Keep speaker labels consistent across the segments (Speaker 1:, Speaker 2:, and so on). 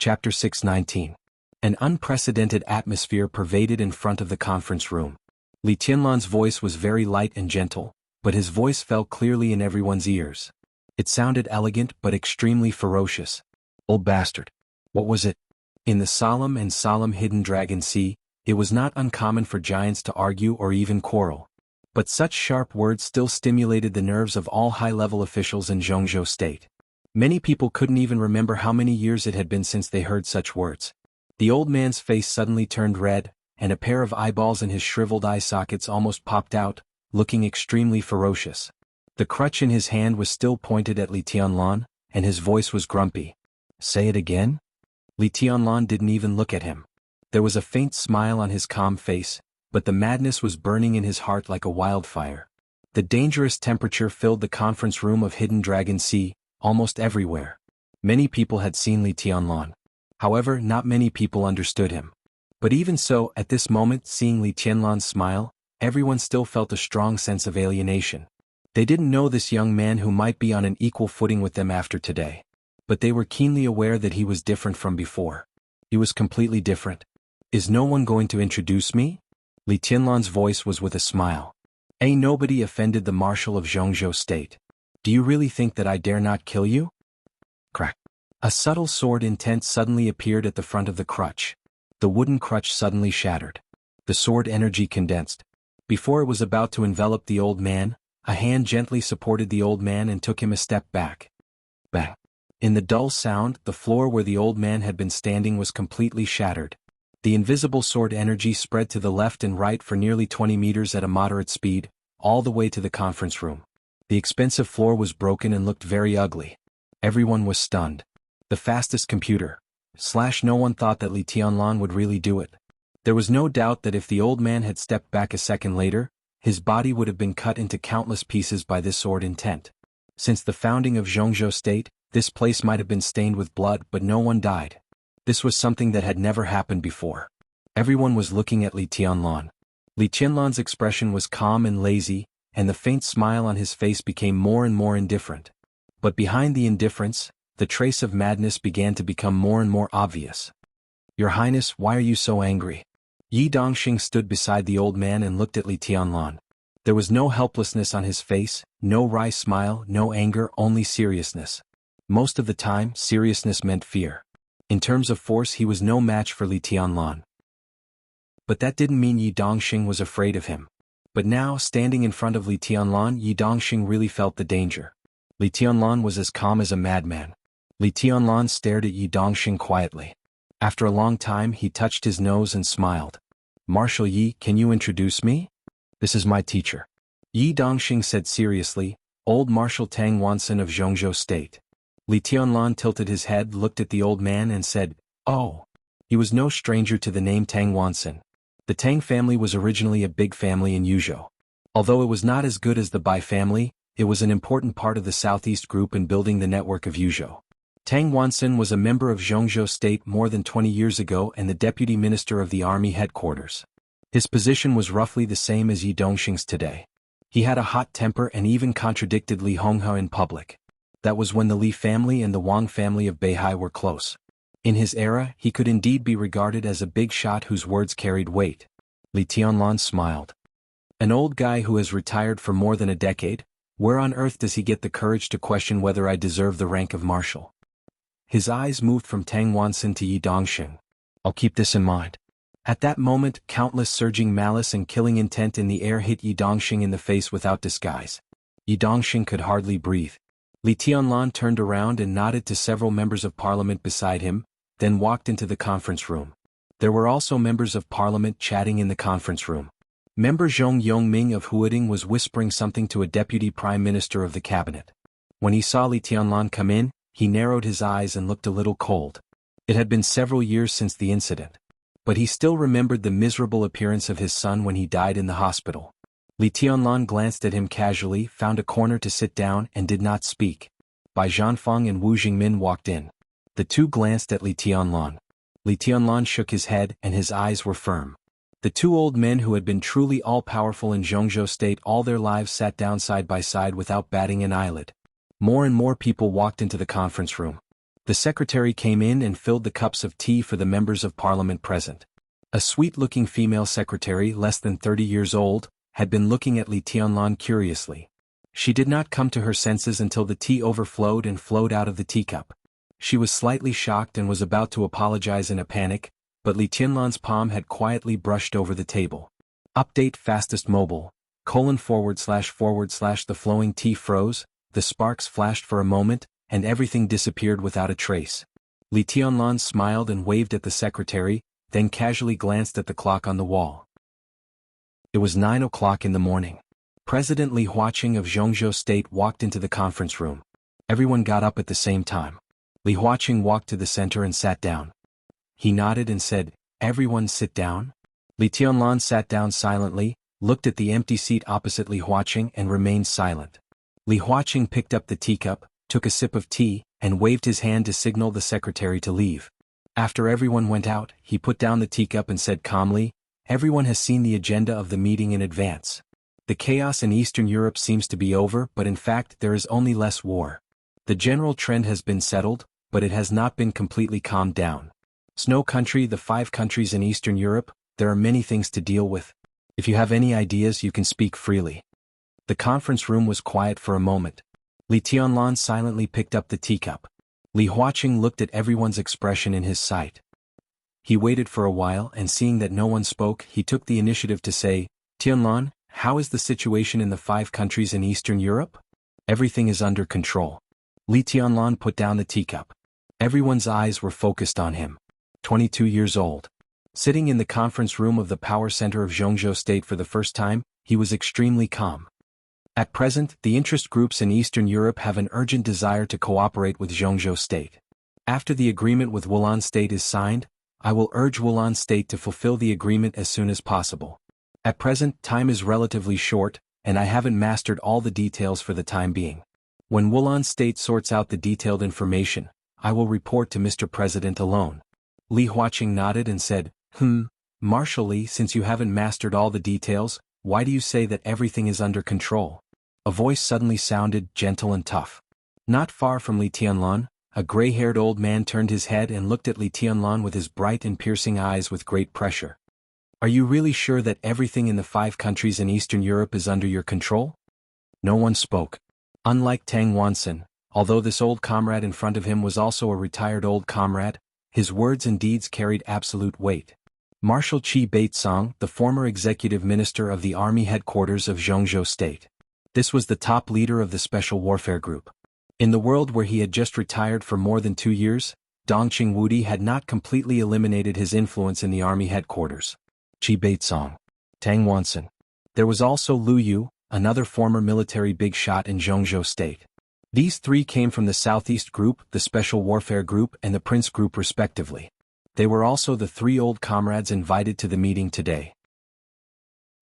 Speaker 1: Chapter 619. An unprecedented atmosphere pervaded in front of the conference room. Li Tianlan's voice was very light and gentle, but his voice fell clearly in everyone's ears. It sounded elegant but extremely ferocious. "Old bastard. What was it?" In the solemn hidden Dragon Sea, it was not uncommon for giants to argue or even quarrel. But such sharp words still stimulated the nerves of all high-level officials in Zhongzhou State. Many people couldn't even remember how many years it had been since they heard such words. The old man's face suddenly turned red, and a pair of eyeballs in his shriveled eye sockets almost popped out, looking extremely ferocious. The crutch in his hand was still pointed at Li Tianlan, and his voice was grumpy. "Say it again?" Li Tianlan didn't even look at him. There was a faint smile on his calm face, but the madness was burning in his heart like a wildfire. The dangerous temperature filled the conference room of Hidden Dragon Sea, almost everywhere. Many people had seen Li Tianlan. However, not many people understood him. But even so, at this moment, seeing Li Tianlan's smile, everyone still felt a strong sense of alienation. They didn't know this young man who might be on an equal footing with them after today. But they were keenly aware that he was different from before. He was completely different. "Is no one going to introduce me?" Li Tianlan's voice was with a smile. "Ain't nobody offended the Marshal of Zhongzhou State. Do you really think that I dare not kill you?" Crack. A subtle sword intent suddenly appeared at the front of the crutch. The wooden crutch suddenly shattered. The sword energy condensed. Before it was about to envelop the old man, a hand gently supported the old man and took him a step back. Bang. In the dull sound, the floor where the old man had been standing was completely shattered. The invisible sword energy spread to the left and right for nearly 20 meters at a moderate speed, all the way to the conference room. The expensive floor was broken and looked very ugly. Everyone was stunned. The fastest computer. No one thought that Li Tianlan would really do it. There was no doubt that if the old man had stepped back a second later, his body would have been cut into countless pieces by this sword intent. Since the founding of Zhongzhou State, this place might have been stained with blood, but no one died. This was something that had never happened before. Everyone was looking at Li Tianlan. Li Tianlan's expression was calm and lazy, and the faint smile on his face became more and more indifferent. But behind the indifference, the trace of madness began to become more and more obvious. "Your Highness, why are you so angry?" Yi Dongxing stood beside the old man and looked at Li Tianlan. There was no helplessness on his face, no wry smile, no anger, only seriousness. Most of the time, seriousness meant fear. In terms of force, he was no match for Li Tianlan. But that didn't mean Yi Dongxing was afraid of him. But now, standing in front of Li Tianlan, Yi Dongxing really felt the danger. Li Tianlan was as calm as a madman. Li Tianlan stared at Yi Dongxing quietly. After a long time, he touched his nose and smiled. "Marshal Yi, can you introduce me? This is my teacher." Yi Dongxing said seriously, "Old Marshal Tang Wansen of Zhongzhou State." Li Tianlan tilted his head, looked at the old man and said, "Oh." He was no stranger to the name Tang Wansen. The Tang family was originally a big family in Yuzhou. Although it was not as good as the Bai family, it was an important part of the Southeast Group in building the network of Yuzhou. Tang Wansen was a member of Zhongzhou State more than 20 years ago and the deputy minister of the army headquarters. His position was roughly the same as Yi Dongxing's today. He had a hot temper and even contradicted Li Honghe in public. That was when the Li family and the Wang family of Beihai were close. In his era, he could indeed be regarded as a big shot whose words carried weight. Li Tianlan smiled. "An old guy who has retired for more than a decade? Where on earth does he get the courage to question whether I deserve the rank of marshal?" His eyes moved from Tang Wansen to Yi Dongxing. "I'll keep this in mind." At that moment, countless surging malice and killing intent in the air hit Yi Dongxing in the face without disguise. Yi Dongxing could hardly breathe. Li Tianlan turned around and nodded to several members of parliament beside him, then walked into the conference room. There were also members of parliament chatting in the conference room. Member Zhong Yongming of Huading was whispering something to a deputy prime minister of the cabinet. When he saw Li Tianlan come in, he narrowed his eyes and looked a little cold. It had been several years since the incident. But he still remembered the miserable appearance of his son when he died in the hospital. Li Tianlan glanced at him casually, found a corner to sit down, and did not speak. Bai Zhanfeng and Wu Jingmin walked in. The two glanced at Li Tianlan. Li Tianlan shook his head, and his eyes were firm. The two old men who had been truly all-powerful in Zhongzhou State all their lives sat down side by side without batting an eyelid. More and more people walked into the conference room. The secretary came in and filled the cups of tea for the members of parliament present. A sweet-looking female secretary less than 30 years old had been looking at Li Tianlan curiously. She did not come to her senses until the tea overflowed and flowed out of the teacup. She was slightly shocked and was about to apologize in a panic, but Li Tianlan's palm had quietly brushed over the table. Update fastest mobile, :// the flowing tea froze, the sparks flashed for a moment, and everything disappeared without a trace. Li Tianlan smiled and waved at the secretary, then casually glanced at the clock on the wall. It was 9 o'clock in the morning. President Li Huaqing of Zhongzhou State walked into the conference room. Everyone got up at the same time. Li Huaqing walked to the center and sat down. He nodded and said, "Everyone sit down." Li Tianlan sat down silently, looked at the empty seat opposite Li Huaqing and remained silent. Li Huaqing picked up the teacup, took a sip of tea, and waved his hand to signal the secretary to leave. After everyone went out, he put down the teacup and said calmly, "Everyone has seen the agenda of the meeting in advance. The chaos in Eastern Europe seems to be over, but in fact there is only less war. The general trend has been settled, but it has not been completely calmed down. Snow country, the 5 countries in Eastern Europe, there are many things to deal with. If you have any ideas you can speak freely." The conference room was quiet for a moment. Li Tianlan silently picked up the teacup. Li Huaqing looked at everyone's expression in his sight. He waited for a while and seeing that no one spoke, he took the initiative to say, "Tianlan, how is the situation in the 5 countries in Eastern Europe?" "Everything is under control." Li Tianlan put down the teacup. Everyone's eyes were focused on him. 22 years old. Sitting in the conference room of the power center of Zhongzhou State for the first time, he was extremely calm. At present, the interest groups in Eastern Europe have an urgent desire to cooperate with Zhongzhou State. After the agreement with Wulan State is signed, I will urge Wulan State to fulfill the agreement as soon as possible. At present, time is relatively short, and I haven't mastered all the details for the time being. When Wulan State sorts out the detailed information, I will report to Mr. President alone. Li Huaqing nodded and said, Marshal Li, since you haven't mastered all the details, why do you say that everything is under control?" A voice suddenly sounded, gentle and tough. Not far from Li Tianlan, a gray-haired old man turned his head and looked at Li Tianlan with his bright and piercing eyes with great pressure. "Are you really sure that everything in the 5 countries in Eastern Europe is under your control?" No one spoke. Unlike Tang Wansen, although this old comrade in front of him was also a retired old comrade, his words and deeds carried absolute weight. Marshal Qi Baitsong, the former executive minister of the army headquarters of Zhongzhou State. This was the top leader of the Special Warfare Group. In the world where he had just retired for more than 2 years, Dongqing Wudi had not completely eliminated his influence in the army headquarters. Qi Baitsong. Tang Wansen. There was also Lu Yu, another former military big shot in Zhongzhou State. These 3 came from the Southeast Group, the Special Warfare Group and the Prince Group respectively. They were also the 3 old comrades invited to the meeting today.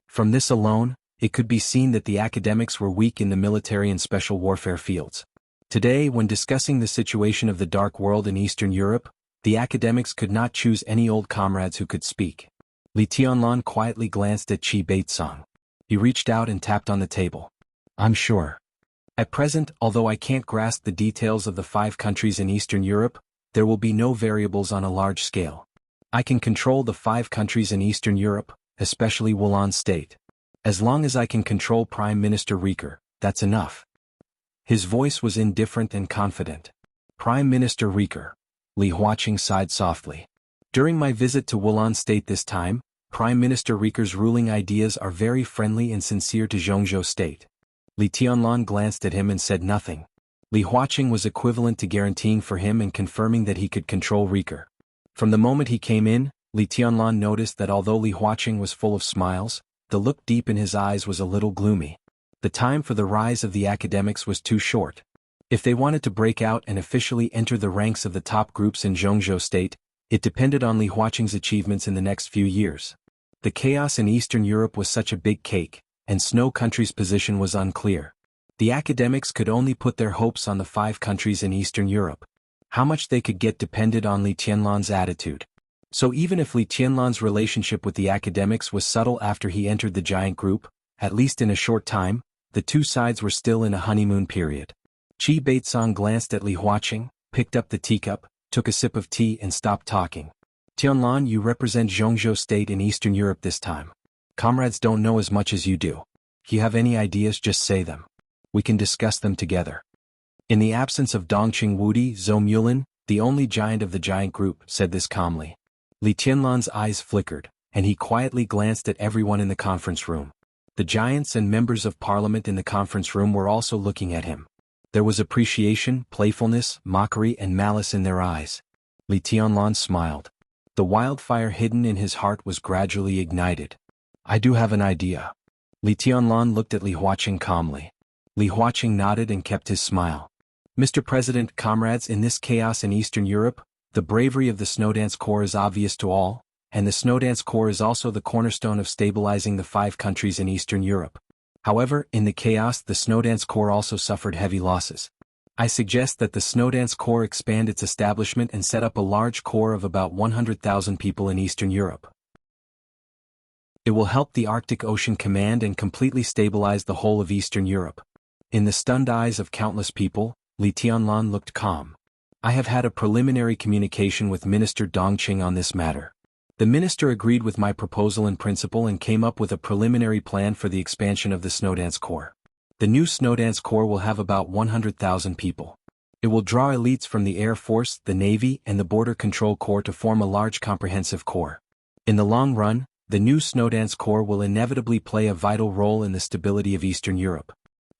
Speaker 1: From this alone, it could be seen that the academics were weak in the military and special warfare fields. Today, when discussing the situation of the Dark World in Eastern Europe, the academics could not choose any old comrades who could speak. Li Tianlan quietly glanced at Qi Baitsong. He reached out and tapped on the table. "I'm sure. At present, although I can't grasp the details of the 5 countries in Eastern Europe, there will be no variables on a large scale. I can control the 5 countries in Eastern Europe, especially Wulan State. As long as I can control Prime Minister Rieker, that's enough." His voice was indifferent and confident. "Prime Minister Rieker." Li Huaqing sighed softly. "During my visit to Wulan State this time, Prime Minister Rieker's ruling ideas are very friendly and sincere to Zhongzhou State." Li Tianlan glanced at him and said nothing. Li Huaqing was equivalent to guaranteeing for him and confirming that he could control Rieker. From the moment he came in, Li Tianlan noticed that although Li Huaqing was full of smiles, the look deep in his eyes was a little gloomy. The time for the rise of the academics was too short. If they wanted to break out and officially enter the ranks of the top groups in Zhongzhou State, it depended on Li Huaqing's achievements in the next few years. The chaos in Eastern Europe was such a big cake, and Snow Country's position was unclear. The academics could only put their hopes on the 5 countries in Eastern Europe. How much they could get depended on Li Tianlan's attitude. So even if Li Tianlan's relationship with the academics was subtle after he entered the giant group, at least in a short time, the 2 sides were still in a honeymoon period. Qi Baitsong glanced at Li Huaqing, picked up the teacup, took a sip of tea and stopped talking. Tianlan, you represent Zhongzhou State in Eastern Europe this time. Comrades don't know as much as you do. If you have any ideas, just say them. We can discuss them together. In the absence of Dongqing Wudi, Zhou Mulin, the only giant of the giant group, said this calmly. Li Tianlan's eyes flickered, and he quietly glanced at everyone in the conference room. The giants and members of parliament in the conference room were also looking at him. There was appreciation, playfulness, mockery and malice in their eyes. Li Tianlan smiled. The wildfire hidden in his heart was gradually ignited. I do have an idea. Li Tianlan looked at Li Huaqing calmly. Li Huaqing nodded and kept his smile. Mr. President, comrades, in this chaos in Eastern Europe, the bravery of the Snowdance Corps is obvious to all, and the Snowdance Corps is also the cornerstone of stabilizing the 5 countries in Eastern Europe. However, in the chaos, the Snowdance Corps also suffered heavy losses. I suggest that the Snowdance Corps expand its establishment and set up a large corps of about 100,000 people in Eastern Europe. It will help the Arctic Ocean Command and completely stabilize the whole of Eastern Europe. In the stunned eyes of countless people, Li Tianlan looked calm. I have had a preliminary communication with Minister Dongqing on this matter. The minister agreed with my proposal in principle and came up with a preliminary plan for the expansion of the Snowdance Corps. The new Snowdance Corps will have about 100,000 people. It will draw elites from the Air Force, the Navy, and the Border Control Corps to form a large comprehensive corps. In the long run, the new Snowdance Corps will inevitably play a vital role in the stability of Eastern Europe.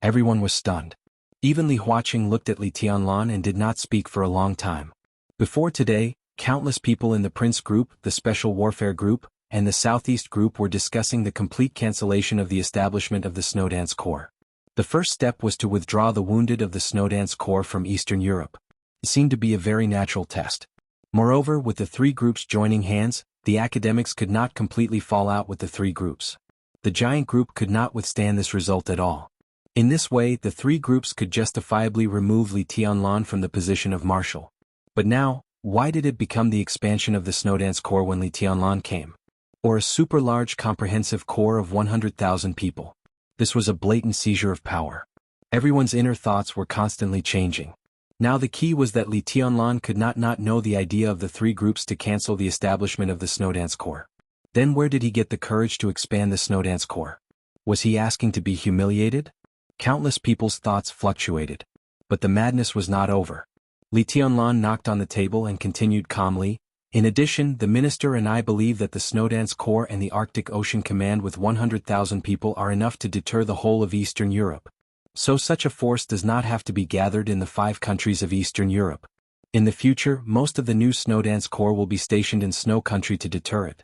Speaker 1: Everyone was stunned. Even Li Huaqing looked at Li Tianlan and did not speak for a long time. Before today, countless people in the Prince Group, the Special Warfare Group, and the Southeast Group were discussing the complete cancellation of the establishment of the Snowdance Corps. The first step was to withdraw the wounded of the Snowdance Corps from Eastern Europe. It seemed to be a very natural test. Moreover, with the 3 groups joining hands, the academics could not completely fall out with the 3 groups. The giant group could not withstand this result at all. In this way, the 3 groups could justifiably remove Li Tianlan from the position of marshal. But now, why did it become the expansion of the Snowdance Corps when Li Tianlan came? Or a super-large comprehensive corps of 100,000 people? This was a blatant seizure of power. Everyone's inner thoughts were constantly changing. Now the key was that Li Tianlan could not know the idea of the 3 groups to cancel the establishment of the Snowdance Corps. Then where did he get the courage to expand the Snowdance Corps? Was he asking to be humiliated? Countless people's thoughts fluctuated. But the madness was not over. Li Tianlan knocked on the table and continued calmly. In addition, the minister and I believe that the Snowdance Corps and the Arctic Ocean Command with 100,000 people are enough to deter the whole of Eastern Europe. So such a force does not have to be gathered in the 5 countries of Eastern Europe. In the future, most of the new Snowdance Corps will be stationed in Snow Country to deter it.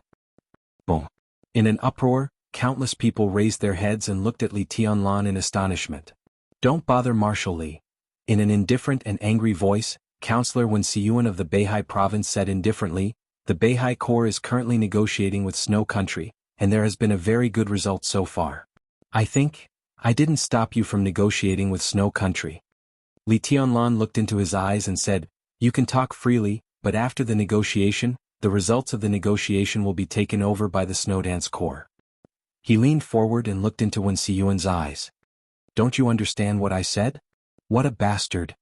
Speaker 1: Boom. In an uproar, countless people raised their heads and looked at Li Tianlan in astonishment. Don't bother Marshal Li. In an indifferent and angry voice, Councillor Wen Siyuan of the Beihai province said indifferently, the Beihai Corps is currently negotiating with Snow Country, and there has been a very good result so far. I didn't stop you from negotiating with Snow Country. Li Tianlan looked into his eyes and said, you can talk freely, but after the negotiation, the results of the negotiation will be taken over by the Snowdance Corps. He leaned forward and looked into Wen Siyuan's eyes. Don't you understand what I said? What a bastard.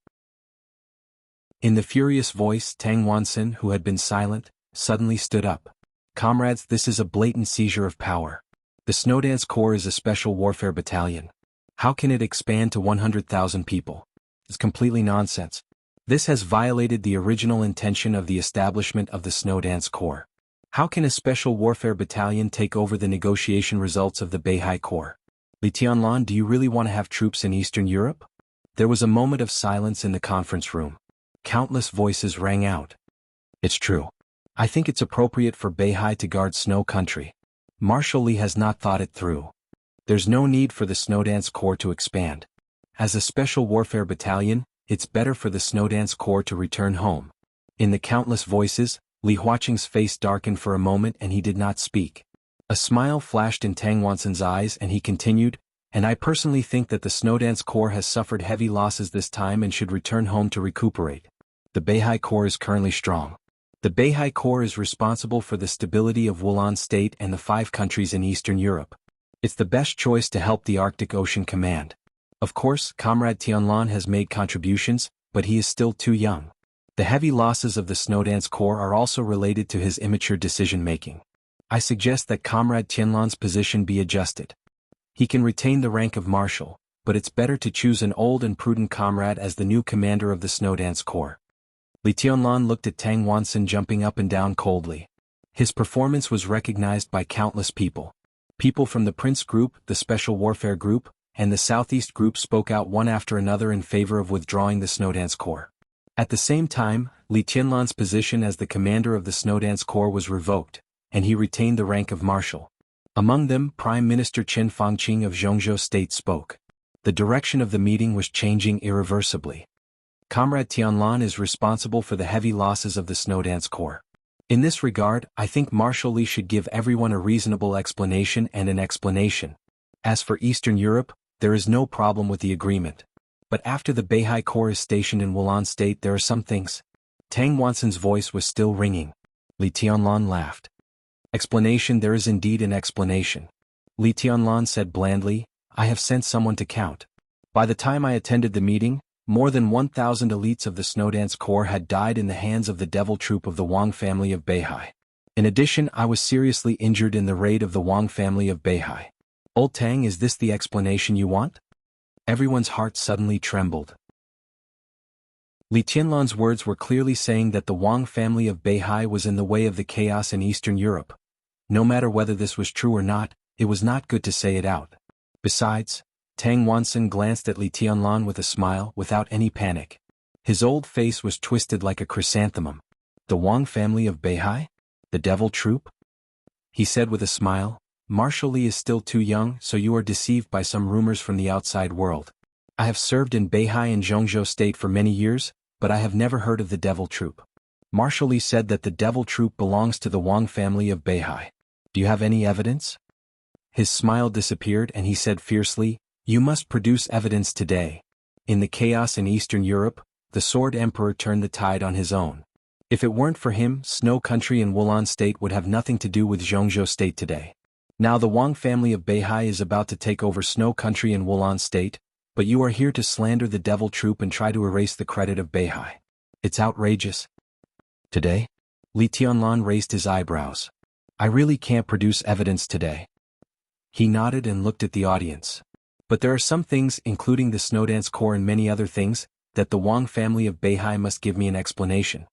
Speaker 1: In the furious voice, Tang Wansen, who had been silent, suddenly stood up. Comrades, this is a blatant seizure of power. The Snowdance Corps is a special warfare battalion. How can it expand to 100,000 people? It's completely nonsense. This has violated the original intention of the establishment of the Snowdance Corps. How can a special warfare battalion take over the negotiation results of the Beihai Corps? Li Tianlan, do you really want to have troops in Eastern Europe? There was a moment of silence in the conference room. Countless voices rang out. It's true. I think it's appropriate for Beihai to guard Snow Country. Marshal Li has not thought it through. There's no need for the Snowdance Corps to expand. As a special warfare battalion, it's better for the Snowdance Corps to return home. In the countless voices, Li Huaqing's face darkened for a moment and he did not speak. A smile flashed in Tang Wansen's eyes and he continued, and I personally think that the Snowdance Corps has suffered heavy losses this time and should return home to recuperate. The Beihai Corps is currently strong. The Beihai Corps is responsible for the stability of Wulan State and the 5 countries in Eastern Europe. It's the best choice to help the Arctic Ocean Command. Of course, Comrade Tianlan has made contributions, but he is still too young. The heavy losses of the Snowdance Corps are also related to his immature decision-making. I suggest that Comrade Tianlan's position be adjusted. He can retain the rank of Marshal, but it's better to choose an old and prudent comrade as the new commander of the Snowdance Corps. Li Tianlan looked at Tang Wansun jumping up and down coldly. His performance was recognized by countless people. People from the Prince Group, the Special Warfare Group, and the Southeast Group spoke out one after another in favor of withdrawing the Snowdance Corps. At the same time, Li Tianlan's position as the commander of the Snowdance Corps was revoked, and he retained the rank of Marshal. Among them, Prime Minister Chen Fangqing of Zhongzhou State spoke. The direction of the meeting was changing irreversibly. Comrade Tianlan is responsible for the heavy losses of the Snowdance Corps. In this regard, I think Marshal Li should give everyone a reasonable explanation and an explanation. As for Eastern Europe, there is no problem with the agreement. But after the Beihai Corps is stationed in Wulan State, there are some things. Tang Wansun's voice was still ringing. Li Tianlan laughed. Explanation. There is indeed an explanation. Li Tianlan said blandly, I have sent someone to count. By the time I attended the meeting, more than 1,000 elites of the Snowdance Corps had died in the hands of the devil troop of the Wang family of Beihai. In addition, I was seriously injured in the raid of the Wang family of Beihai. Old Tang, is this the explanation you want? Everyone's heart suddenly trembled. Li Tianlan's words were clearly saying that the Wang family of Beihai was in the way of the chaos in Eastern Europe. No matter whether this was true or not, it was not good to say it out. Besides, Tang Wansun glanced at Li Tianlan with a smile, without any panic. His old face was twisted like a chrysanthemum. The Wang family of Beihai? The devil troop? He said with a smile, Marshal Li is still too young, so you are deceived by some rumors from the outside world. I have served in Beihai and Zhongzhou State for many years, but I have never heard of the devil troop. Marshal Li said that the devil troop belongs to the Wang family of Beihai. Do you have any evidence? His smile disappeared and he said fiercely, You must produce evidence today. In the chaos in Eastern Europe, the Sword Emperor turned the tide on his own. If it weren't for him, Snow Country and Wulan State would have nothing to do with Zhongzhou State today. Now the Wang family of Beihai is about to take over Snow Country and Wulan State, but you are here to slander the devil troop and try to erase the credit of Beihai. It's outrageous. Today? Li Tianlan raised his eyebrows. I really can't produce evidence today. He nodded and looked at the audience. But there are some things, including the Snowdance Corps and many other things, that the Wang family of Beihai must give me an explanation.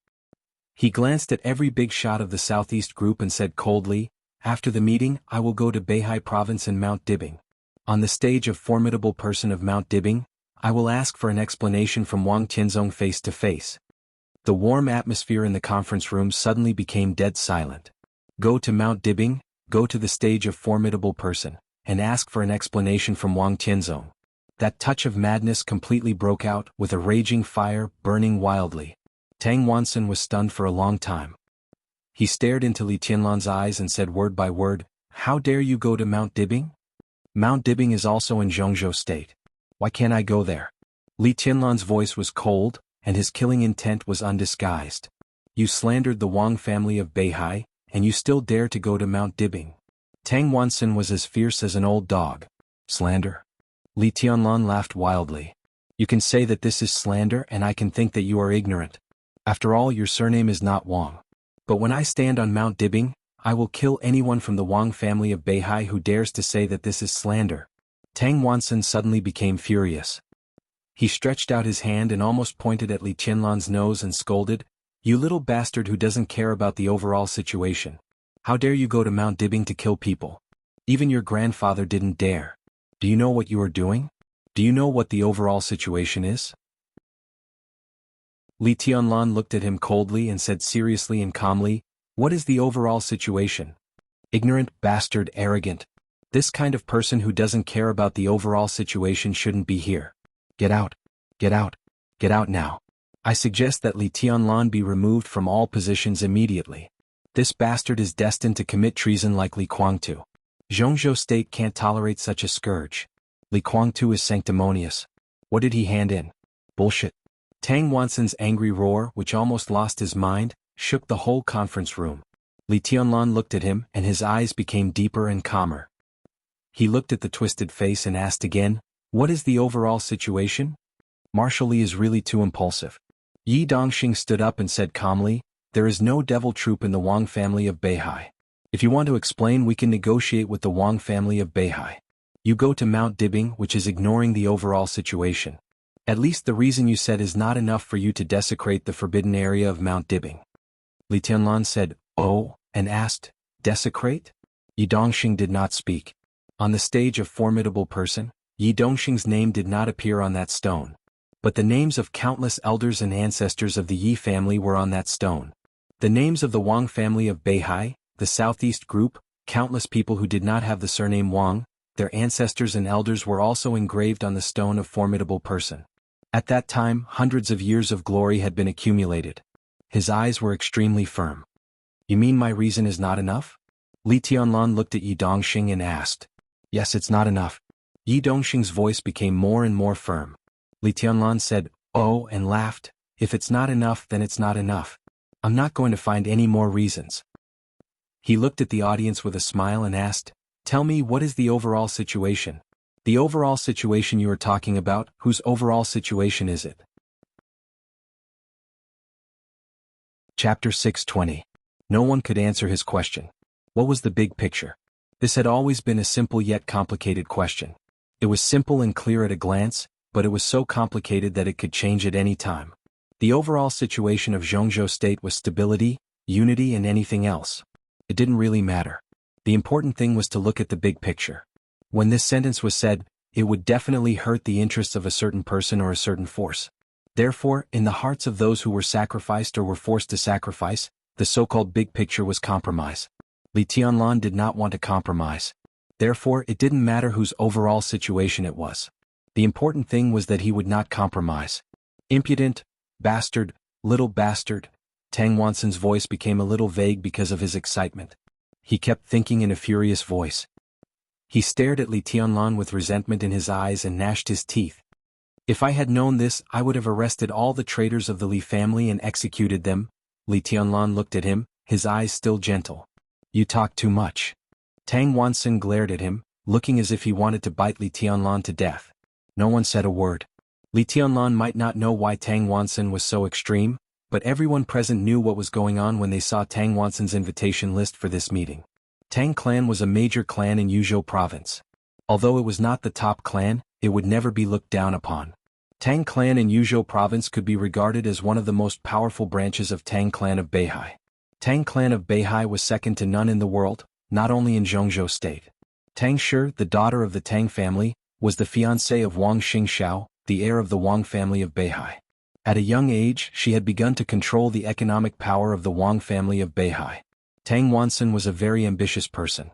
Speaker 1: He glanced at every big shot of the Southeast Group and said coldly, After the meeting, I will go to Beihai Province and Mount Dibing. On the stage of formidable person of Mount Dibing, I will ask for an explanation from Wang Tianzong face to face. The warm atmosphere in the conference room suddenly became dead silent. Go to Mount Dibing, go to the stage of formidable person, and ask for an explanation from Wang Tianzong. That touch of madness completely broke out, with a raging fire burning wildly. Tang Wansun was stunned for a long time. He stared into Li Tianlan's eyes and said word by word, How dare you go to Mount Dibing? Mount Dibing is also in Zhongzhou State. Why can't I go there? Li Tianlan's voice was cold, and his killing intent was undisguised. You slandered the Wang family of Beihai, and you still dare to go to Mount Dibing. Tang Wansun was as fierce as an old dog. Slander? Li Tianlan laughed wildly. You can say that this is slander and I can think that you are ignorant. After all, your surname is not Wang. But when I stand on Mount Dibing, I will kill anyone from the Wang family of Beihai who dares to say that this is slander. Tang Wansun suddenly became furious. He stretched out his hand and almost pointed at Li Tianlan's nose and scolded, You little bastard who doesn't care about the overall situation. How dare you go to Mount Dibing to kill people? Even your grandfather didn't dare. Do you know what you are doing? Do you know what the overall situation is? Li Tianlan looked at him coldly and said seriously and calmly, What is the overall situation? Ignorant, bastard, arrogant. This kind of person who doesn't care about the overall situation shouldn't be here. Get out. Get out. Get out now. I suggest that Li Tianlan be removed from all positions immediately. This bastard is destined to commit treason like Li Guangtu. Zhongzhou State can't tolerate such a scourge. Li Guangtu is sanctimonious. What did he hand in? Bullshit. Tang Wansun's angry roar, which almost lost his mind, shook the whole conference room. Li Tianlan looked at him and his eyes became deeper and calmer. He looked at the twisted face and asked again, What is the overall situation? Marshal Li is really too impulsive. Yi Dongxing stood up and said calmly, "There is no devil troop in the Wang family of Beihai. If you want to explain, we can negotiate with the Wang family of Beihai. You go to Mount Dibing, which is ignoring the overall situation. At least the reason you said is not enough for you to desecrate the forbidden area of Mount Dibing." Li Tianlan said, "Oh," and asked, "Desecrate?" Yi Dongxing did not speak. On the stage of formidable person, Yi Dongxing's name did not appear on that stone. But the names of countless elders and ancestors of the Yi family were on that stone. The names of the Wang family of Beihai, the Southeast group, countless people who did not have the surname Wang, their ancestors and elders were also engraved on the stone of formidable person. At that time, hundreds of years of glory had been accumulated. His eyes were extremely firm. "You mean my reason is not enough?" Li Tianlan looked at Yi Dongxing and asked. "Yes, it's not enough." Yi Dongxing's voice became more and more firm. Li Tianlan said, "Oh," and laughed, "If it's not enough, then it's not enough. I'm not going to find any more reasons." He looked at the audience with a smile and asked, "Tell me, what is the overall situation?" "The overall situation you are talking about, whose overall situation is it?" Chapter 620. No one could answer his question. What was the big picture? This had always been a simple yet complicated question. It was simple and clear at a glance, but it was so complicated that it could change at any time. The overall situation of Zhongzhou State was stability, unity, and anything else. It didn't really matter. The important thing was to look at the big picture. When this sentence was said, it would definitely hurt the interests of a certain person or a certain force. Therefore, in the hearts of those who were sacrificed or were forced to sacrifice, the so-called big picture was compromise. Li Tianlan did not want to compromise. Therefore, it didn't matter whose overall situation it was. The important thing was that he would not compromise. "Impudent, bastard, little bastard." Tang Wanson's voice became a little vague because of his excitement. He kept thinking in a furious voice. He stared at Li Tianlan with resentment in his eyes and gnashed his teeth. "If I had known this, I would have arrested all the traitors of the Li family and executed them." Li Tianlan looked at him, his eyes still gentle. "You talk too much." Tang Wanson glared at him, looking as if he wanted to bite Li Tianlan to death. No one said a word. Li Tianlan might not know why Tang Wanson was so extreme, but everyone present knew what was going on when they saw Tang Wanson's invitation list for this meeting. Tang clan was a major clan in Yuzhou province. Although it was not the top clan, it would never be looked down upon. Tang clan in Yuzhou province could be regarded as one of the most powerful branches of Tang clan of Beihai. Tang clan of Beihai was second to none in the world, not only in Zhongzhou State. Tang Shi, the daughter of the Tang family, was the fiancée of Wang Xingxiao, the heir of the Wang family of Beihai. At a young age, she had begun to control the economic power of the Wang family of Beihai. Tang Wanson was a very ambitious person.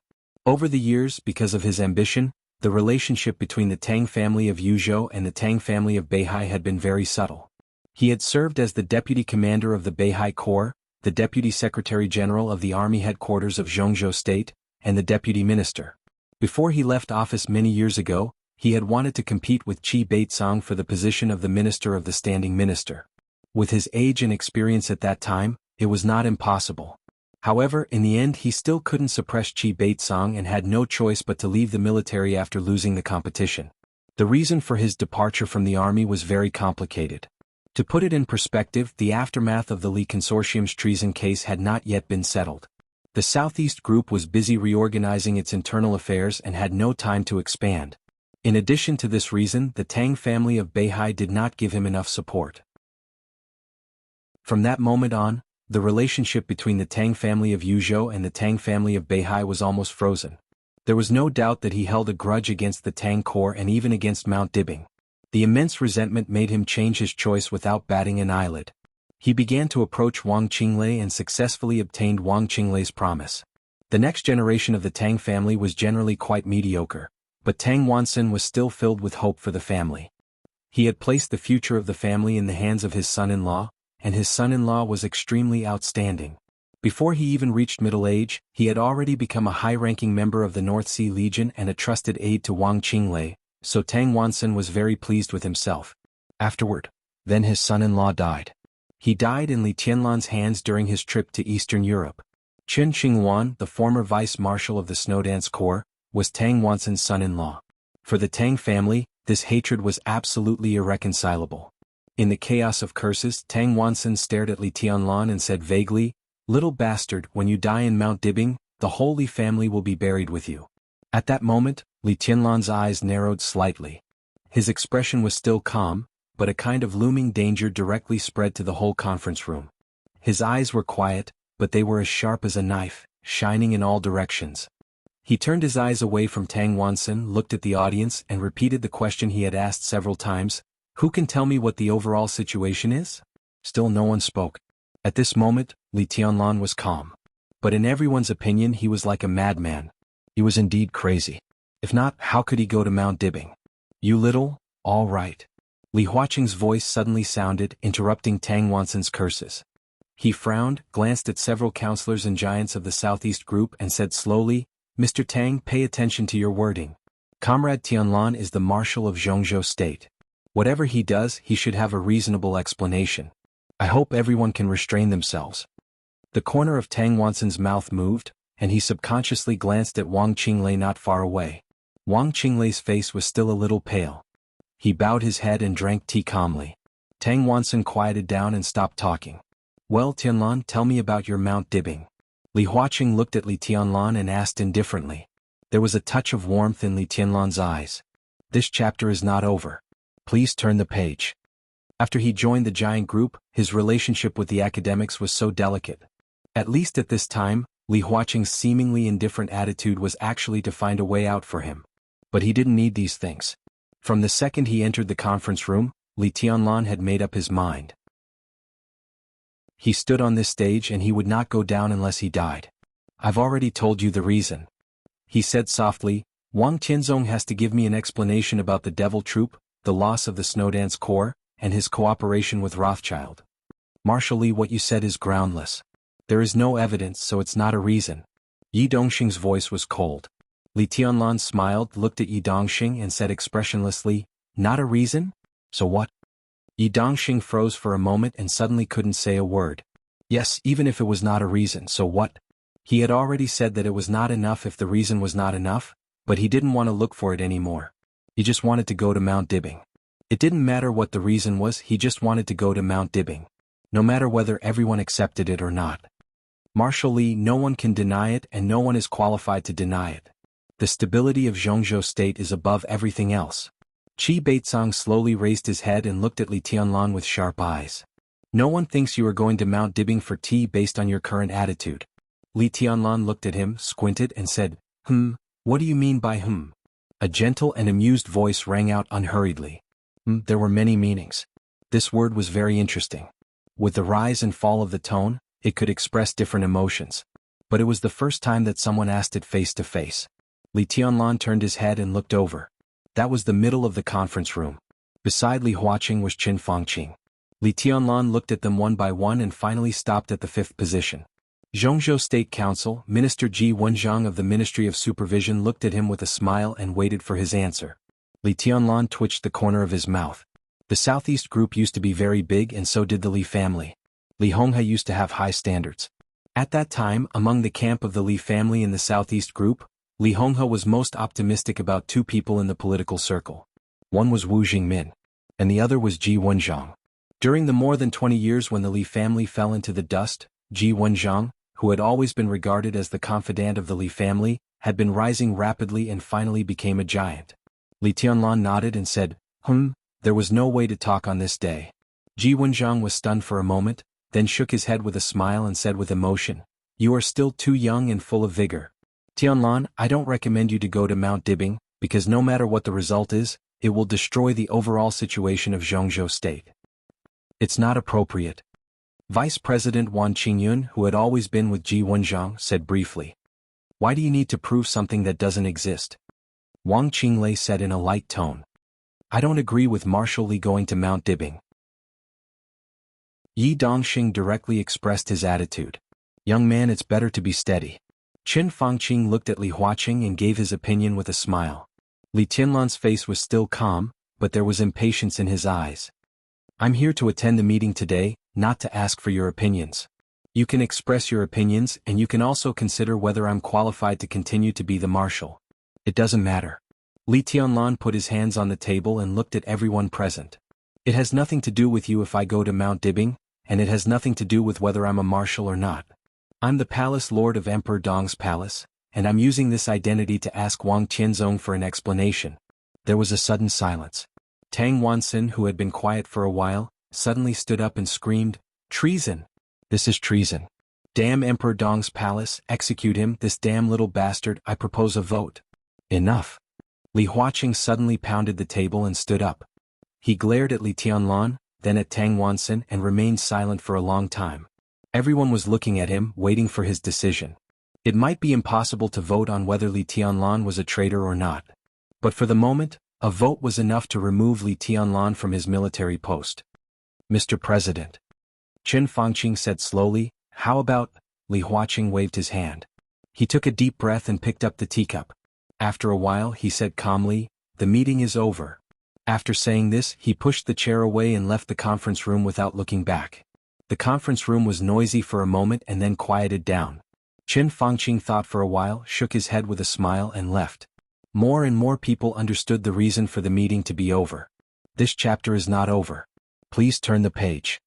Speaker 1: Over the years, because of his ambition, the relationship between the Tang family of Yuzhou and the Tang family of Beihai had been very subtle. He had served as the deputy commander of the Beihai Corps, the deputy secretary general of the army headquarters of Zhongzhou State, and the deputy minister. Before he left office many years ago, he had wanted to compete with Qi Baitzong for the position of the minister of the standing minister. With his age and experience at that time, it was not impossible. However, in the end he still couldn't suppress Qi Baitzong and had no choice but to leave the military after losing the competition. The reason for his departure from the army was very complicated. To put it in perspective, the aftermath of the Li Consortium's treason case had not yet been settled. The Southeast Group was busy reorganizing its internal affairs and had no time to expand. In addition to this reason, the Tang family of Beihai did not give him enough support. From that moment on, the relationship between the Tang family of Yuzhou and the Tang family of Beihai was almost frozen. There was no doubt that he held a grudge against the Tang Corps and even against Mount Dibing. The immense resentment made him change his choice without batting an eyelid. He began to approach Wang Qinglei and successfully obtained Wang Qinglei's promise. The next generation of the Tang family was generally quite mediocre, but Tang Wanson was still filled with hope for the family. He had placed the future of the family in the hands of his son-in-law, and his son-in-law was extremely outstanding. Before he even reached middle age, he had already become a high-ranking member of the North Sea Legion and a trusted aide to Wang Qinglei, so Tang Wanson was very pleased with himself. Then his son-in-law died. He died in Li Tianlan's hands during his trip to Eastern Europe. Chen Qingwan, the former vice-marshal of the Snowdance Corps, was Tang Wanson's son-in-law. For the Tang family, this hatred was absolutely irreconcilable. In the chaos of curses, Tang Wansen stared at Li Tianlan and said vaguely, "Little bastard, when you die in Mount Dibing, the whole Li family will be buried with you." At that moment, Li Tianlan's eyes narrowed slightly. His expression was still calm, but a kind of looming danger directly spread to the whole conference room. His eyes were quiet, but they were as sharp as a knife, shining in all directions. He turned his eyes away from Tang Wansen, looked at the audience and repeated the question he had asked several times, "Who can tell me what the overall situation is?" Still no one spoke. At this moment, Li Tianlan was calm. But in everyone's opinion he was like a madman. He was indeed crazy. If not, how could he go to Mount Dibing? "You little, all right." Li Huaqing's voice suddenly sounded, interrupting Tang Wansen's curses. He frowned, glanced at several counselors and giants of the Southeast group and said slowly, "Mr. Tang, pay attention to your wording. Comrade Tianlan is the marshal of Zhongzhou State. Whatever he does, he should have a reasonable explanation. I hope everyone can restrain themselves." The corner of Tang Wansen's mouth moved, and he subconsciously glanced at Wang Qinglei not far away. Wang Qinglei's face was still a little pale. He bowed his head and drank tea calmly. Tang Wansen quieted down and stopped talking. "Well, Tianlan, tell me about your Mount Dibing." Li Huaqing looked at Li Tianlan and asked indifferently. There was a touch of warmth in Li Tianlan's eyes. "This chapter is not over. Please turn the page." After he joined the giant group, his relationship with the academics was so delicate. At least at this time, Li Huaqing's seemingly indifferent attitude was actually to find a way out for him. But he didn't need these things. From the second he entered the conference room, Li Tianlan had made up his mind. He stood on this stage and he would not go down unless he died. "I've already told you the reason," he said softly. "Wang Tianzong has to give me an explanation about the Devil Troop, the loss of the Snowdance Corps, and his cooperation with Rothschild. Marshal Li, what you said is groundless. There is no evidence, so it's not a reason." Yi Dongxing's voice was cold. Li Tianlan smiled, looked at Yi Dongxing and said expressionlessly, "Not a reason? So what?" Yi Dongxing froze for a moment and suddenly couldn't say a word. Yes, even if it was not a reason, so what? He had already said that it was not enough if the reason was not enough, but he didn't want to look for it anymore. He just wanted to go to Mount Dibing. It didn't matter what the reason was, he just wanted to go to Mount Dibing. No matter whether everyone accepted it or not. Marshal Li, no one can deny it and no one is qualified to deny it. The stability of Zhongzhou State is above everything else. Qi Beizong slowly raised his head and looked at Li Tianlan with sharp eyes. "No one thinks you are going to Mount Dibing for tea based on your current attitude." Li Tianlan looked at him, squinted and said, What do you mean by A gentle and amused voice rang out unhurriedly. There were many meanings. This word was very interesting. With the rise and fall of the tone, it could express different emotions. But it was the first time that someone asked it face to face. Li Tianlan turned his head and looked over. That was the middle of the conference room. Beside Li Huaqing was Qin Fangqing. Li Tianlan looked at them one by one and finally stopped at the fifth position. Zhongzhou State Council, Minister Ji Wenzhang of the Ministry of Supervision looked at him with a smile and waited for his answer. Li Tianlan twitched the corner of his mouth. The Southeast group used to be very big and so did the Li family. Li Honghe used to have high standards. At that time, among the camp of the Li family in the Southeast group, Li Honghe was most optimistic about two people in the political circle. One was Wu Jingmin, and the other was Ji Wenzhang. During the more than 20 years when the Li family fell into the dust, Ji Wenzhang, who had always been regarded as the confidant of the Li family, had been rising rapidly and finally became a giant. Li Tianlan nodded and said, There was no way to talk on this day. Ji Wenzhang was stunned for a moment, then shook his head with a smile and said with emotion, You are still too young and full of vigor. Tianlan, I don't recommend you to go to Mount Dibing, because no matter what the result is, it will destroy the overall situation of Zhongzhou State. It's not appropriate. Vice President Wan Qingyun, who had always been with Ji Wenzhang, said briefly. Why do you need to prove something that doesn't exist? Wang Qinglei said in a light tone. I don't agree with Marshal Li going to Mount Dibing. Yi Dongxing directly expressed his attitude. Young man, it's better to be steady. Qin Fangqing looked at Li Huaqing and gave his opinion with a smile. Li Tianlan's face was still calm, but there was impatience in his eyes. I'm here to attend the meeting today, not to ask for your opinions. You can express your opinions and you can also consider whether I'm qualified to continue to be the marshal. It doesn't matter. Li Tianlan put his hands on the table and looked at everyone present. It has nothing to do with you if I go to Mount Dibbing, and it has nothing to do with whether I'm a marshal or not. I'm the palace lord of Emperor Dong's palace, and I'm using this identity to ask Wang Qianzong for an explanation. There was a sudden silence. Tang Wanxin, who had been quiet for a while, suddenly stood up and screamed, "Treason! This is treason! Damn Emperor Dong's palace, execute him, this damn little bastard, I propose a vote." Enough. Li Huaqing suddenly pounded the table and stood up. He glared at Li Tianlan, then at Tang Wanxin and remained silent for a long time. Everyone was looking at him, waiting for his decision. It might be impossible to vote on whether Li Tianlan was a traitor or not. But for the moment, a vote was enough to remove Li Tianlan from his military post. "Mr. President," Chen Fangqing said slowly, "how about—" Li Huaqing waved his hand. He took a deep breath and picked up the teacup. After a while he said calmly, "The meeting is over." After saying this, he pushed the chair away and left the conference room without looking back. The conference room was noisy for a moment and then quieted down. Chen Fangqing thought for a while, shook his head with a smile and left. More and more people understood the reason for the meeting to be over. This chapter is not over. Please turn the page.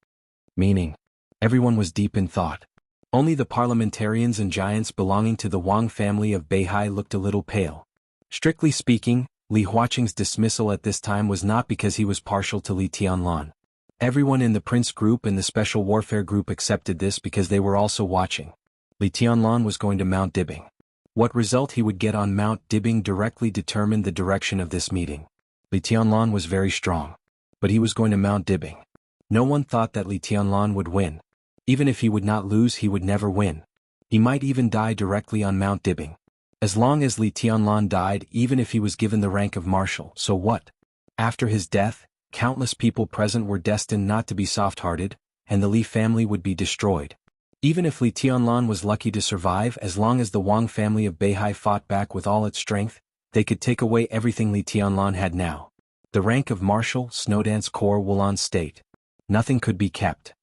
Speaker 1: Meaning. Everyone was deep in thought. Only the parliamentarians and giants belonging to the Wang family of Beihai looked a little pale. Strictly speaking, Li Huaqing's dismissal at this time was not because he was partial to Li Tianlan. Everyone in the Prince Group and the Special Warfare Group accepted this because they were also watching. Li Tianlan was going to Mount Dibbing. What result he would get on Mount Dibbing directly determined the direction of this meeting. Li Tianlan was very strong. But he was going to Mount Dibbing. No one thought that Li Tianlan would win. Even if he would not lose, he would never win. He might even die directly on Mount Dibbing. As long as Li Tianlan died, even if he was given the rank of marshal, so what? After his death, countless people present were destined not to be soft-hearted, and the Li family would be destroyed. Even if Li Tianlan was lucky to survive, as long as the Wang family of Beihai fought back with all its strength, they could take away everything Li Tianlan had now. The rank of marshal, Snowdance Corps Wulon State. Nothing could be kept.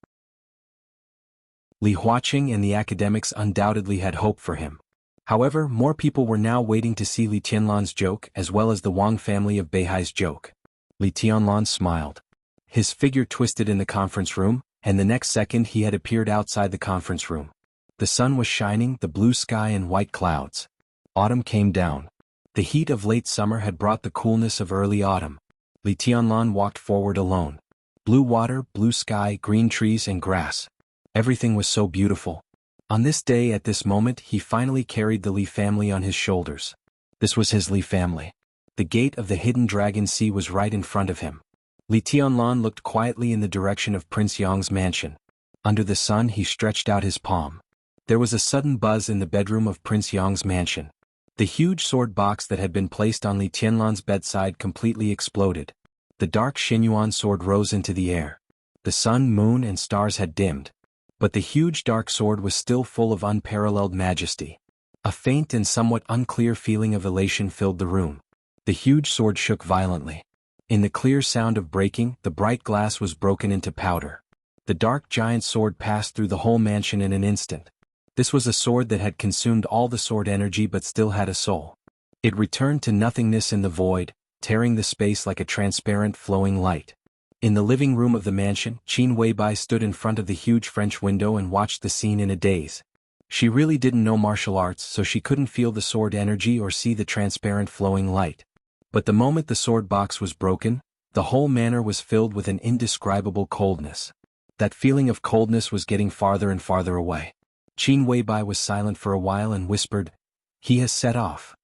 Speaker 1: Li Huaqing and the academics undoubtedly had hope for him. However, more people were now waiting to see Li Tianlan's joke as well as the Wang family of Beihai's joke. Li Tianlan smiled. His figure twisted in the conference room, and the next second he had appeared outside the conference room. The sun was shining, the blue sky and white clouds. Autumn came down. The heat of late summer had brought the coolness of early autumn. Li Tianlan walked forward alone. Blue water, blue sky, green trees and grass. Everything was so beautiful. On this day at this moment he finally carried the Li family on his shoulders. This was his Li family. The gate of the hidden dragon sea was right in front of him. Li Tianlan looked quietly in the direction of Prince Yang's mansion. Under the sun he stretched out his palm. There was a sudden buzz in the bedroom of Prince Yang's mansion. The huge sword box that had been placed on Li Tianlan's bedside completely exploded. The dark Xinyuan sword rose into the air. The sun, moon and stars had dimmed. But the huge dark sword was still full of unparalleled majesty. A faint and somewhat unclear feeling of elation filled the room. The huge sword shook violently. In the clear sound of breaking, the bright glass was broken into powder. The dark giant sword passed through the whole mansion in an instant. This was a sword that had consumed all the sword energy but still had a soul. It returned to nothingness in the void, tearing the space like a transparent flowing light. In the living room of the mansion, Qin Weibai stood in front of the huge French window and watched the scene in a daze. She really didn't know martial arts, so she couldn't feel the sword energy or see the transparent flowing light. But the moment the sword box was broken, the whole manor was filled with an indescribable coldness. That feeling of coldness was getting farther and farther away. Qin Weibai was silent for a while and whispered, "He has set off.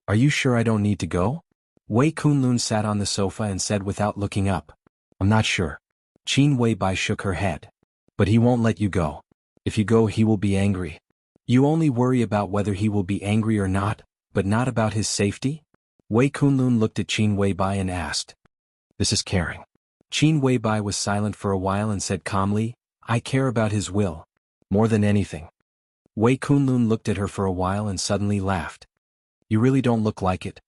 Speaker 1: Are you sure I don't need to go?" Wei Kunlun sat on the sofa and said without looking up, "I'm not sure." Qin Weibai shook her head. "But he won't let you go. If you go he will be angry. You only worry about whether he will be angry or not, but not about his safety?" Wei Kunlun looked at Qin Weibai and asked. "This is caring." Qin Weibai was silent for a while and said calmly, "I care about his will. More than anything." Wei Kunlun looked at her for a while and suddenly laughed. "You really don't look like it,"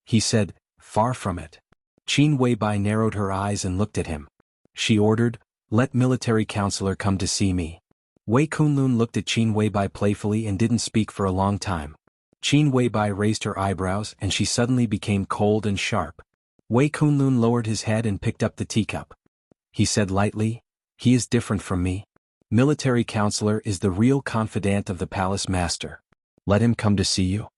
Speaker 1: he said. "Far from it." Qin Weibai narrowed her eyes and looked at him. She ordered, "Let military counselor come to see me." Wei Kunlun looked at Qin Weibai playfully and didn't speak for a long time. Qin Weibai raised her eyebrows and she suddenly became cold and sharp. Wei Kunlun lowered his head and picked up the teacup. he said lightly. He is different from me. Military counselor is the real confidant of the palace master. Let him come to see you.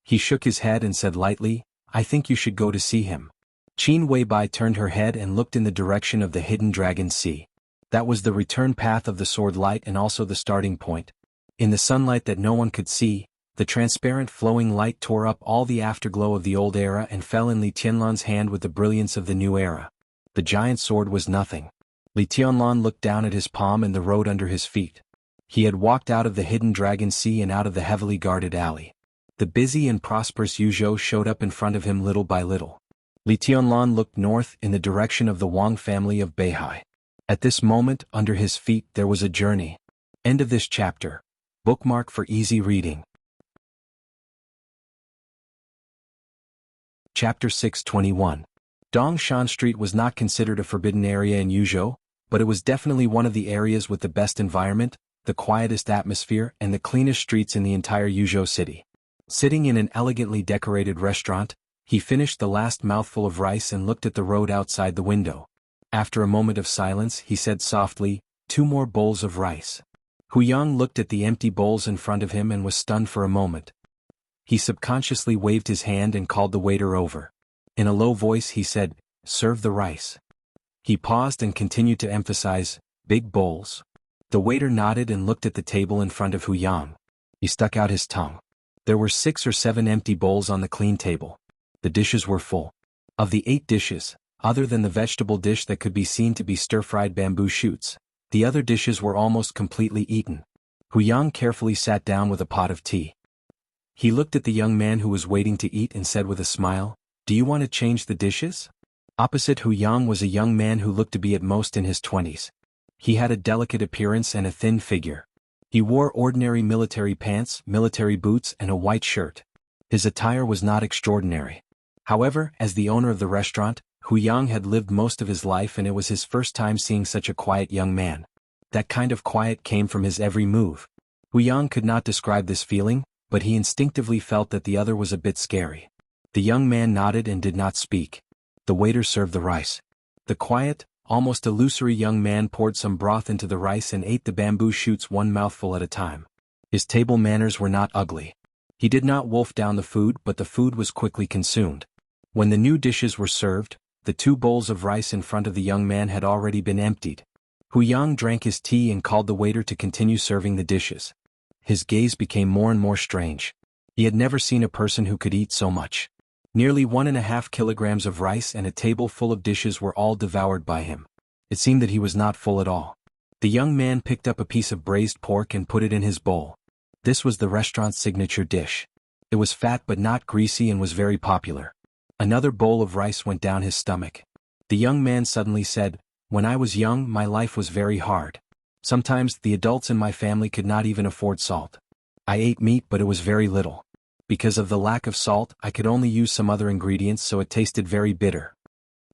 Speaker 1: He shook his head and said lightly, I think you should go to see him. Qin Weibai turned her head and looked in the direction of the hidden dragon sea. That was the return path of the sword light and also the starting point. In the sunlight that no one could see, the transparent flowing light tore up all the afterglow of the old era and fell in Li Tianlan's hand with the brilliance of the new era. The giant sword was nothing. Li Tianlan looked down at his palm and the road under his feet. He had walked out of the hidden dragon sea and out of the heavily guarded alley. The busy and prosperous Yuzhou showed up in front of him little by little. Li Tianlan looked north in the direction of the Wang family of Beihai. At this moment, under his feet there was a journey. End of this chapter. Bookmark for easy reading. Chapter 621. Dongshan Street was not considered a forbidden area in Yuzhou, but it was definitely one of the areas with the best environment, the quietest atmosphere, and the cleanest streets in the entire Yuzhou city. Sitting in an elegantly decorated restaurant, he finished the last mouthful of rice and looked at the road outside the window. After a moment of silence, he said softly, 2 more bowls of rice. Hu Yang looked at the empty bowls in front of him and was stunned for a moment. He subconsciously waved his hand and called the waiter over. In a low voice he said, serve the rice. He paused and continued to emphasize, big bowls. The waiter nodded and looked at the table in front of Hu Yang. He stuck out his tongue. There were 6 or 7 empty bowls on the clean table. The dishes were full. Of the 8 dishes, other than the vegetable dish that could be seen to be stir-fried bamboo shoots, the other dishes were almost completely eaten. Hu Yang carefully sat down with a pot of tea. He looked at the young man who was waiting to eat and said with a smile, do you want to change the dishes? Opposite Hu Yang was a young man who looked to be at most in his 20s. He had a delicate appearance and a thin figure. He wore ordinary military pants, military boots, and a white shirt. His attire was not extraordinary. However, as the owner of the restaurant, Hu Yang had lived most of his life and it was his first time seeing such a quiet young man. That kind of quiet came from his every move. Hu Yang could not describe this feeling, but he instinctively felt that the other was a bit scary. The young man nodded and did not speak. The waiter served the rice. The quiet, almost illusory young man poured some broth into the rice and ate the bamboo shoots one mouthful at a time. His table manners were not ugly. He did not wolf down the food, but the food was quickly consumed. When the new dishes were served, the 2 bowls of rice in front of the young man had already been emptied. Hu Yang drank his tea and called the waiter to continue serving the dishes. His gaze became more and more strange. He had never seen a person who could eat so much. Nearly 1.5 kilograms of rice and a table full of dishes were all devoured by him. It seemed that he was not full at all. The young man picked up a piece of braised pork and put it in his bowl. This was the restaurant's signature dish. It was fat but not greasy and was very popular. Another bowl of rice went down his stomach. The young man suddenly said, when I was young, my life was very hard. Sometimes the adults in my family could not even afford salt. I ate meat but it was very little. Because of the lack of salt, I could only use some other ingredients so it tasted very bitter.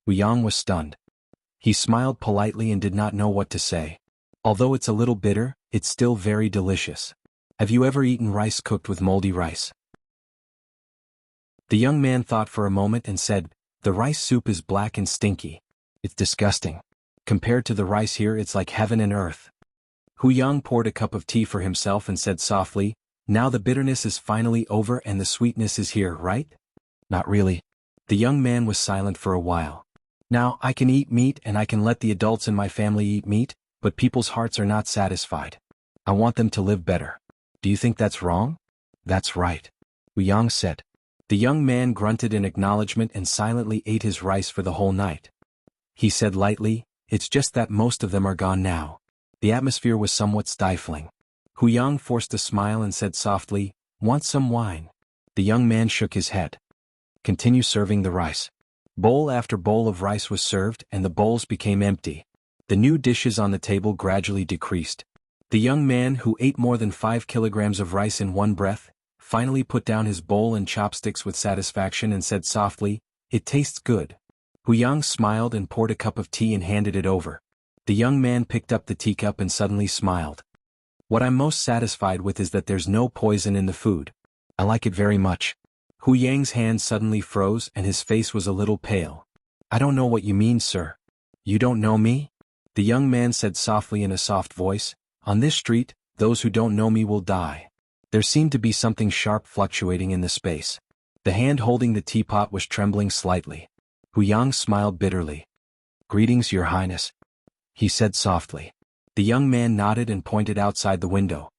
Speaker 1: Wu Yang was stunned. He smiled politely and did not know what to say. Although it's a little bitter, it's still very delicious. Have you ever eaten rice cooked with moldy rice? The young man thought for a moment and said, the rice soup is black and stinky. It's disgusting. Compared to the rice here, it's like heaven and earth. Hu Yang poured a cup of tea for himself and said softly, now the bitterness is finally over and the sweetness is here, right? Not really. The young man was silent for a while. Now I can eat meat and I can let the adults in my family eat meat, but people's hearts are not satisfied. I want them to live better. Do you think that's wrong? That's right. Hu Yang said. The young man grunted in acknowledgement and silently ate his rice for the whole night. He said lightly, it's just that most of them are gone now. The atmosphere was somewhat stifling. Hu Yang forced a smile and said softly, want some wine? The young man shook his head. Continue serving the rice. Bowl after bowl of rice was served and the bowls became empty. The new dishes on the table gradually decreased. The young man, who ate more than 5 kilograms of rice in one breath, finally put down his bowl and chopsticks with satisfaction and said softly, it tastes good. Hu Yang smiled and poured a cup of tea and handed it over. The young man picked up the teacup and suddenly smiled. What I'm most satisfied with is that there's no poison in the food. I like it very much. Hu Yang's hand suddenly froze and his face was a little pale. I don't know what you mean, sir. You don't know me? The young man said softly in a soft voice. On this street, those who don't know me will die. There seemed to be something sharp fluctuating in the space. The hand holding the teapot was trembling slightly. Hu Yang smiled bitterly. Greetings, Your Highness, he said softly. The young man nodded and pointed outside the window.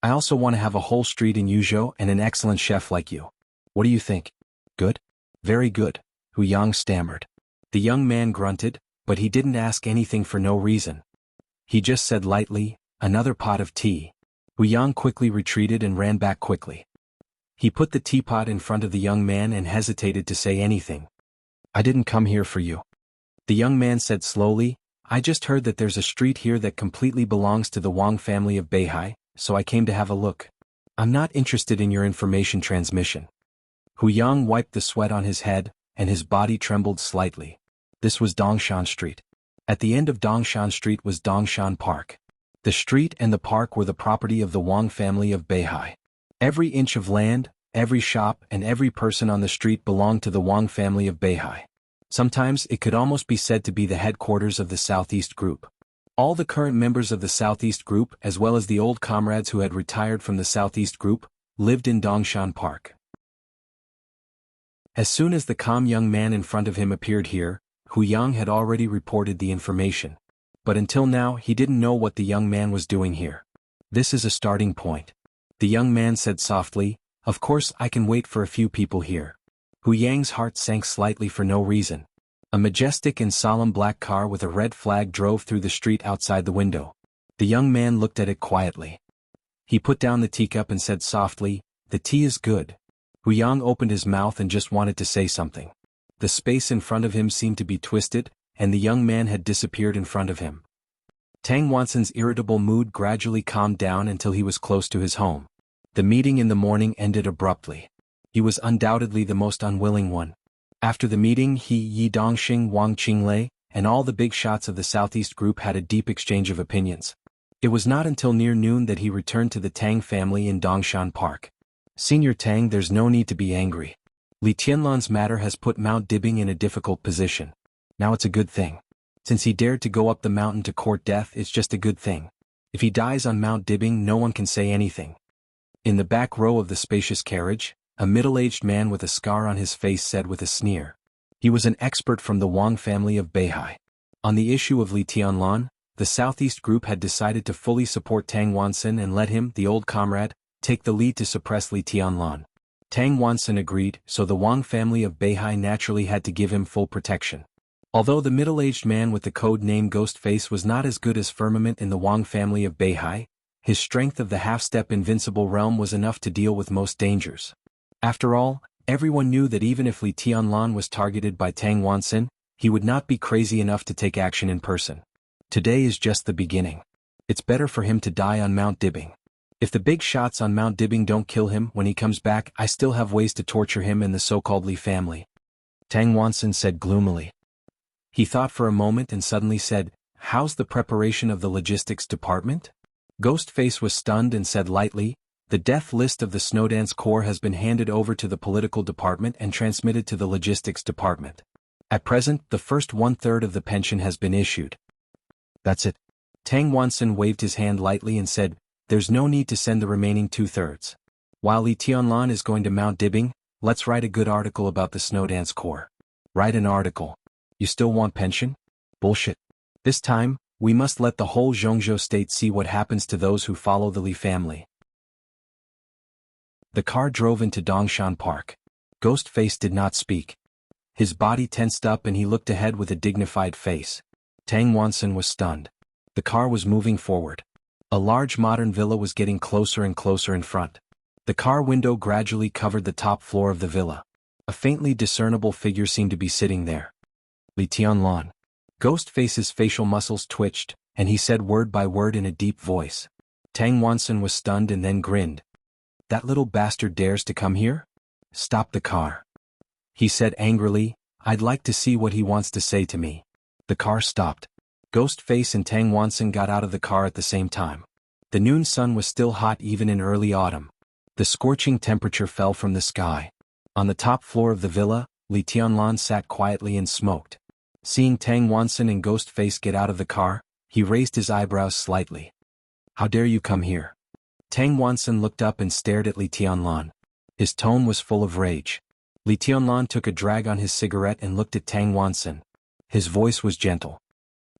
Speaker 1: I also want to have a whole street in Yuzhou and an excellent chef like you. What do you think? Good? Very good, Hu Yang stammered. The young man grunted, but he didn't ask anything for no reason. He just said lightly, another pot of tea. Hu Yang quickly retreated and ran back quickly. He put the teapot in front of the young man and hesitated to say anything. I didn't come here for you. The young man said slowly, I just heard that there's a street here that completely belongs to the Wang family of Beihai, so I came to have a look. I'm not interested in your information transmission. Hu Yang wiped the sweat on his head, and his body trembled slightly. This was Dongshan Street. At the end of Dongshan Street was Dongshan Park. The street and the park were the property of the Wang family of Beihai. Every inch of land, every shop and every person on the street belonged to the Wang family of Beihai. Sometimes it could almost be said to be the headquarters of the Southeast Group. All the current members of the Southeast Group, as well as the old comrades who had retired from the Southeast Group, lived in Dongshan Park. As soon as the calm young man in front of him appeared here, Hu Yang had already reported the information. But until now he didn't know what the young man was doing here. This is a starting point. The young man said softly, of course I can wait for a few people here. Hu Yang's heart sank slightly for no reason. A majestic and solemn black car with a red flag drove through the street outside the window. The young man looked at it quietly. He put down the teacup and said softly, the tea is good. Hu Yang opened his mouth and just wanted to say something. The space in front of him seemed to be twisted, and the young man had disappeared in front of him. Tang Wanson's irritable mood gradually calmed down until he was close to his home. The meeting in the morning ended abruptly. He was undoubtedly the most unwilling one. After the meeting Yi Dongxing, Wang Qinglei, and all the big shots of the Southeast Group had a deep exchange of opinions. It was not until near noon that he returned to the Tang family in Dongshan Park. Senior Tang, there's no need to be angry. Li Tianlan's matter has put Mount Dibing in a difficult position. Now it's a good thing. Since he dared to go up the mountain to court death, it's just a good thing. If he dies on Mount Dibing, no one can say anything. In the back row of the spacious carriage, a middle-aged man with a scar on his face said with a sneer. He was an expert from the Wang family of Beihai. On the issue of Li Tianlan, the Southeast Group had decided to fully support Tang Wanson and let him, the old comrade, take the lead to suppress Li Tianlan. Tang Wanson agreed, so the Wang family of Beihai naturally had to give him full protection. Although the middle-aged man with the code name Ghostface was not as good as Firmament in the Wang family of Beihai, his strength of the half-step invincible realm was enough to deal with most dangers. After all, everyone knew that even if Li Tianlan was targeted by Tang Wanson, he would not be crazy enough to take action in person. Today is just the beginning. It's better for him to die on Mount Dibing. If the big shots on Mount Dibing don't kill him when he comes back, I still have ways to torture him and the so-called Li family. Tang Wanson said gloomily. He thought for a moment and suddenly said, how's the preparation of the logistics department? Ghostface was stunned and said lightly, the death list of the Snowdance Corps has been handed over to the political department and transmitted to the logistics department. At present, the first 1/3 of the pension has been issued. That's it. Tang Wanson waved his hand lightly and said, there's no need to send the remaining 2/3. While Li Tianlan is going to Mount Dibing, let's write a good article about the Snowdance Corps. Write an article. You still want pension? Bullshit. This time, we must let the whole Zhongzhou state see what happens to those who follow the Li family. The car drove into Dongshan Park. Ghostface did not speak. His body tensed up and he looked ahead with a dignified face. Tang Wanson was stunned. The car was moving forward. A large modern villa was getting closer and closer in front. The car window gradually covered the top floor of the villa. A faintly discernible figure seemed to be sitting there. Li Tianlan. Ghostface's facial muscles twitched, and he said word by word in a deep voice. Tang Wanson was stunned and then grinned. That little bastard dares to come here? Stop the car. He said angrily, I'd like to see what he wants to say to me. The car stopped. Ghostface and Tang Wanson got out of the car at the same time. The noon sun was still hot even in early autumn. The scorching temperature fell from the sky. On the top floor of the villa, Li Tianlan sat quietly and smoked. Seeing Tang Wansen and Ghostface get out of the car, he raised his eyebrows slightly. How dare you come here? Tang Wansen looked up and stared at Li Tianlan. His tone was full of rage. Li Tianlan took a drag on his cigarette and looked at Tang Wansen. His voice was gentle.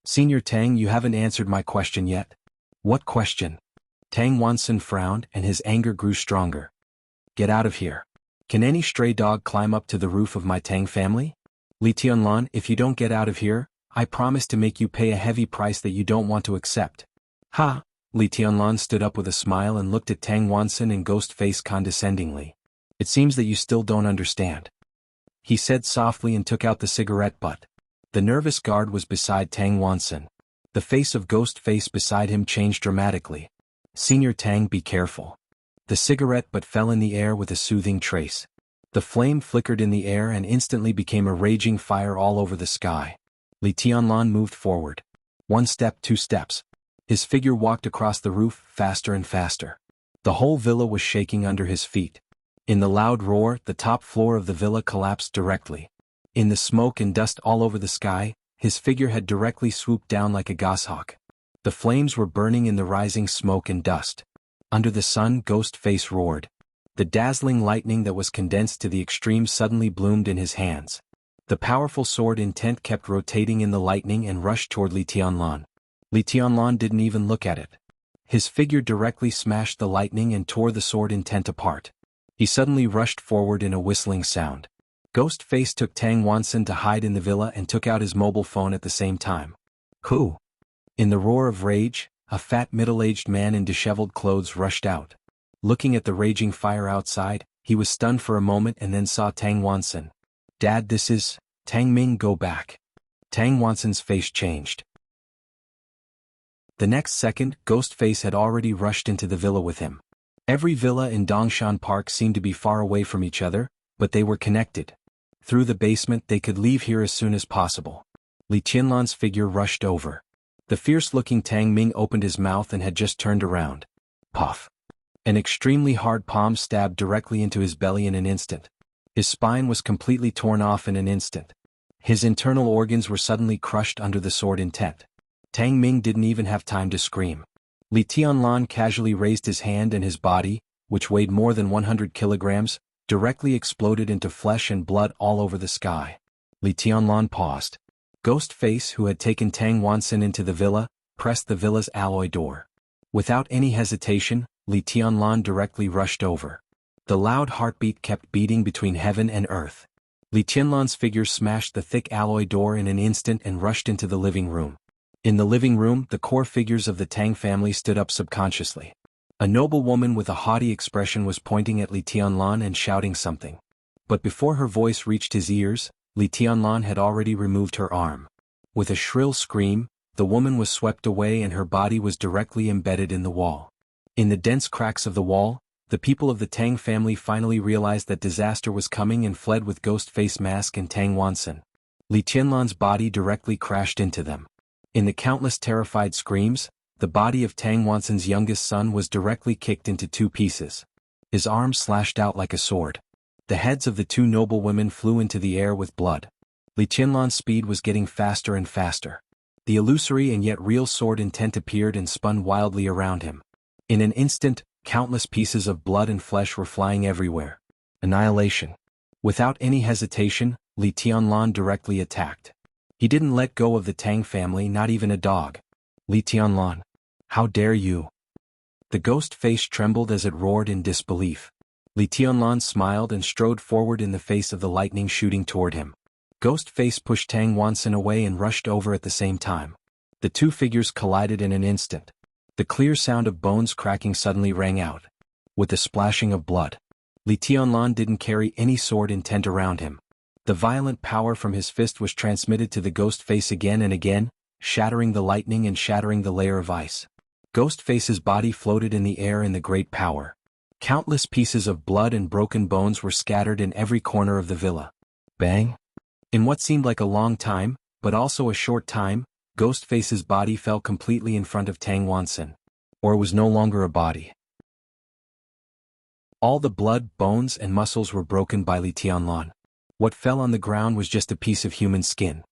Speaker 1: Senior Tang, you haven't answered my question yet. What question? Tang Wansen frowned and his anger grew stronger. Get out of here. Can any stray dog climb up to the roof of my Tang family? Li Tianlan, if you don't get out of here, I promise to make you pay a heavy price that you don't want to accept. Ha! Li Tianlan stood up with a smile and looked at Tang Wansen and Ghostface condescendingly. It seems that you still don't understand. He said softly and took out the cigarette butt. The nervous guard was beside Tang Wansen. The face of Ghostface beside him changed dramatically. Senior Tang, be careful. The cigarette butt fell in the air with a soothing trace. The flame flickered in the air and instantly became a raging fire all over the sky. Li Tianlan moved forward. 1 step, 2 steps. His figure walked across the roof, faster and faster. The whole villa was shaking under his feet. In the loud roar, the top floor of the villa collapsed directly. In the smoke and dust all over the sky, his figure had directly swooped down like a goshawk. The flames were burning in the rising smoke and dust. Under the sun, Ghostface roared. The dazzling lightning that was condensed to the extreme suddenly bloomed in his hands. The powerful sword intent kept rotating in the lightning and rushed toward Li Tianlan. Li Tianlan didn't even look at it. His figure directly smashed the lightning and tore the sword intent apart. He suddenly rushed forward in a whistling sound. Ghostface took Tang Wansen to hide in the villa and took out his mobile phone at the same time. Who? In the roar of rage, a fat middle-aged man in disheveled clothes rushed out. Looking at the raging fire outside, he was stunned for a moment and then saw Tang Wansen. Dad, this is... Tang Ming, go back. Tang Wansen's face changed. The next second, Ghostface had already rushed into the villa with him. Every villa in Dongshan Park seemed to be far away from each other, but they were connected. Through the basement they could leave here as soon as possible. Li Tianlan's figure rushed over. The fierce-looking Tang Ming opened his mouth and had just turned around. Puff. An extremely hard palm stabbed directly into his belly in an instant. His spine was completely torn off in an instant. His internal organs were suddenly crushed under the sword intent. Tang Ming didn't even have time to scream. Li Tianlan casually raised his hand and his body, which weighed more than 100 kilograms, directly exploded into flesh and blood all over the sky. Li Tianlan paused. Ghostface, who had taken Tang Wansen into the villa, pressed the villa's alloy door. Without any hesitation, Li Tianlan directly rushed over. The loud heartbeat kept beating between heaven and earth. Li Tianlan's figure smashed the thick alloy door in an instant and rushed into the living room. In the living room, the core figures of the Tang family stood up subconsciously. A noble woman with a haughty expression was pointing at Li Tianlan and shouting something. But before her voice reached his ears, Li Tianlan had already removed her arm. With a shrill scream, the woman was swept away and her body was directly embedded in the wall. In the dense cracks of the wall, the people of the Tang family finally realized that disaster was coming and fled with Ghostface Mask and Tang Wansen. Li Tianlan's body directly crashed into them. In the countless terrified screams, the body of Tang Wansen's youngest son was directly kicked into 2 pieces. His arms slashed out like a sword. The heads of the 2 noble women flew into the air with blood. Li Tianlan's speed was getting faster and faster. The illusory and yet real sword intent appeared and spun wildly around him. In an instant, countless pieces of blood and flesh were flying everywhere. Annihilation. Without any hesitation, Li Tianlan directly attacked. He didn't let go of the Tang family, not even a dog. Li Tianlan. How dare you? The ghost face trembled as it roared in disbelief. Li Tianlan smiled and strode forward in the face of the lightning shooting toward him. Ghost face pushed Tang Wansen away and rushed over at the same time. The 2 figures collided in an instant. The clear sound of bones cracking suddenly rang out. With the splashing of blood. Li Tianlan didn't carry any sword intent around him. The violent power from his fist was transmitted to the ghost face again and again, shattering the lightning and shattering the layer of ice. Ghostface's body floated in the air in the great power. Countless pieces of blood and broken bones were scattered in every corner of the villa. Bang! In what seemed like a long time, but also a short time, Ghostface's body fell completely in front of Tang Wansen. Or it was no longer a body. All the blood, bones and muscles were broken by Li Tianlan. What fell on the ground was just a piece of human skin.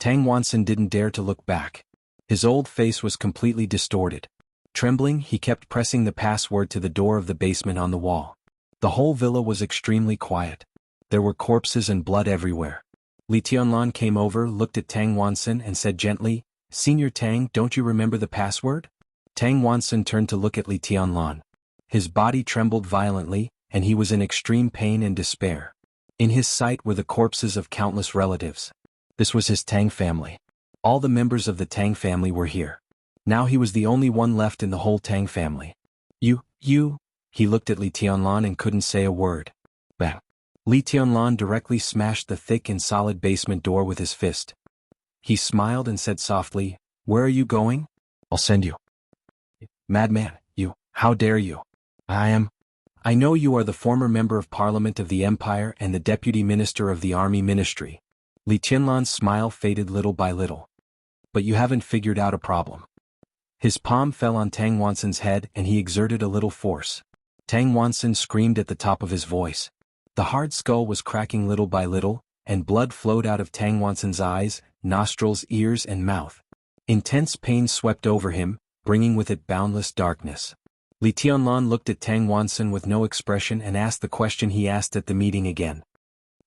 Speaker 1: Tang Wansen didn't dare to look back. His old face was completely distorted. Trembling, he kept pressing the password to the door of the basement on the wall. The whole villa was extremely quiet. There were corpses and blood everywhere. Li Tianlan came over, looked at Tang Wansen and said gently, "Senior Tang, don't you remember the password?" Tang Wansen turned to look at Li Tianlan. His body trembled violently, and he was in extreme pain and despair. In his sight were the corpses of countless relatives. This was his Tang family. All the members of the Tang family were here. Now he was the only one left in the whole Tang family. You, he looked at Li Tianlan and couldn't say a word. Bang. Li Tianlan directly smashed the thick and solid basement door with his fist. He smiled and said softly, "Where are you going?" "I'll send you." "Madman, you, how dare you?" I know you are the former member of parliament of the empire and the deputy minister of the army ministry." Li Tianlan's smile faded little by little. "But you haven't figured out a problem." His palm fell on Tang Wansen's head and he exerted a little force. Tang Wansen screamed at the top of his voice. The hard skull was cracking little by little, and blood flowed out of Tang Wansen's eyes, nostrils, ears and mouth. Intense pain swept over him, bringing with it boundless darkness. Li Tianlan looked at Tang Wansen with no expression and asked the question he asked at the meeting again.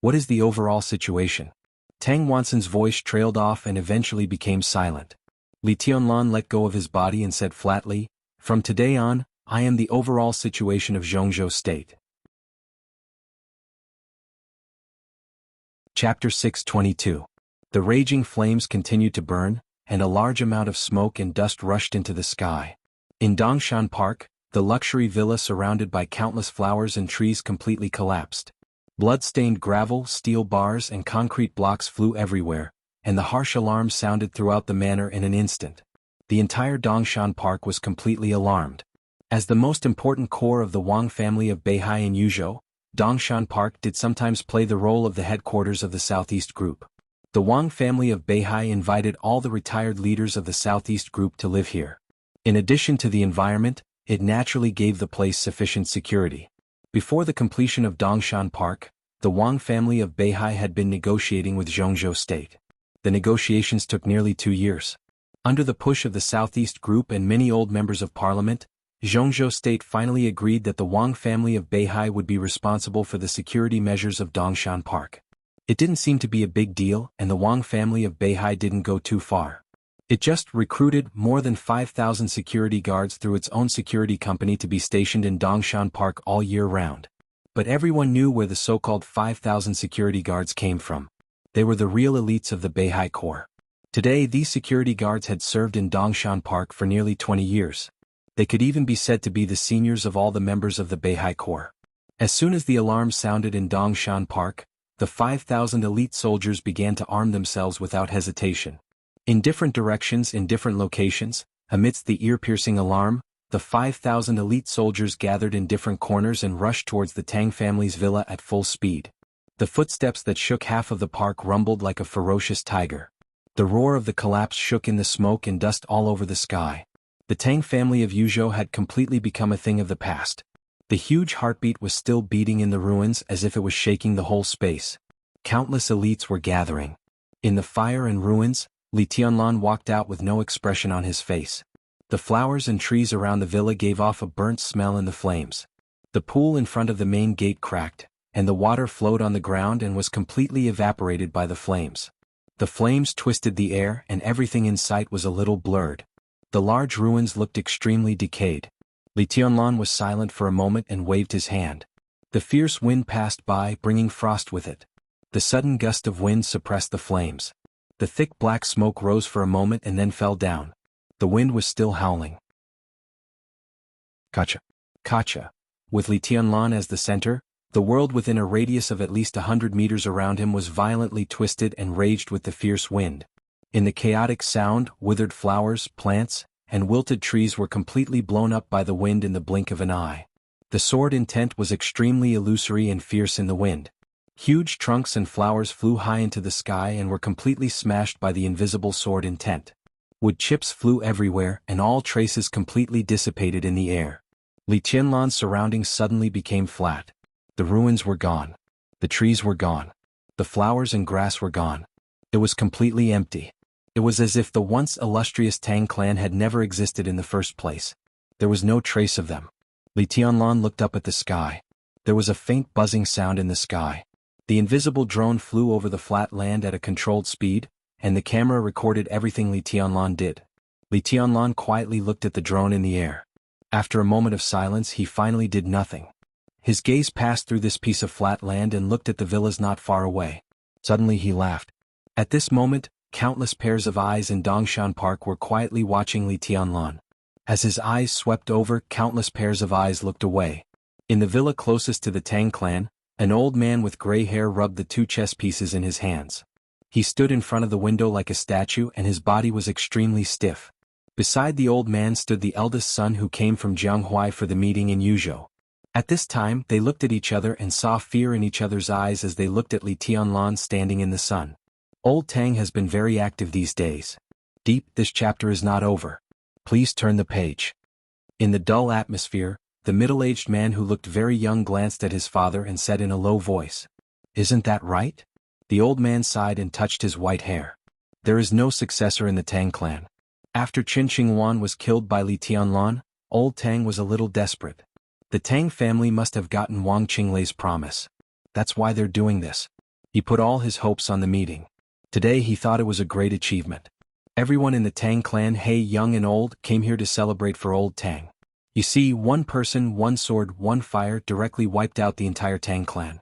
Speaker 1: "What is the overall situation?" Tang Wansen's voice trailed off and eventually became silent. Li Tianlan let go of his body and said flatly, "From today on, I am the overall situation of Zhongzhou State." Chapter 622. The raging flames continued to burn, and a large amount of smoke and dust rushed into the sky. In Dongshan Park, the luxury villa surrounded by countless flowers and trees completely collapsed. Blood-stained gravel, steel bars and concrete blocks flew everywhere, and the harsh alarm sounded throughout the manor in an instant. The entire Dongshan Park was completely alarmed. As the most important core of the Wang family of Beihai and Yuzhou, Dongshan Park did sometimes play the role of the headquarters of the Southeast Group. The Wang family of Beihai invited all the retired leaders of the Southeast Group to live here. In addition to the environment, it naturally gave the place sufficient security. Before the completion of Dongshan Park, the Wang family of Beihai had been negotiating with Zhongzhou State. The negotiations took nearly 2 years. Under the push of the Southeast Group and many old members of parliament, Zhongzhou State finally agreed that the Wang family of Beihai would be responsible for the security measures of Dongshan Park. It didn't seem to be a big deal, and the Wang family of Beihai didn't go too far. It just recruited more than 5,000 security guards through its own security company to be stationed in Dongshan Park all year round. But everyone knew where the so-called 5,000 security guards came from. They were the real elites of the Beihai Corps. Today these security guards had served in Dongshan Park for nearly 20 years. They could even be said to be the seniors of all the members of the Beihai Corps. As soon as the alarm sounded in Dongshan Park, the 5,000 elite soldiers began to arm themselves without hesitation. In different directions in different locations, amidst the ear-piercing alarm, the 5,000 elite soldiers gathered in different corners and rushed towards the Tang family's villa at full speed. The footsteps that shook half of the park rumbled like a ferocious tiger. The roar of the collapse shook in the smoke and dust all over the sky. The Tang family of Yuzhou had completely become a thing of the past. The huge heartbeat was still beating in the ruins as if it was shaking the whole space. Countless elites were gathering. In the fire and ruins, Li Tianlan walked out with no expression on his face. The flowers and trees around the villa gave off a burnt smell in the flames. The pool in front of the main gate cracked, and the water flowed on the ground and was completely evaporated by the flames. The flames twisted the air and everything in sight was a little blurred. The large ruins looked extremely decayed. Li Tianlan was silent for a moment and waved his hand. The fierce wind passed by, bringing frost with it. The sudden gust of wind suppressed the flames. The thick black smoke rose for a moment and then fell down. The wind was still howling. Kacha. With Li Tianlan as the center, the world within a radius of at least 100 meters around him was violently twisted and raged with the fierce wind. In the chaotic sound, withered flowers, plants, and wilted trees were completely blown up by the wind in the blink of an eye. The sword intent was extremely illusory and fierce in the wind. Huge trunks and flowers flew high into the sky and were completely smashed by the invisible sword intent. Wood chips flew everywhere and all traces completely dissipated in the air. Li Tianlan's surroundings suddenly became flat. The ruins were gone. The trees were gone. The flowers and grass were gone. It was completely empty. It was as if the once illustrious Tang clan had never existed in the first place. There was no trace of them. Li Tianlan looked up at the sky. There was a faint buzzing sound in the sky. The invisible drone flew over the flat land at a controlled speed, and the camera recorded everything Li Tianlan did. Li Tianlan quietly looked at the drone in the air. After a moment of silence, he finally did nothing. His gaze passed through this piece of flat land and looked at the villas not far away. Suddenly he laughed. At this moment, countless pairs of eyes in Dongshan Park were quietly watching Li Tianlan. As his eyes swept over, countless pairs of eyes looked away. In the villa closest to the Tang clan, an old man with gray hair rubbed the 2 chess pieces in his hands. He stood in front of the window like a statue and his body was extremely stiff. Beside the old man stood the eldest son who came from Jianghuai for the meeting in Yuzhou. At this time, they looked at each other and saw fear in each other's eyes as they looked at Li Tianlan standing in the sun. Old Tang has been very active these days. Deep, this chapter is not over. Please turn the page. In the dull atmosphere, the middle-aged man who looked very young glanced at his father and said in a low voice, "Isn't that right?" The old man sighed and touched his white hair. There is no successor in the Tang clan. After Qin Xingwan was killed by Li Tianlan, old Tang was a little desperate. The Tang family must have gotten Wang Qinglei's promise. That's why they're doing this. He put all his hopes on the meeting. Today he thought it was a great achievement. Everyone in the Tang clan, young and old, came here to celebrate for old Tang. You see, one person, one sword, one fire directly wiped out the entire Tang clan.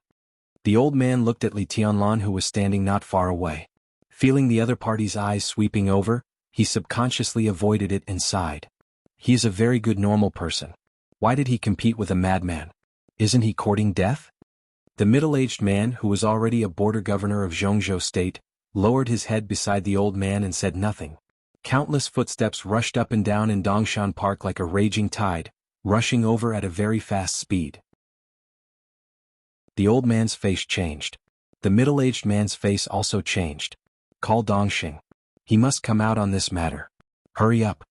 Speaker 1: The old man looked at Li Tianlan who was standing not far away. Feeling the other party's eyes sweeping over, he subconsciously avoided it and sighed. He is a very good normal person. Why did he compete with a madman? Isn't he courting death? The middle-aged man, who was already a border governor of Zhongzhou state, lowered his head beside the old man and said nothing. Countless footsteps rushed up and down in Dongshan Park like a raging tide, rushing over at a very fast speed. The old man's face changed. The middle-aged man's face also changed. Call Dongxing. He must come out on this matter. Hurry up.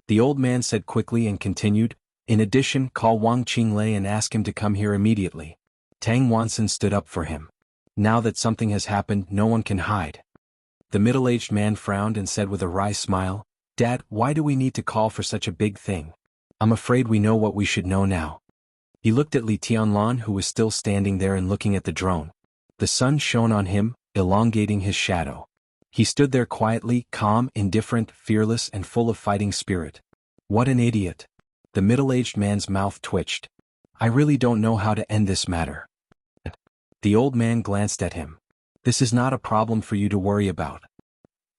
Speaker 1: The old man said quickly and continued, in addition, call Wang Qinglei and ask him to come here immediately. Tang Wansen stood up for him. Now that something has happened, no one can hide. The middle-aged man frowned and said with a wry smile, Dad, why do we need to call for such a big thing? I'm afraid we know what we should know now. He looked at Li Tianlan who was still standing there and looking at the drone. The sun shone on him, elongating his shadow. He stood there quietly, calm, indifferent, fearless and full of fighting spirit. What an idiot. The middle-aged man's mouth twitched. I really don't know how to end this matter. The old man glanced at him. This is not a problem for you to worry about.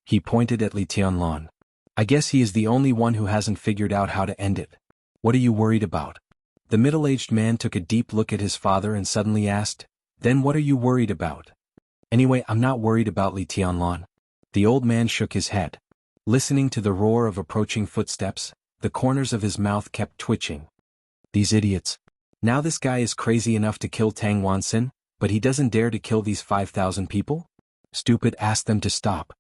Speaker 1: He pointed at Li Tianlan. I guess he is the only one who hasn't figured out how to end it. What are you worried about? The middle-aged man took a deep look at his father and suddenly asked, Then what are you worried about? Anyway, I'm not worried about Li Tianlan. The old man shook his head. Listening to the roar of approaching footsteps, the corners of his mouth kept twitching. These idiots. Now this guy is crazy enough to kill Tang Wansen, but he doesn't dare to kill these 5,000 people? Stupid, ask them to stop.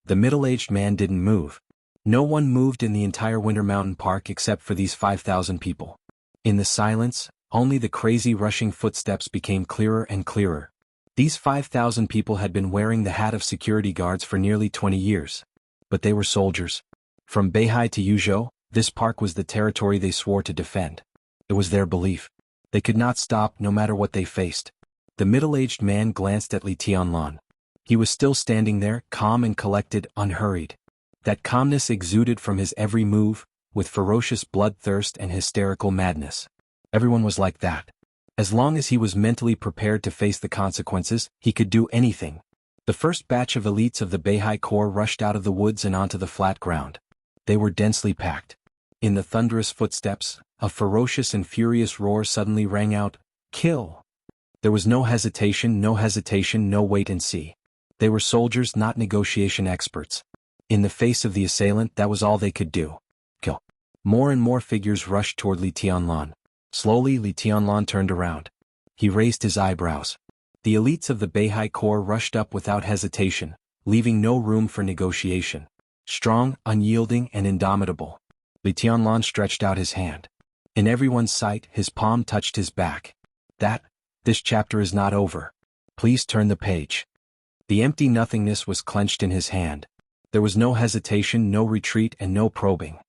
Speaker 1: The middle-aged man didn't move. No one moved in the entire Winter Mountain Park except for these 5,000 people. In the silence, only the crazy rushing footsteps became clearer and clearer. These 5,000 people had been wearing the hat of security guards for nearly 20 years. But they were soldiers. From Beihai to Yuzhou, this park was the territory they swore to defend. It was their belief. They could not stop no matter what they faced. The middle-aged man glanced at Li Tianlan. He was still standing there, calm and collected, unhurried. That calmness exuded from his every move, with ferocious bloodthirst and hysterical madness. Everyone was like that. As long as he was mentally prepared to face the consequences, he could do anything. The first batch of elites of the Beihai Corps rushed out of the woods and onto the flat ground. They were densely packed. In the thunderous footsteps, a ferocious and furious roar suddenly rang out, Kill! There was no hesitation, no wait and see. They were soldiers, not negotiation experts. In the face of the assailant, that was all they could do. Kill. More and more figures rushed toward Li Tianlan. Slowly, Li Tianlan turned around. He raised his eyebrows. The elites of the Beihai Corps rushed up without hesitation, leaving no room for negotiation. Strong, unyielding, and indomitable. Li Tianlan stretched out his hand. In everyone's sight, his palm touched his back. This chapter is not over. Please turn the page. The empty nothingness was clenched in his hand. There was no hesitation, no retreat, and no probing.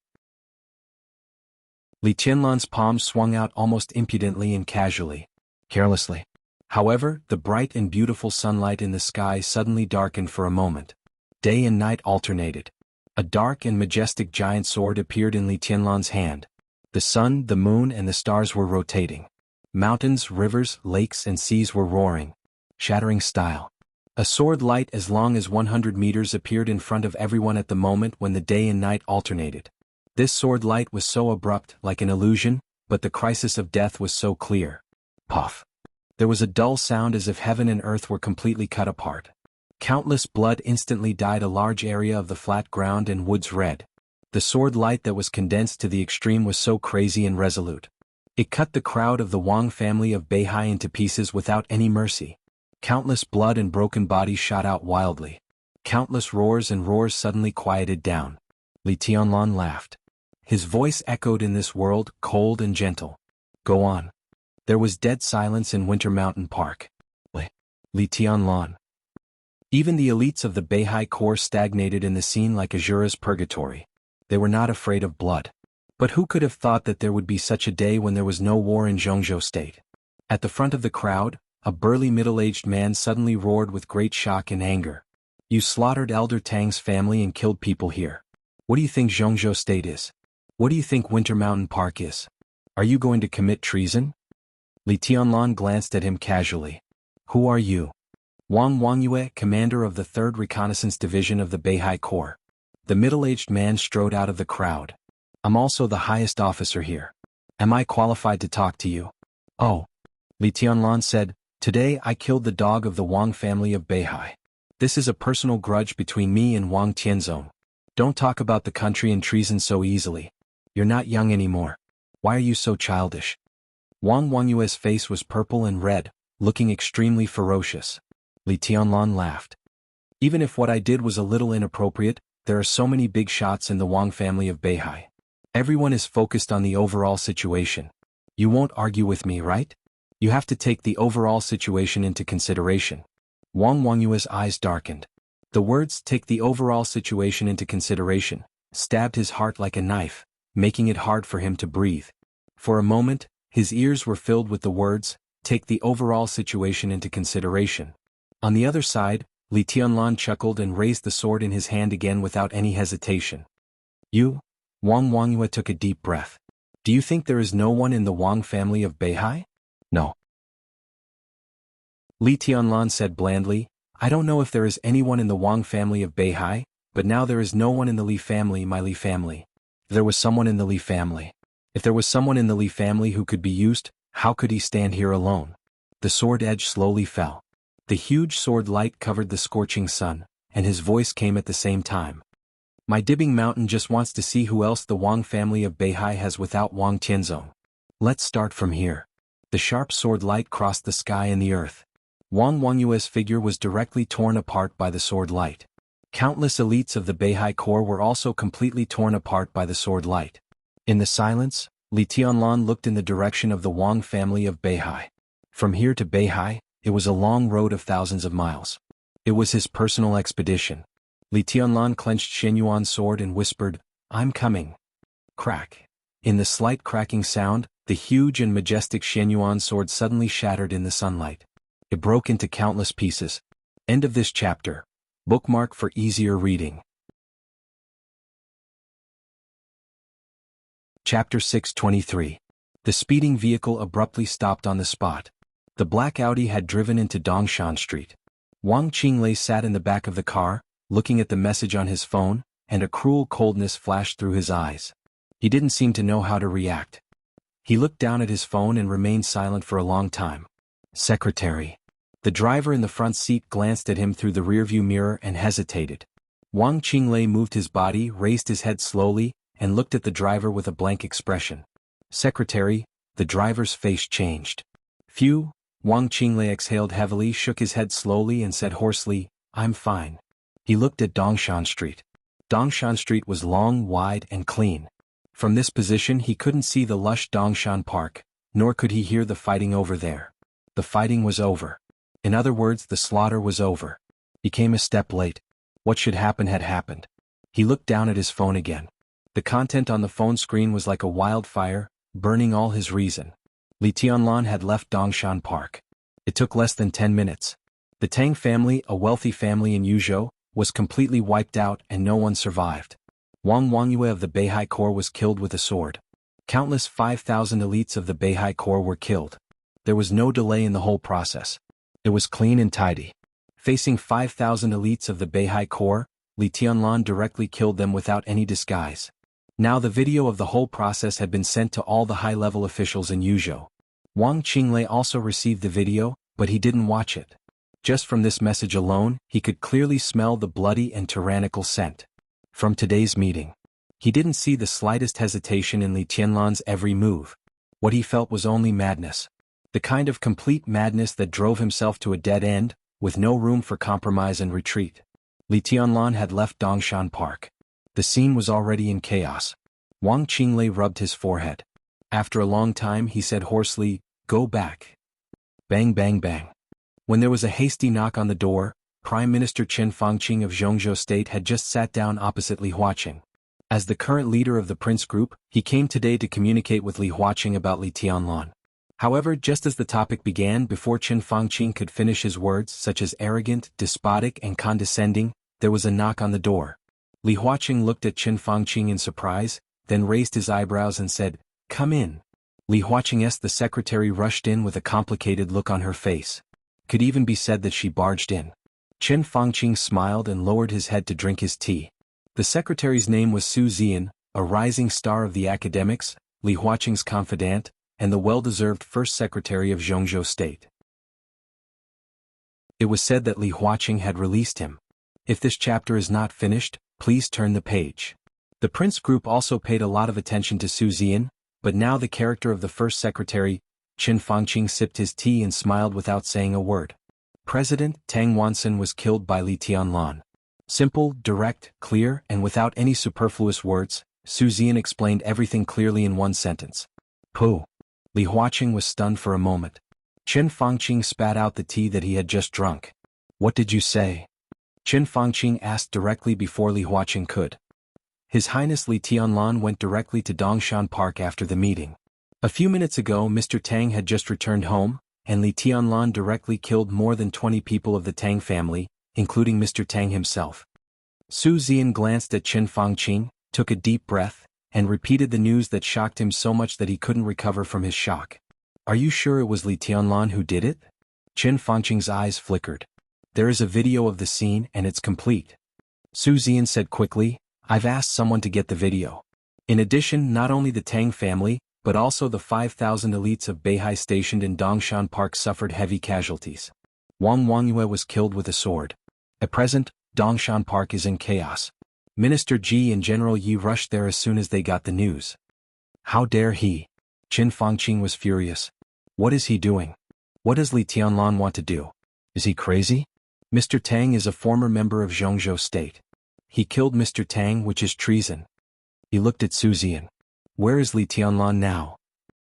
Speaker 1: Li Tianlan's palms swung out almost impudently and casually, carelessly. However, the bright and beautiful sunlight in the sky suddenly darkened for a moment. Day and night alternated. A dark and majestic giant sword appeared in Li Tianlan's hand. The sun, the moon, and the stars were rotating. Mountains, rivers, lakes, and seas were roaring, shattering style. A sword light as long as 100 meters appeared in front of everyone at the moment when the day and night alternated. This sword light was so abrupt, like an illusion, but the crisis of death was so clear. Puff. There was a dull sound as if heaven and earth were completely cut apart. Countless blood instantly dyed a large area of the flat ground and woods red. The sword light that was condensed to the extreme was so crazy and resolute. It cut the crowd of the Wang family of Beihai into pieces without any mercy. Countless blood and broken bodies shot out wildly. Countless roars and roars suddenly quieted down. Li Tianlan laughed. His voice echoed in this world, cold and gentle. Go on. There was dead silence in Winter Mountain Park. Li Tianlan. Even the elites of the Beihai Corps stagnated in the scene like Azura's purgatory. They were not afraid of blood. But who could have thought that there would be such a day when there was no war in Zhongzhou State? At the front of the crowd, a burly middle-aged man suddenly roared with great shock and anger. You slaughtered Elder Tang's family and killed people here. What do you think Zhongzhou State is? What do you think Winter Mountain Park is? Are you going to commit treason? Li Tianlan glanced at him casually. Who are you? Wang Wangyue, commander of the 3rd Reconnaissance Division of the Beihai Corps. The middle-aged man strode out of the crowd. I'm also the highest officer here. Am I qualified to talk to you? Oh. Li Tianlan said, today I killed the dog of the Wang family of Beihai. This is a personal grudge between me and Wang Tianzong. Don't talk about the country and treason so easily. You're not young anymore. Why are you so childish? Wang Wangyue's face was purple and red, looking extremely ferocious. Li Tianlan laughed. Even if what I did was a little inappropriate, there are so many big shots in the Wang family of Beihai. Everyone is focused on the overall situation. You won't argue with me, right? You have to take the overall situation into consideration. Wang Wangyue's eyes darkened. The words, take the overall situation into consideration, stabbed his heart like a knife, making it hard for him to breathe. For a moment, his ears were filled with the words, take the overall situation into consideration. On the other side, Li Tianlan chuckled and raised the sword in his hand again without any hesitation. You? Wang Wangyue took a deep breath. Do you think there is no one in the Wang family of Beihai? No. Li Tianlan said blandly, I don't know if there is anyone in the Wang family of Beihai, but now there is no one in the Li family, my Li family. If there was someone in the Li family. If there was someone in the Li family who could be used, how could he stand here alone? The sword edge slowly fell. The huge sword light covered the scorching sun, and his voice came at the same time. My Dibbing Mountain just wants to see who else the Wang family of Beihai has without Wang Tianzong. Let's start from here. The sharp sword light crossed the sky and the earth. Wang Wangyue's figure was directly torn apart by the sword light. Countless elites of the Beihai Corps were also completely torn apart by the sword light. In the silence, Li Tianlan looked in the direction of the Wang family of Beihai. From here to Beihai, it was a long road of thousands of miles. It was his personal expedition. Li Tianlan clenched Shenyuan's sword and whispered, I'm coming. Crack. In the slight cracking sound, the huge and majestic Shenyuan sword suddenly shattered in the sunlight. It broke into countless pieces. End of this chapter. Bookmark for easier reading. Chapter 623. The speeding vehicle abruptly stopped on the spot. The black Audi had driven into Dongshan Street. Wang Qinglei sat in the back of the car, looking at the message on his phone, and a cruel coldness flashed through his eyes. He didn't seem to know how to react. He looked down at his phone and remained silent for a long time. Secretary. The driver in the front seat glanced at him through the rearview mirror and hesitated. Wang Qinglei moved his body, raised his head slowly, and looked at the driver with a blank expression. Secretary. The driver's face changed. Phew. Wang Qinglei exhaled heavily, shook his head slowly and said hoarsely, I'm fine. He looked at Dongshan Street. Dongshan Street was long, wide, and clean. From this position he couldn't see the lush Dongshan Park, nor could he hear the fighting over there. The fighting was over. In other words, the slaughter was over. He came a step late. What should happen had happened. He looked down at his phone again. The content on the phone screen was like a wildfire, burning all his reason. Li Tianlan had left Dongshan Park. It took less than 10 minutes. The Tang family, a wealthy family in Yuzhou, was completely wiped out and no one survived. Wang Wangyue of the Beihai Corps was killed with a sword. Countless 5,000 elites of the Beihai Corps were killed. There was no delay in the whole process. It was clean and tidy. Facing 5,000 elites of the Beihai Corps, Li Tianlan directly killed them without any disguise. Now the video of the whole process had been sent to all the high-level officials in Yuzhou. Wang Qinglei also received the video, but he didn't watch it. Just from this message alone, he could clearly smell the bloody and tyrannical scent. From today's meeting, he didn't see the slightest hesitation in Li Tianlan's every move. What he felt was only madness. The kind of complete madness that drove himself to a dead end, with no room for compromise and retreat. Li Tianlan had left Dongshan Park. The scene was already in chaos. Wang Qinglei rubbed his forehead. After a long time he said hoarsely, "Go back." Bang bang bang. When there was a hasty knock on the door, Prime Minister Chen Fangqing of Zhongzhou State had just sat down opposite Li Huaqing. As the current leader of the Prince Group, he came today to communicate with Li Huaqing about Li Tianlan. However, just as the topic began, before Chen Fangqing could finish his words such as arrogant, despotic and condescending, there was a knock on the door. Li Huaqing looked at Chen Fangqing in surprise, then raised his eyebrows and said, "Come in." Li Huaqing's the secretary rushed in with a complicated look on her face. Could even be said that she barged in. Chen Fangqing smiled and lowered his head to drink his tea. The secretary's name was Su Zian, a rising star of the academics, Li Huaqing's confidant, and the well-deserved first secretary of Zhongzhou State. It was said that Li Huaqing had released him. If this chapter is not finished, please turn the page. The Prince Group also paid a lot of attention to Su Zian, but now the character of the first secretary, Chen Fangqing sipped his tea and smiled without saying a word. President Tang Wansen was killed by Li Tianlan. Simple, direct, clear, and without any superfluous words, Su Zian explained everything clearly in one sentence. Pooh. Li Huaqing was stunned for a moment. Chen Fangqing spat out the tea that he had just drunk. What did you say? Chen Fangqing asked directly before Li Huaqing could. His Highness Li Tianlan went directly to Dongshan Park after the meeting. A few minutes ago Mr. Tang had just returned home, and Li Tianlan directly killed more than 20 people of the Tang family, including Mr. Tang himself. Su Zian glanced at Chen Fangqing, took a deep breath, and repeated the news that shocked him so much that he couldn't recover from his shock. Are you sure it was Li Tianlan who did it? Chen Fangqing's eyes flickered. There is a video of the scene and it's complete. Su Zian said quickly, I've asked someone to get the video. In addition, not only the Tang family, but also the 5,000 elites of Beihai stationed in Dongshan Park suffered heavy casualties. Wang Wangyue was killed with a sword. At present, Dongshan Park is in chaos. Minister Ji and General Yi rushed there as soon as they got the news. How dare he? Chen Fangqing was furious. What is he doing? What does Li Tianlan want to do? Is he crazy? Mr. Tang is a former member of Zhongzhou State. He killed Mr. Tang, which is treason. He looked at Su Zian. Where is Li Tianlan now?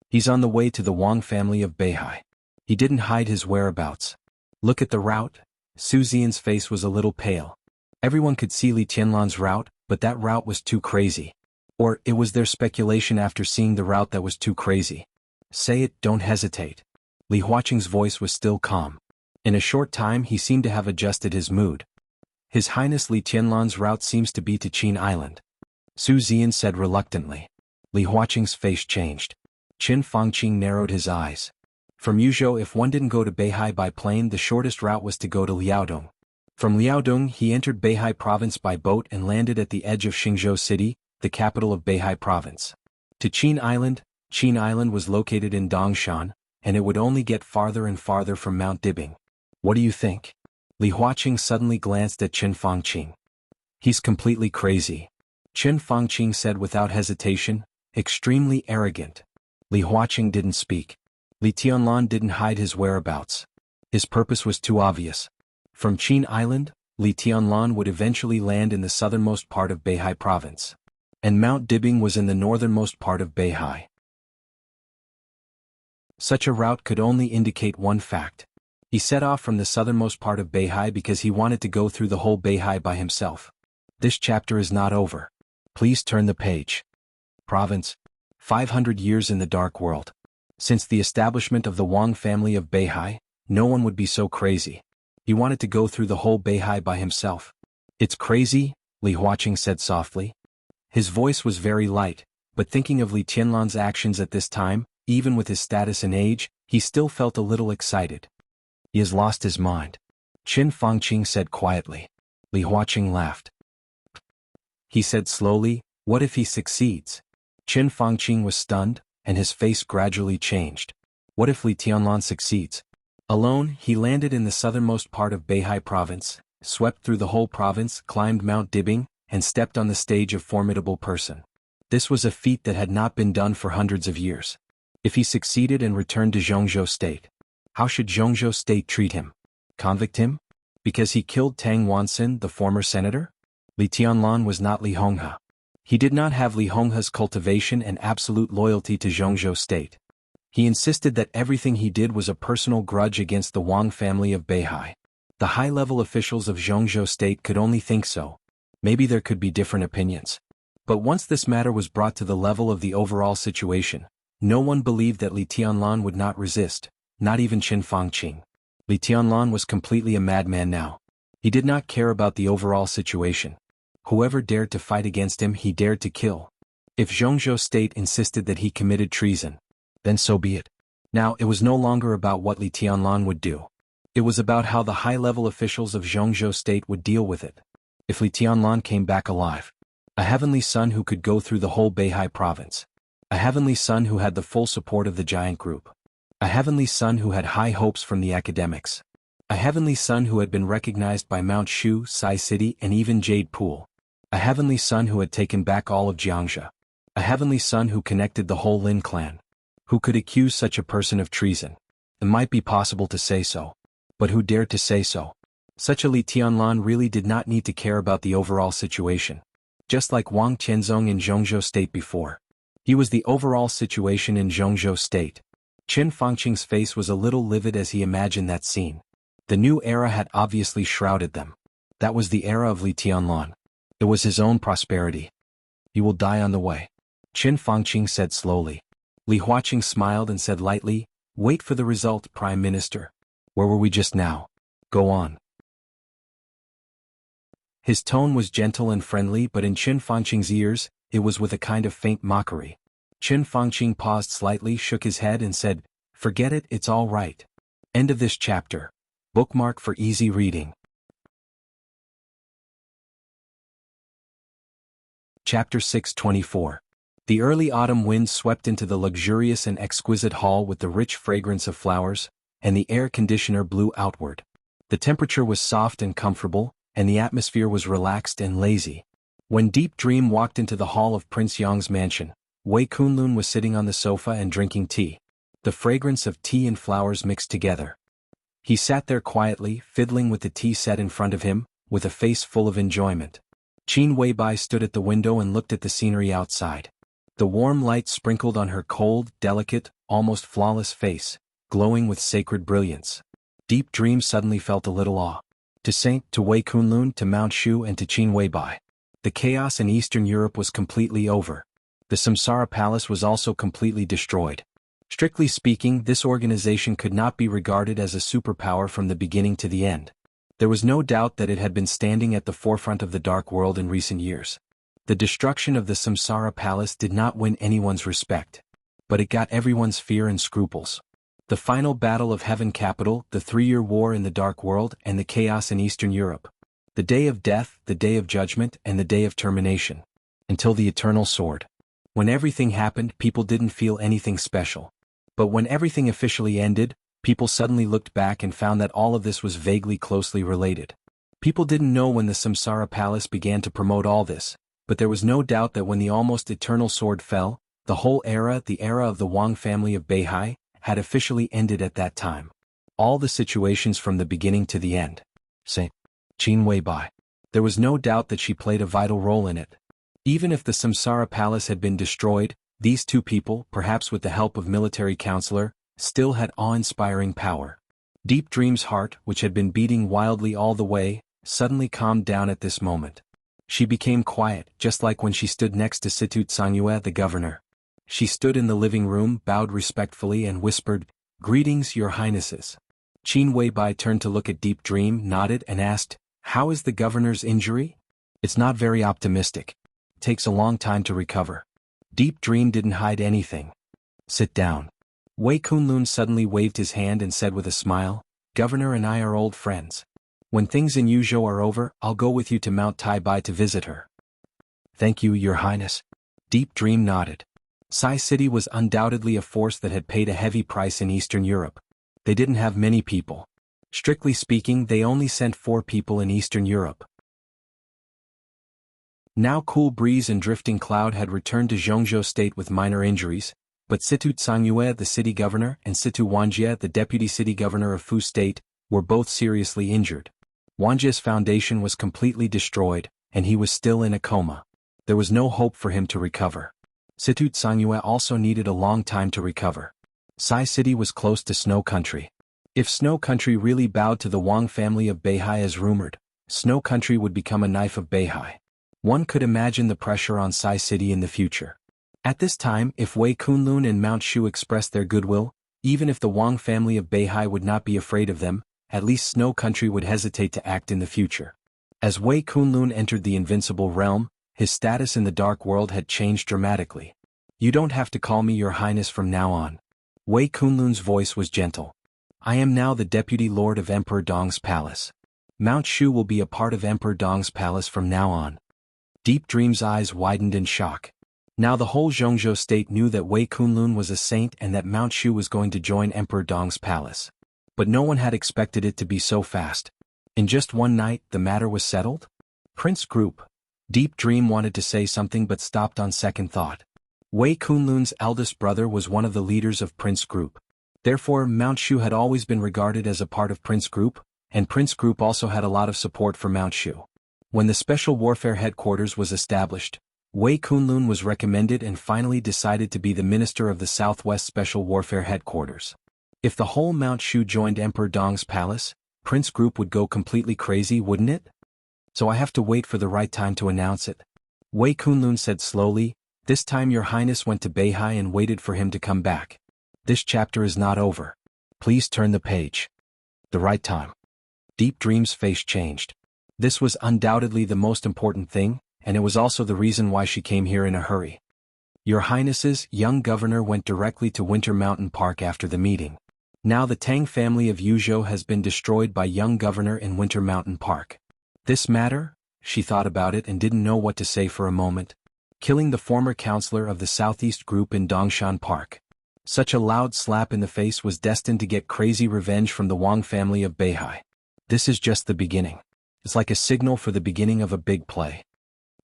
Speaker 1: He's on the way to the Wang family of Beihai. He didn't hide his whereabouts. Look at the route. Su Zian's face was a little pale. Everyone could see Li Tianlan's route, but that route was too crazy. Or it was their speculation after seeing the route that was too crazy. Say it, don't hesitate. Li Huaqing's voice was still calm. In a short time he seemed to have adjusted his mood. His Highness Li Tianlan's route seems to be to Qin Island. Su Zian said reluctantly. Li Huaqing's face changed. Chen Fangqing narrowed his eyes. From Yuzhou, if one didn't go to Beihai by plane, the shortest route was to go to Liaodong. From Liaodong he entered Beihai province by boat and landed at the edge of Xingzhou City, the capital of Beihai province. To Qin Island was located in Dongshan, and it would only get farther and farther from Mount Dibing. What do you think? Li Huaqing suddenly glanced at Chen Fangqing. He's completely crazy. Chen Fangqing said without hesitation, extremely arrogant. Li Huaqing didn't speak. Li Tianlan didn't hide his whereabouts. His purpose was too obvious. From Qin Island, Li Tianlan would eventually land in the southernmost part of Beihai province. And Mount Dibing was in the northernmost part of Beihai. Such a route could only indicate one fact. He set off from the southernmost part of Beihai because he wanted to go through the whole Beihai by himself. This chapter is not over. Please turn the page. Province. 500 years in the Dark World. Since the establishment of the Wang family of Beihai, no one would be so crazy. He wanted to go through the whole Beihai by himself. It's crazy, Li Huaqing said softly. His voice was very light, but thinking of Li Tianlan's actions at this time, even with his status and age, he still felt a little excited. He has lost his mind. Qin Fangqing said quietly. Li Huaqing laughed. He said slowly, what if he succeeds? Qin Fangqing was stunned, and his face gradually changed. What if Li Tianlan succeeds? Alone, he landed in the southernmost part of Beihai province, swept through the whole province, climbed Mount Dibing, and stepped on the stage of formidable person. This was a feat that had not been done for hundreds of years. If he succeeded and returned to Zhongzhou State, how should Zhongzhou State treat him? Convict him? Because he killed Tang Wanxin, the former senator? Li Tianlan was not Li Honghe. He did not have Li Honghe's cultivation and absolute loyalty to Zhongzhou State. He insisted that everything he did was a personal grudge against the Wang family of Beihai. The high-level officials of Zhongzhou State could only think so. Maybe there could be different opinions. But once this matter was brought to the level of the overall situation, no one believed that Li Tianlan would not resist, not even Qin Fangqing. Li Tianlan was completely a madman now. He did not care about the overall situation. Whoever dared to fight against him he dared to kill. If Zhongzhou State insisted that he committed treason, then so be it. Now it was no longer about what Li Tianlan would do. It was about how the high-level officials of Zhongzhou State would deal with it. If Li Tianlan came back alive, a heavenly son who could go through the whole Beihai province, a heavenly son who had the full support of the giant group, a heavenly son who had high hopes from the academics, a heavenly son who had been recognized by Mount Shu, Sai City and even Jade Pool, a heavenly son who had taken back all of Jiangxia, a heavenly son who connected the whole Lin clan. Who could accuse such a person of treason? It might be possible to say so. But who dared to say so? Such a Li Tianlan really did not need to care about the overall situation. Just like Wang Qianzong in Zhongzhou State before. He was the overall situation in Zhongzhou State. Qin Fangqing's face was a little livid as he imagined that scene. The new era had obviously shrouded them. That was the era of Li Tianlan. It was his own prosperity. He will die on the way. Qin Fangqing said slowly. Li Huaqing smiled and said lightly, wait for the result, Prime Minister. Where were we just now? Go on. His tone was gentle and friendly, but in Qin Fangqing's ears, it was with a kind of faint mockery. Qin Fangqing paused slightly, shook his head and said, forget it, it's all right. End of this chapter. Bookmark for easy reading. Chapter 624. The early autumn wind swept into the luxurious and exquisite hall with the rich fragrance of flowers, and the air conditioner blew outward. The temperature was soft and comfortable, and the atmosphere was relaxed and lazy. When Deep Dream walked into the hall of Prince Yang's mansion, Wei Kunlun was sitting on the sofa and drinking tea. The fragrance of tea and flowers mixed together. He sat there quietly, fiddling with the tea set in front of him, with a face full of enjoyment. Qin Weibai stood at the window and looked at the scenery outside. The warm light sprinkled on her cold, delicate, almost flawless face, glowing with sacred brilliance. Deep Dream suddenly felt a little awe. To Wei Kunlun, to Mount Shu and to Qin Weibai. The chaos in Eastern Europe was completely over. The Samsara Palace was also completely destroyed. Strictly speaking, this organization could not be regarded as a superpower from the beginning to the end. There was no doubt that it had been standing at the forefront of the Dark World in recent years. The destruction of the Samsara Palace did not win anyone's respect. But it got everyone's fear and scruples. The final battle of Heaven Capital, the 3-year war in the Dark World and the chaos in Eastern Europe. The day of death, the day of judgment and the day of termination. Until the eternal sword. When everything happened, people didn't feel anything special. But when everything officially ended, people suddenly looked back and found that all of this was vaguely closely related. People didn't know when the Samsara Palace began to promote all this. But there was no doubt that when the almost eternal sword fell, the whole era, the era of the Wang family of Beihai, had officially ended at that time. All the situations from the beginning to the end. Say, Qin Weibai. There was no doubt that she played a vital role in it. Even if the Samsara Palace had been destroyed, these two people, perhaps with the help of military counselor, still had awe-inspiring power. Deep Dream's heart, which had been beating wildly all the way, suddenly calmed down at this moment. She became quiet, just like when she stood next to Situt Sangyue the governor. She stood in the living room, bowed respectfully and whispered, "Greetings, your highnesses." Qin Weibai turned to look at Deep Dream, nodded and asked, "How is the governor's injury?" "It's not very optimistic. Takes a long time to recover." Deep Dream didn't hide anything. "Sit down." Wei Kunlun suddenly waved his hand and said with a smile, "Governor and I are old friends. When things in Yuzhou are over, I'll go with you to Mount Taibai to visit her." "Thank you, your highness." Deep Dream nodded. Sai City was undoubtedly a force that had paid a heavy price in Eastern Europe. They didn't have many people. Strictly speaking, they only sent 4 people in Eastern Europe. Now Cool Breeze and Drifting Cloud had returned to Zhongzhou State with minor injuries, but Situt Sangyue, the city governor, and Situ Wanjie, the deputy city governor of Fu State, were both seriously injured. Wanjie's foundation was completely destroyed, and he was still in a coma. There was no hope for him to recover. Situt Sangyue also needed a long time to recover. Sai City was close to Snow Country. If Snow Country really bowed to the Wang family of Beihai as rumored, Snow Country would become a knife of Beihai. One could imagine the pressure on Sai City in the future. At this time, if Wei Kunlun and Mount Shu expressed their goodwill, even if the Wang family of Beihai would not be afraid of them, at least Snow Country would hesitate to act in the future. As Wei Kunlun entered the invincible realm, his status in the dark world had changed dramatically. "You don't have to call me your highness from now on." Wei Kunlun's voice was gentle. "I am now the deputy lord of Emperor Dong's palace. Mount Shu will be a part of Emperor Dong's palace from now on." Deep Dream's eyes widened in shock. Now the whole Zhongzhou state knew that Wei Kunlun was a saint and that Mount Shu was going to join Emperor Dong's palace. But no one had expected it to be so fast. In just one night, the matter was settled? Prince Group. Deep Dream wanted to say something but stopped on second thought. Wei Kunlun's eldest brother was one of the leaders of Prince Group. Therefore, Mount Shu had always been regarded as a part of Prince Group, and Prince Group also had a lot of support for Mount Shu. When the Special Warfare Headquarters was established, Wei Kunlun was recommended and finally decided to be the minister of the Southwest Special Warfare Headquarters. If the whole Mount Shu joined Emperor Dong's palace, Prince Group would go completely crazy, wouldn't it? So I have to wait for the right time to announce it. Wei Kunlun said slowly, "This time your highness went to Beihai and waited for him to come back. This chapter is not over. Please turn the page." The right time. Deep Dream's face changed. This was undoubtedly the most important thing, and it was also the reason why she came here in a hurry. Your Highness's young governor went directly to Winter Mountain Park after the meeting. Now the Tang family of Yuzhou has been destroyed by young governor in Winter Mountain Park. This matter? She thought about it and didn't know what to say for a moment. Killing the former counselor of the Southeast Group in Dongshan Park. Such a loud slap in the face was destined to get crazy revenge from the Wang family of Beihai. This is just the beginning. It's like a signal for the beginning of a big play.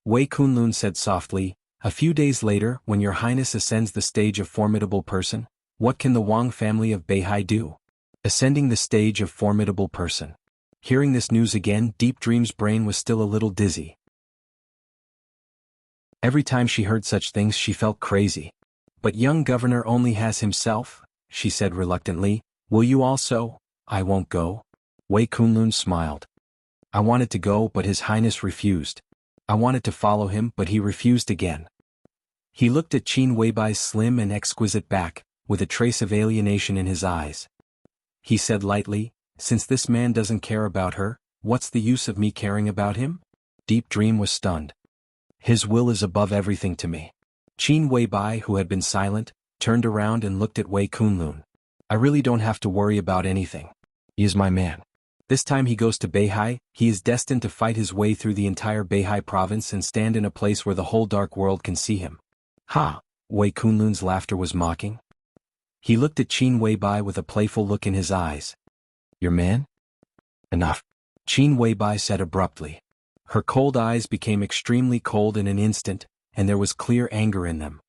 Speaker 1: Wei Kunlun said softly, "A few days later, when your highness ascends the stage of formidable person, what can the Wang family of Beihai do?" Ascending the stage of formidable person. Hearing this news again, Deep Dream's brain was still a little dizzy. Every time she heard such things she felt crazy. "But young governor only has himself," she said reluctantly. "Will you also?" "I won't go." Wei Kunlun smiled. "I wanted to go but his highness refused. I wanted to follow him but he refused again." He looked at Qin Weibai's slim and exquisite back, with a trace of alienation in his eyes. He said lightly, "Since this man doesn't care about her, what's the use of me caring about him?" Deep Dream was stunned. "His will is above everything to me." Qin Weibai, who had been silent, turned around and looked at Wei Kunlun. "I really don't have to worry about anything. He is my man. This time he goes to Beihai, he is destined to fight his way through the entire Beihai province and stand in a place where the whole dark world can see him." "Ha!" Wei Kunlun's laughter was mocking. He looked at Qin Weibai with a playful look in his eyes. "Your man?" "Enough," Qin Weibai said abruptly. Her cold eyes became extremely cold in an instant, and there was clear anger in them.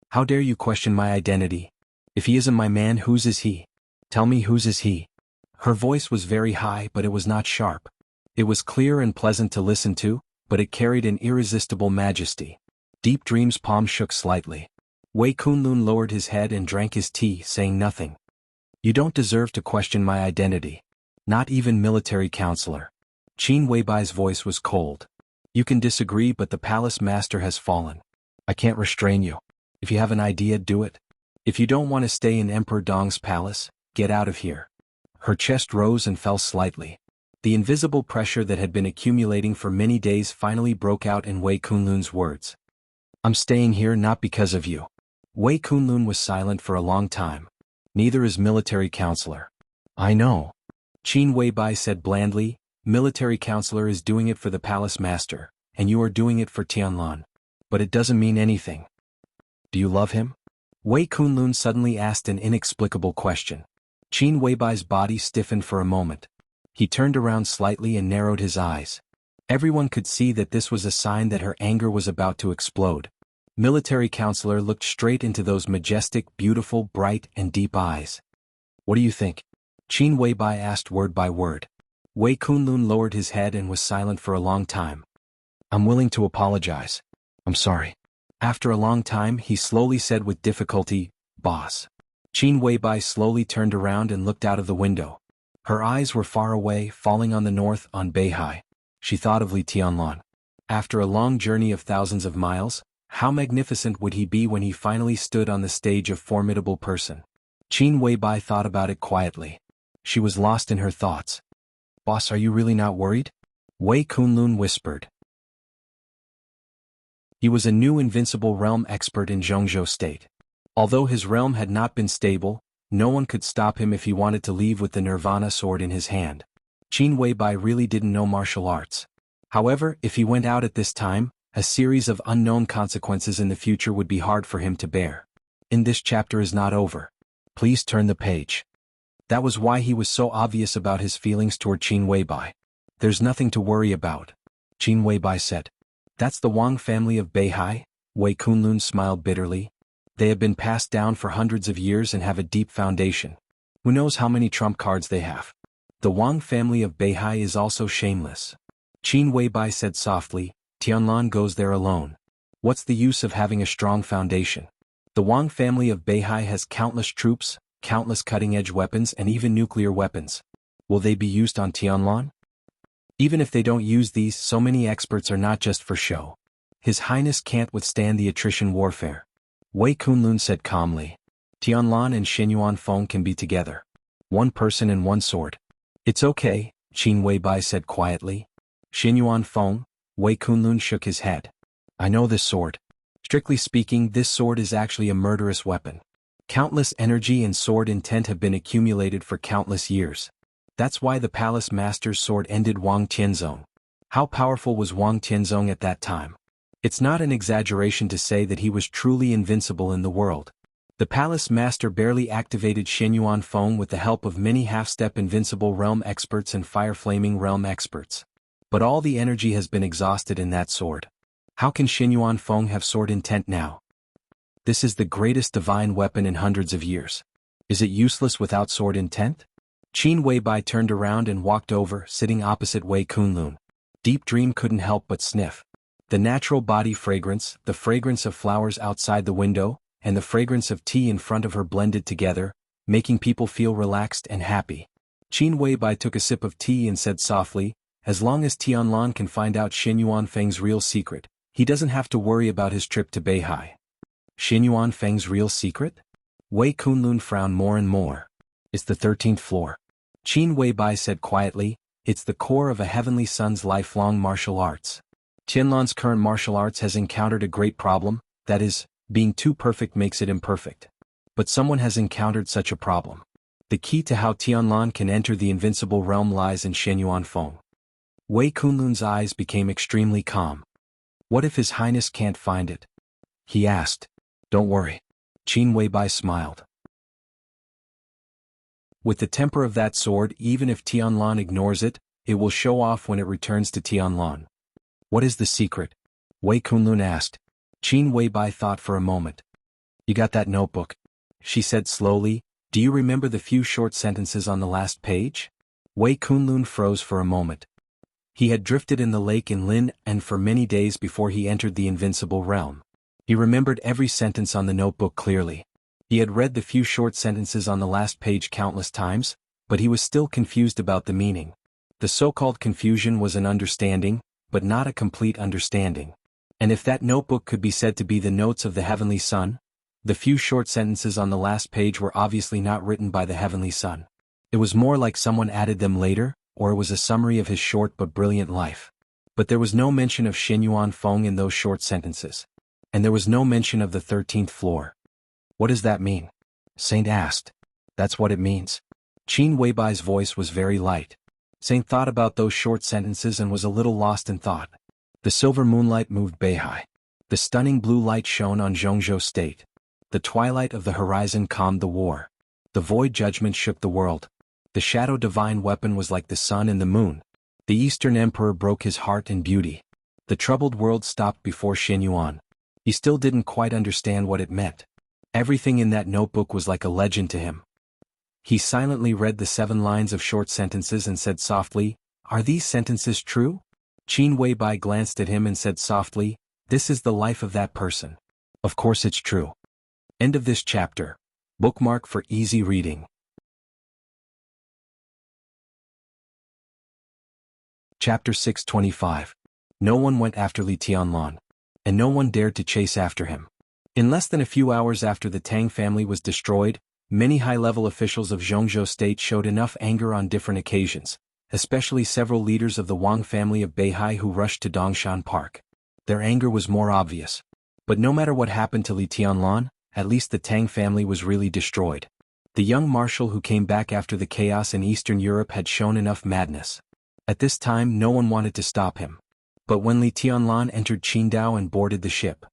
Speaker 1: "How dare you question my identity? If he isn't my man, whose is he? Tell me whose is he?" Her voice was very high but it was not sharp. It was clear and pleasant to listen to, but it carried an irresistible majesty. Deep Dream's palm shook slightly. Wei Kunlun lowered his head and drank his tea, saying nothing. You don't deserve to question my identity. Not even military counselor. Qin Weibai's voice was cold. You can disagree, but the palace master has fallen. I can't restrain you. If you have an idea, do it. If you don't want to stay in Emperor Dong's palace, get out of here. Her chest rose and fell slightly. The invisible pressure that had been accumulating for many days finally broke out in Wei Kunlun's words. I'm staying here not because of you. Wei Kunlun was silent for a long time. Neither is military counselor. I know. Qin Weibai said blandly, military counselor is doing it for the palace master, and you are doing it for Tianlan. But it doesn't mean anything. Do you love him? Wei Kunlun suddenly asked an inexplicable question. Qin Weibai's body stiffened for a moment. He turned around slightly and narrowed his eyes. Everyone could see that this was a sign that her anger was about to explode. Military counselor looked straight into those majestic, beautiful, bright, and deep eyes. What do you think? Qin Weibai asked word by word. Wei Kunlun lowered his head and was silent for a long time. I'm willing to apologize. I'm sorry. After a long time, he slowly said with difficulty, Boss. Qin Weibai slowly turned around and looked out of the window. Her eyes were far away, falling on the north, on Beihai. She thought of Li Tianlan. After a long journey of thousands of miles, how magnificent would he be when he finally stood on the stage of formidable person? Qin Weibai thought about it quietly. She was lost in her thoughts. Boss, are you really not worried? Wei Kunlun whispered. He was a new invincible realm expert in Zhongzhou State. Although his realm had not been stable, no one could stop him if he wanted to leave with the Nirvana sword in his hand. Qin Weibai really didn't know martial arts. However, if he went out at this time, a series of unknown consequences in the future would be hard for him to bear. In this chapter is not over. Please turn the page. That was why he was so obvious about his feelings toward Qin Weibai. There's nothing to worry about, Qin Weibai said. That's the Wang family of Beihai? Wei Kunlun smiled bitterly. They have been passed down for hundreds of years and have a deep foundation. Who knows how many trump cards they have? The Wang family of Beihai is also shameless. Qin Weibai said softly, Tianlan goes there alone. What's the use of having a strong foundation? The Wang family of Beihai has countless troops, countless cutting-edge weapons and even nuclear weapons. Will they be used on Tianlan? Even if they don't use these, so many experts are not just for show. His Highness can't withstand the attrition warfare. Wei Kunlun said calmly. Tianlan and Xinyuan Feng can be together. One person and one sword. It's okay, Qin Weibai said quietly. Xinyuan Feng? Wei Kunlun shook his head. I know this sword. Strictly speaking, this sword is actually a murderous weapon. Countless energy and sword intent have been accumulated for countless years. That's why the palace master's sword ended Wang Tianzong. How powerful was Wang Tianzong at that time? It's not an exaggeration to say that he was truly invincible in the world. The palace master barely activated Xinyuan Feng with the help of many half-step invincible realm experts and fire-flaming realm experts. But all the energy has been exhausted in that sword. How can Xinyuan Feng have sword intent now? This is the greatest divine weapon in hundreds of years. Is it useless without sword intent? Qin Weibai turned around and walked over, sitting opposite Wei Kunlun. Deep Dream couldn't help but sniff. The natural body fragrance, the fragrance of flowers outside the window, and the fragrance of tea in front of her blended together, making people feel relaxed and happy. Qin Weibai took a sip of tea and said softly, as long as Tianlan can find out Xinyuan Feng's real secret, he doesn't have to worry about his trip to Beihai. Xinyuan Feng's real secret? Wei Kunlun frowned more and more. It's the 13th floor. Qin Weibai said quietly, it's the core of a heavenly son's lifelong martial arts. Tianlan's current martial arts has encountered a great problem, that is, being too perfect makes it imperfect. But someone has encountered such a problem. The key to how Tianlan can enter the invincible realm lies in Xinyuan Feng. Wei Kunlun's eyes became extremely calm. What if His Highness can't find it? He asked. Don't worry. Qin Weibai smiled. With the temper of that sword, even if Tianlan ignores it, it will show off when it returns to Tianlan. What is the secret? Wei Kunlun asked. Qin Weibai thought for a moment. You got that notebook? She said slowly. Do you remember the few short sentences on the last page? Wei Kunlun froze for a moment. He had drifted in the lake in Lin and for many days before he entered the invincible realm. He remembered every sentence on the notebook clearly. He had read the few short sentences on the last page countless times, but he was still confused about the meaning. The so-called confusion was an understanding, but not a complete understanding. And if that notebook could be said to be the notes of the Heavenly Son, the few short sentences on the last page were obviously not written by the Heavenly Son. It was more like someone added them later, or it was a summary of his short but brilliant life. But there was no mention of Xinyuan Feng in those short sentences. And there was no mention of the 13th floor. What does that mean? Saint asked. That's what it means. Qin Weibai's voice was very light. Saint thought about those short sentences and was a little lost in thought. The silver moonlight moved Beihai. The stunning blue light shone on Zhongzhou State. The twilight of the horizon calmed the war. The void judgment shook the world. The shadow divine weapon was like the sun and the moon. The Eastern Emperor broke his heart in beauty. The troubled world stopped before Xinyuan. He still didn't quite understand what it meant. Everything in that notebook was like a legend to him. He silently read the 7 lines of short sentences and said softly, "Are these sentences true?" Qin Weibai glanced at him and said softly, "This is the life of that person. Of course it's true." End of this chapter. Bookmark for easy reading. Chapter 625. No one went after Li Tianlan. And no one dared to chase after him. In less than a few hours after the Tang family was destroyed, many high-level officials of Zhongzhou State showed enough anger on different occasions, especially several leaders of the Wang family of Beihai who rushed to Dongshan Park. Their anger was more obvious. But no matter what happened to Li Tianlan, at least the Tang family was really destroyed. The young marshal who came back after the chaos in Eastern Europe had shown enough madness. At this time no one wanted to stop him. But when Li Tianlan entered Qingdao and boarded the ship,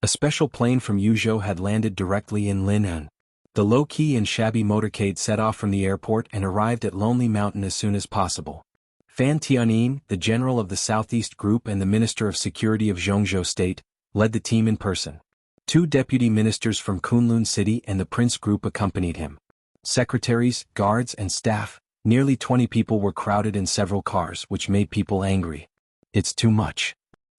Speaker 1: a special plane from Yuzhou had landed directly in Lin'an. The low-key and shabby motorcade set off from the airport and arrived at Lonely Mountain as soon as possible. Fan Tianyin, the general of the Southeast Group and the Minister of Security of Zhongzhou State, led the team in person. 2 deputy ministers from Kunlun City and the Prince Group accompanied him. Secretaries, guards, and staff, nearly 20 people were crowded in several cars, which made people angry. It's too much.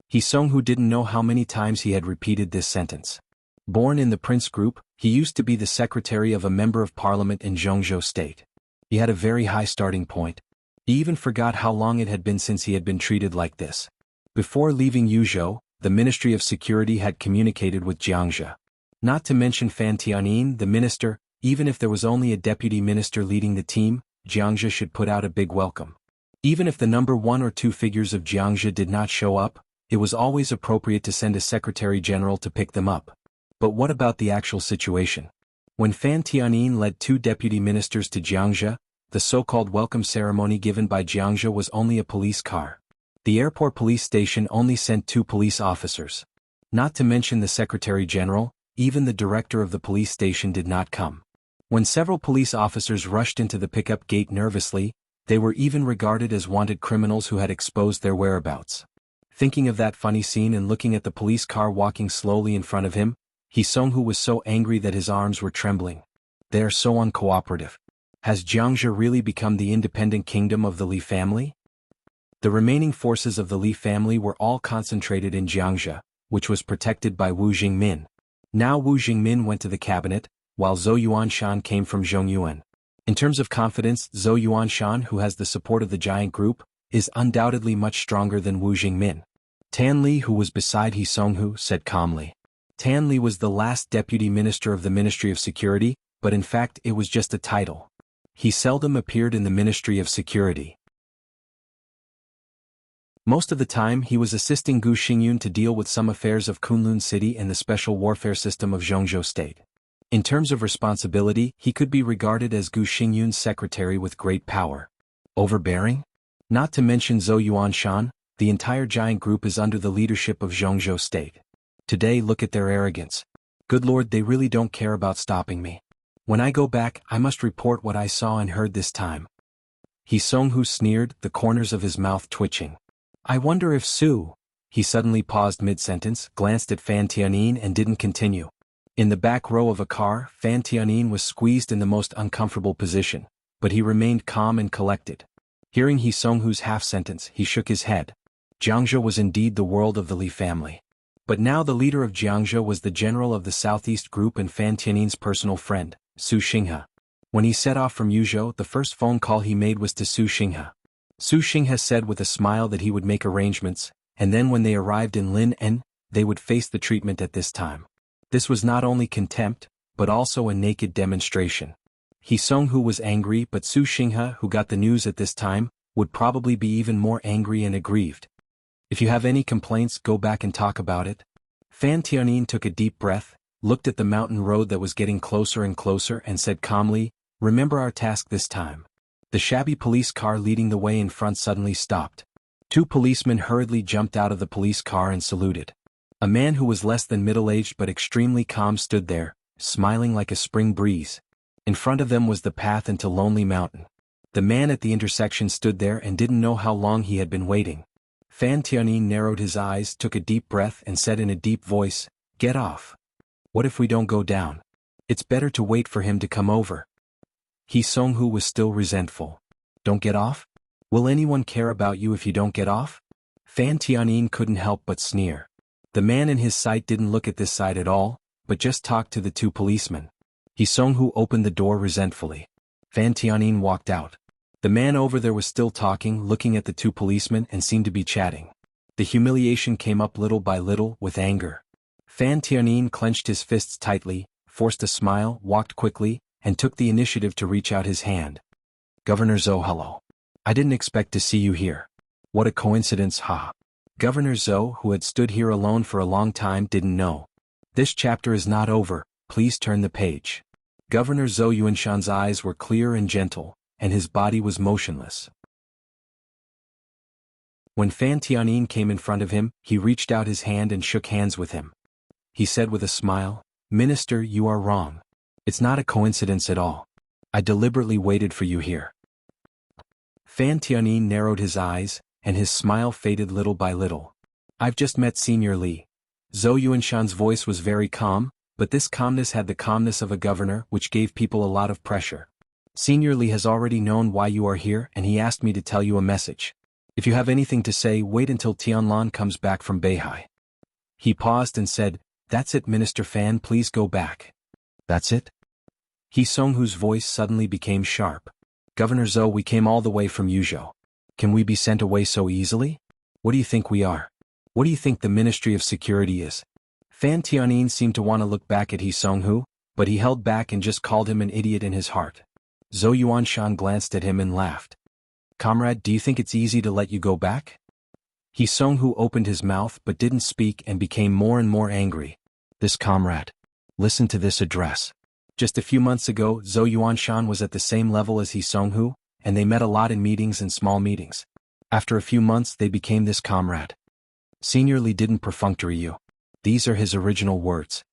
Speaker 1: He Song-hu didn't know how many times he had repeated this sentence. Born in the Prince Group, he used to be the secretary of a member of parliament in Zhongzhou State. He had a very high starting point. He even forgot how long it had been since he had been treated like this. Before leaving Yuzhou, the Ministry of Security had communicated with Jiangzhe. Not to mention Fan Tianyin, the minister, even if there was only a deputy minister leading the team, Jiangzhe should put out a big welcome. Even if the number 1 or 2 figures of Jiangzhe did not show up, it was always appropriate to send a secretary general to pick them up. But what about the actual situation? When Fan Tianyin led 2 deputy ministers to Jiangzhe, the so-called welcome ceremony given by Jiangzhe was only a police car. The airport police station only sent 2 police officers. Not to mention the secretary general, even the director of the police station did not come. When several police officers rushed into the pickup gate nervously, they were even regarded as wanted criminals who had exposed their whereabouts. Thinking of that funny scene and looking at the police car walking slowly in front of him, He Song-hu was so angry that his arms were trembling. They are so uncooperative. Has Jiangzhe really become the independent kingdom of the Li family? The remaining forces of the Li family were all concentrated in Jiangzhe, which was protected by Wu Jingmin. Now Wu Jingmin went to the cabinet, while Zhou Yuanshan came from Zhongyuan. In terms of confidence, Zhou Yuanshan, who has the support of the giant group, is undoubtedly much stronger than Wu Jingmin. Tan Li, who was beside He Song-hu, said calmly. Tan Li was the last deputy minister of the Ministry of Security, but in fact it was just a title. He seldom appeared in the Ministry of Security. Most of the time he was assisting Gu Xingyun to deal with some affairs of Kunlun City and the special warfare system of Zhongzhou State. In terms of responsibility, he could be regarded as Gu Xingyun's secretary with great power. Overbearing? Not to mention Zhou Yuanshan, the entire giant group is under the leadership of Zhongzhou State. Today look at their arrogance. Good Lord, they really don't care about stopping me. When I go back, I must report what I saw and heard this time. He Song-hu sneered, the corners of his mouth twitching. I wonder if Su... He suddenly paused mid-sentence, glanced at Fan Tianyin and didn't continue. In the back row of a car, Fan Tianyin was squeezed in the most uncomfortable position, but he remained calm and collected. Hearing He Song-hu's half-sentence, he shook his head. Jiangzhe was indeed the world of the Li family. But now the leader of Jiangzhou was the general of the Southeast Group and Fan Tiannin's personal friend, Su Xinghe. When he set off from Yuzhou, the first phone call he made was to Su Xinghe. Su Xinghe said with a smile that he would make arrangements, and then when they arrived in Lin-En, they would face the treatment at this time. This was not only contempt, but also a naked demonstration. He Song-hu was angry, but Su Xinghe, who got the news at this time, would probably be even more angry and aggrieved. If you have any complaints, go back and talk about it. Fan Tiannin took a deep breath, looked at the mountain road that was getting closer and closer and said calmly, "Remember our task this time." The shabby police car leading the way in front suddenly stopped. Two policemen hurriedly jumped out of the police car and saluted. A man who was less than middle-aged but extremely calm stood there, smiling like a spring breeze. In front of them was the path into Lonely Mountain. The man at the intersection stood there and didn't know how long he had been waiting. Fan Tiannin narrowed his eyes, took a deep breath and said in a deep voice, "Get off. What if we don't go down? It's better to wait for him to come over." He Song-hu was still resentful. "Don't get off? Will anyone care about you if you don't get off?" Fan Tiannin couldn't help but sneer. The man in his sight didn't look at this side at all, but just talked to the two policemen. He Song-hu opened the door resentfully. Fan Tiannin walked out. The man over there was still talking, looking at the two policemen and seemed to be chatting. The humiliation came up little by little, with anger. Fan Tiannin clenched his fists tightly, forced a smile, walked quickly, and took the initiative to reach out his hand. "Governor Zhou, hello. I didn't expect to see you here. What a coincidence, ha." Governor Zhou, who had stood here alone for a long time, didn't know. "This chapter is not over, please turn the page." Governor Zhou Yuanshan's eyes were clear and gentle, and his body was motionless. When Fan Tiannin came in front of him, he reached out his hand and shook hands with him. He said with a smile, "Minister, you are wrong. It's not a coincidence at all. I deliberately waited for you here." Fan Tiannin narrowed his eyes, and his smile faded little by little. "I've just met Senior Li." Zhou Yuanshan's voice was very calm, but this calmness had the calmness of a governor, which gave people a lot of pressure. "Senior Li has already known why you are here, and he asked me to tell you a message. If you have anything to say, wait until Tianlan comes back from Beihai." He paused and said, "That's it, Minister Fan, please go back." "That's it?" He Song-hu's voice suddenly became sharp. "Governor Zhou, we came all the way from Yuzhou. Can we be sent away so easily? What do you think we are? What do you think the Ministry of Security is?" Fan Tiannin seemed to want to look back at He Song-hu, but he held back and just called him an idiot in his heart. Zhou Yuanshan glanced at him and laughed. "Comrade, do you think it's easy to let you go back?" He Song-hu opened his mouth but didn't speak and became more and more angry. "This comrade. Listen to this address." Just a few months ago, Zhou Yuanshan was at the same level as He Song-hu, and they met a lot in meetings and small meetings. After a few months they became this comrade. "Senior Li didn't perfunctory you. These are his original words,"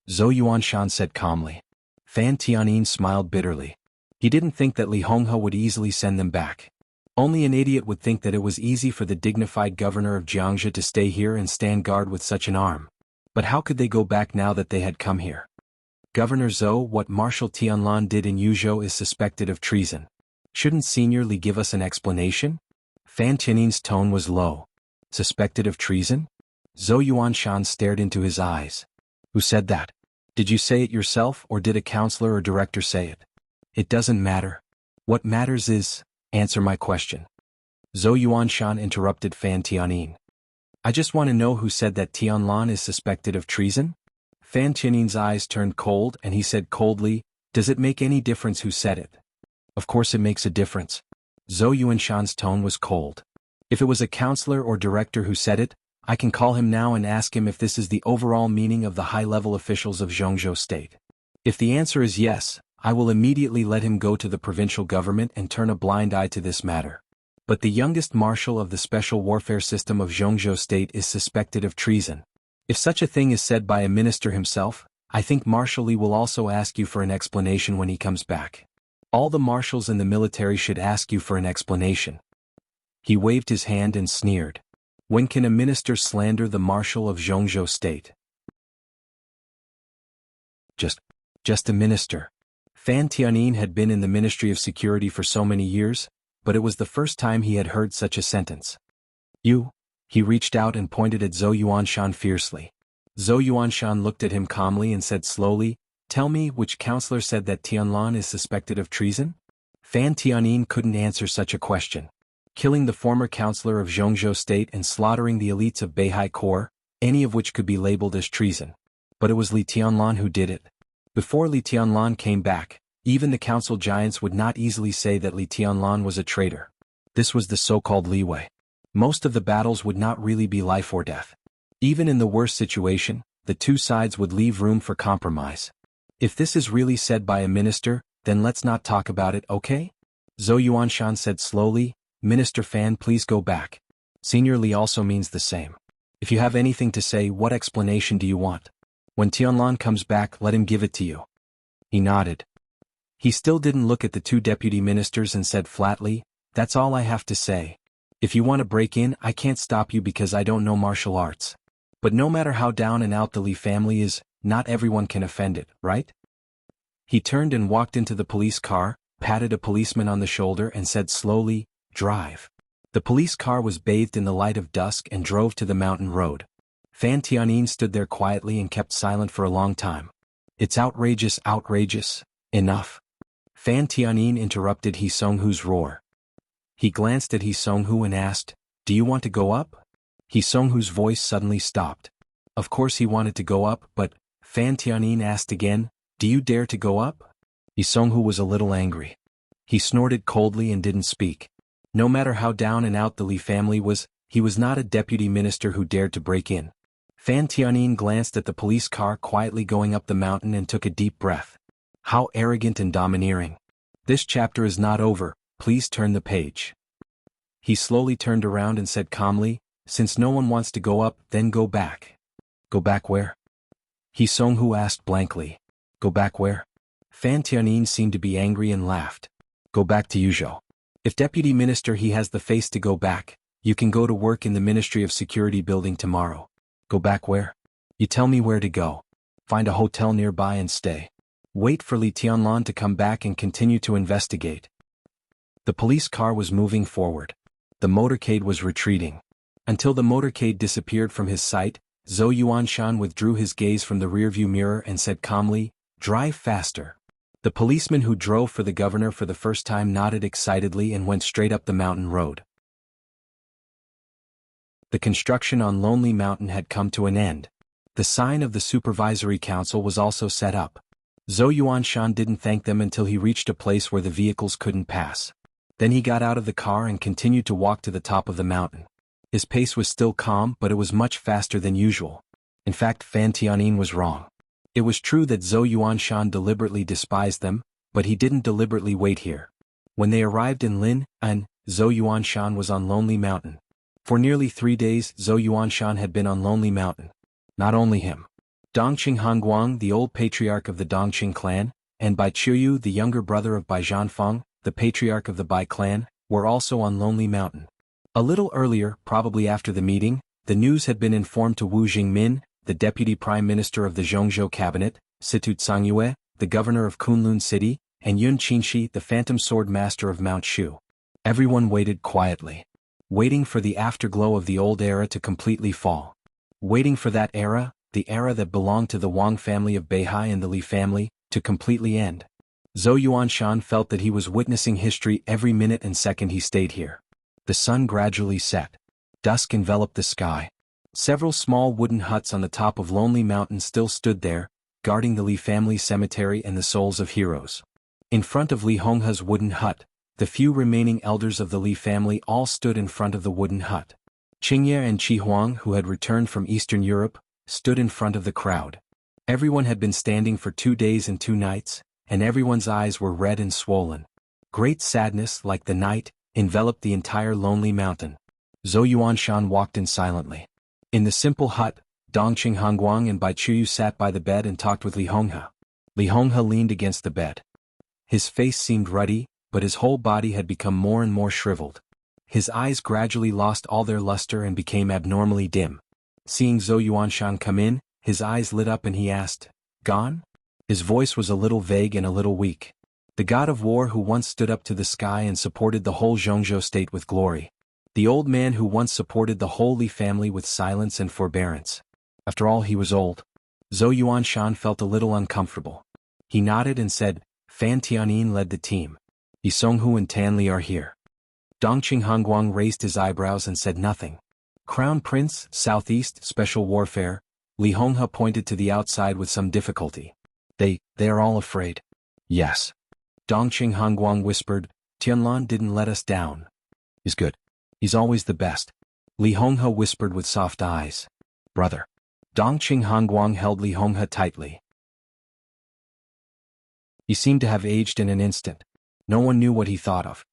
Speaker 1: Zhou Yuanshan said calmly. Fan Tiannin smiled bitterly. He didn't think that Li Honghe would easily send them back. Only an idiot would think that it was easy for the dignified governor of Jiangzhou to stay here and stand guard with such an arm. But how could they go back now that they had come here? "Governor Zhou, what Marshal Tianlan did in Yuzhou is suspected of treason. Shouldn't Senior Li give us an explanation?" Fan Tiannin's tone was low. "Suspected of treason?" Zhou Yuanshan stared into his eyes. "Who said that? Did you say it yourself or did a counselor or director say it?" "It doesn't matter. What matters is, answer my question." Zhou Yuanshan interrupted Fan Tiannin. "I just want to know who said that Tianlan is suspected of treason?" Fan Tiannin's eyes turned cold and he said coldly, "Does it make any difference who said it?" "Of course it makes a difference." Zhou Yuanshan's tone was cold. "If it was a counselor or director who said it, I can call him now and ask him if this is the overall meaning of the high-level officials of Zhongzhou State. If the answer is yes, I will immediately let him go to the provincial government and turn a blind eye to this matter. But the youngest marshal of the special warfare system of Zhongzhou State is suspected of treason. If such a thing is said by a minister himself, I think Marshal Li will also ask you for an explanation when he comes back. All the marshals in the military should ask you for an explanation." He waved his hand and sneered. "When can a minister slander the marshal of Zhongzhou State?" Just a minister." Fan Tiannin had been in the Ministry of Security for so many years, but it was the first time he had heard such a sentence. "You?" He reached out and pointed at Zhou Yuanshan fiercely. Zhou Yuanshan looked at him calmly and said slowly, "Tell me, which counselor said that Tianlan is suspected of treason?" Fan Tianin couldn't answer such a question. Killing the former counselor of Zhongzhou State and slaughtering the elites of Beihai Corps, any of which could be labeled as treason. But it was Li Tianlan who did it. Before Li Tianlan came back, even the council giants would not easily say that Li Tianlan was a traitor. This was the so-called leeway. Most of the battles would not really be life or death. Even in the worst situation, the two sides would leave room for compromise. If this is really said by a minister, then let's not talk about it, okay? Zhou Yuanshan said slowly, "Minister Fan, please go back." Senior Li also means the same. If you have anything to say, what explanation do you want? When Tianlan comes back, let him give it to you. He nodded. He still didn't look at the two deputy ministers and said flatly, "That's all I have to say. If you want to break in, I can't stop you because I don't know martial arts. But no matter how down and out the Li family is, not everyone can offend it, right?" He turned and walked into the police car, patted a policeman on the shoulder and said slowly, "Drive." The police car was bathed in the light of dusk and drove to the mountain road. Fan Tianin stood there quietly and kept silent for a long time. "It's outrageous, outrageous. Enough." Fan Tianin interrupted He Songhu's roar. He glanced at He Songhu and asked, "Do you want to go up?" He Songhu's voice suddenly stopped. Of course he wanted to go up, but Fan Tianin asked again, "Do you dare to go up?" He Songhu was a little angry. He snorted coldly and didn't speak. No matter how down and out the Li family was, he was not a deputy minister who dared to break in. Fan Tianin glanced at the police car quietly going up the mountain and took a deep breath. How arrogant and domineering. This chapter is not over, please turn the page. He slowly turned around and said calmly, "Since no one wants to go up, then go back." "Go back where?" He Songhu asked blankly. "Go back where?" Fan Tianin seemed to be angry and laughed. "Go back to Yuzhou. If deputy minister he has the face to go back, you can go to work in the Ministry of Security building tomorrow." "Go back where?" "You tell me where to go. Find a hotel nearby and stay. Wait for Li Tianlan to come back and continue to investigate." The police car was moving forward. The motorcade was retreating. Until the motorcade disappeared from his sight, Zhou Yuanshan withdrew his gaze from the rearview mirror and said calmly, "Drive faster." The policeman who drove for the governor for the first time nodded excitedly and went straight up the mountain road. The construction on Lonely Mountain had come to an end. The sign of the supervisory council was also set up. Zhou Yuanshan didn't thank them until he reached a place where the vehicles couldn't pass. Then he got out of the car and continued to walk to the top of the mountain. His pace was still calm, but it was much faster than usual. In fact, Fan Tianin was wrong. It was true that Zhou Yuanshan deliberately despised them, but he didn't deliberately wait here. When they arrived in Lin, Zhou Yuanshan was on Lonely Mountain. For nearly 3 days, Zhou Yuanshan had been on Lonely Mountain. Not only him. Dongqing Hongguang, the old patriarch of the Dongqing clan, and Bai Qiuyu, the younger brother of Bai Zhanfeng, the patriarch of the Bai clan, were also on Lonely Mountain. A little earlier, probably after the meeting, the news had been informed to Wu Jingmin, the deputy prime minister of the Zhongzhou cabinet, Situ Tsangyue, the governor of Kunlun City, and Yun Qinshi, the phantom sword master of Mount Shu. Everyone waited quietly. Waiting for the afterglow of the old era to completely fall. Waiting for that era, the era that belonged to the Wang family of Beihai and the Li family, to completely end. Zhou Yuanshan felt that he was witnessing history every minute and second he stayed here. The sun gradually set. Dusk enveloped the sky. Several small wooden huts on the top of Lonely Mountain still stood there, guarding the Li family cemetery and the souls of heroes. In front of Li Honghe's wooden hut, the few remaining elders of the Li family all stood in front of the wooden hut. Qingye and Qi Huang, who had returned from Eastern Europe, stood in front of the crowd. Everyone had been standing for 2 days and 2 nights, and everyone's eyes were red and swollen. Great sadness, like the night, enveloped the entire Lonely Mountain. Zhou Yuanshan walked in silently. In the simple hut, Dongqing Hongguang and Bai Qiuyu sat by the bed and talked with Li Honghe. Li Honghe leaned against the bed. His face seemed ruddy, but his whole body had become more and more shriveled. His eyes gradually lost all their luster and became abnormally dim. Seeing Zhou Yuanshan come in, his eyes lit up and he asked, "Gone?" His voice was a little vague and a little weak. The god of war who once stood up to the sky and supported the whole Zhongzhou state with glory. The old man who once supported the whole Li family with silence and forbearance. After all, he was old. Zhou Yuanshan felt a little uncomfortable. He nodded and said, Fan Tianyin led the team. Yi Songhu and Tan Li are here. Dongqing Hongguang raised his eyebrows and said nothing. Crown Prince, Southeast, Special Warfare. Li Honghe pointed to the outside with some difficulty. They are all afraid. Yes. Dongqing Hongguang whispered, Tianlan didn't let us down. He's good. He's always the best. Li Honghe whispered with soft eyes. Brother. Dongqing Hongguang held Li Honghe tightly. He seemed to have aged in an instant. No one knew what he thought of.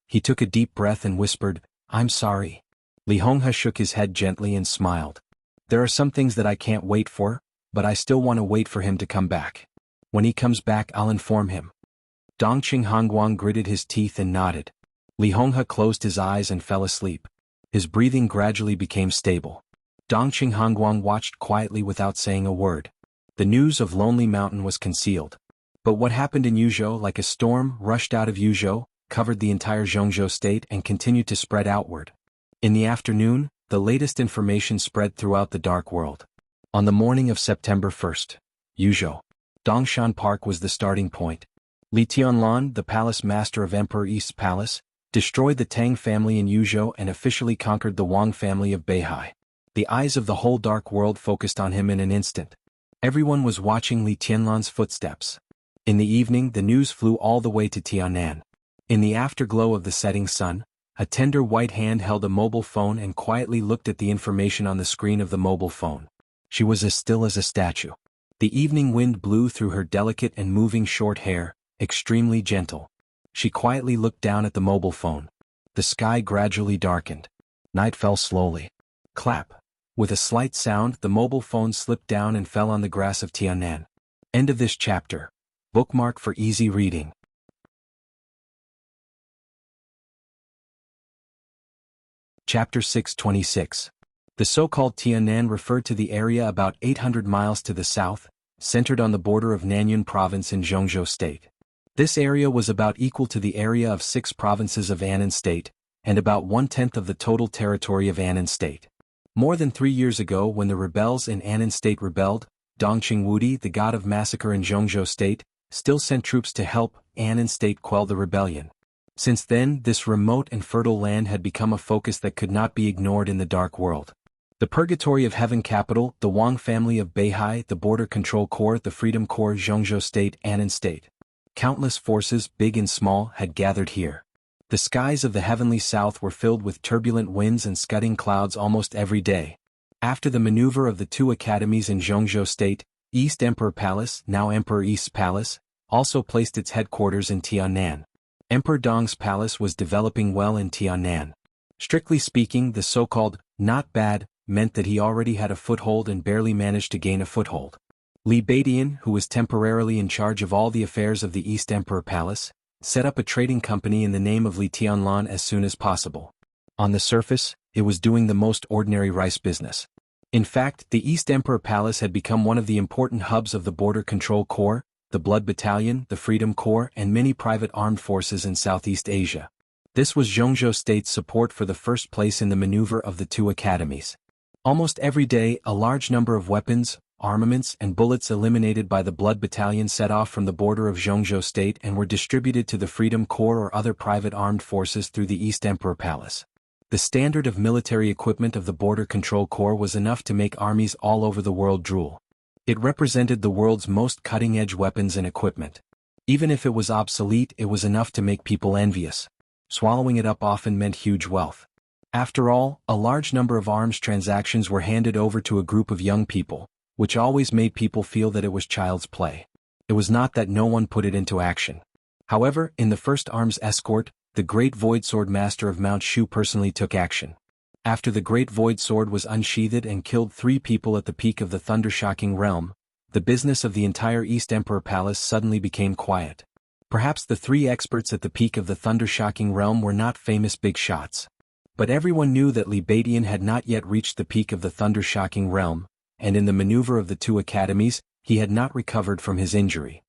Speaker 1: He took a deep breath and whispered, I'm sorry. Li Honghe shook his head gently and smiled. There are some things that I can't wait for, but I still want to wait for him to come back. When he comes back, I'll inform him. Dongqing Hongguang gritted his teeth and nodded. Li Honghe closed his eyes and fell asleep. His breathing gradually became stable. Dongqing Hongguang watched quietly without saying a word. The news of Lonely Mountain was concealed. But what happened in Yuzhou, like a storm, rushed out of Yuzhou, covered the entire Zhongzhou state and continued to spread outward. In the afternoon, the latest information spread throughout the dark world. On the morning of September 1st, Yuzhou, Dongshan Park was the starting point. Li Tianlan, the palace master of Emperor East's palace, destroyed the Tang family in Yuzhou and officially conquered the Wang family of Beihai. The eyes of the whole dark world focused on him in an instant. Everyone was watching Li Tianlan's footsteps. In the evening, the news flew all the way to Tianan. In the afterglow of the setting sun, a tender white hand held a mobile phone and quietly looked at the information on the screen of the mobile phone. She was as still as a statue. The evening wind blew through her delicate and moving short hair, extremely gentle. She quietly looked down at the mobile phone. The sky gradually darkened. Night fell slowly. Clap. With a slight sound, the mobile phone slipped down and fell on the grass of Tianan. End of this chapter. Bookmark for easy reading. Chapter 626. The so-called Tianan referred to the area about 800 miles to the south, centered on the border of Nanyun Province in Zhongzhou State. This area was about equal to the area of 6 provinces of Annan State, and about 1/10 of the total territory of Annan State. More than 3 years ago, when the rebels in Annan State rebelled, Dongqing Wudi, the god of massacre in Zhongzhou State, still sent troops to help Annan State quell the rebellion. Since then, this remote and fertile land had become a focus that could not be ignored in the dark world. The Purgatory of Heaven capital, the Wang family of Beihai, the Border Control Corps, the Freedom Corps, Zhongzhou State, Annan State. Countless forces, big and small, had gathered here. The skies of the heavenly south were filled with turbulent winds and scudding clouds almost every day. After the maneuver of the 2 academies in Zhongzhou State, East Emperor Palace, now Emperor East's Palace, also placed its headquarters in Tianan. Emperor Dong's palace was developing well in Tianan. Strictly speaking, the so-called not bad meant that he already had a foothold and barely managed to gain a foothold. Li Beidian, who was temporarily in charge of all the affairs of the East Emperor Palace, set up a trading company in the name of Li Tianlan as soon as possible. On the surface, it was doing the most ordinary rice business. In fact, the East Emperor Palace had become one of the important hubs of the Border Control Corps, the Blood Battalion, the Freedom Corps, and many private armed forces in Southeast Asia. This was Zhongzhou State's support for the first place in the maneuver of the 2 academies. Almost every day, a large number of weapons, armaments, and bullets eliminated by the Blood Battalion set off from the border of Zhongzhou State and were distributed to the Freedom Corps or other private armed forces through the East Emperor Palace. The standard of military equipment of the Border Control Corps was enough to make armies all over the world drool. It represented the world's most cutting-edge weapons and equipment. Even if it was obsolete, it was enough to make people envious. Swallowing it up often meant huge wealth. After all, a large number of arms transactions were handed over to a group of young people, which always made people feel that it was child's play. It was not that no one put it into action. However, in the first arms escort, the Great Void Sword Master of Mount Shu personally took action. After the Great Void Sword was unsheathed and killed 3 people at the peak of the Thundershocking Realm, the business of the entire East Emperor Palace suddenly became quiet. Perhaps the 3 experts at the peak of the Thundershocking Realm were not famous big shots. But everyone knew that Li Beidian had not yet reached the peak of the Thundershocking Realm, and in the maneuver of the 2 academies, he had not recovered from his injury.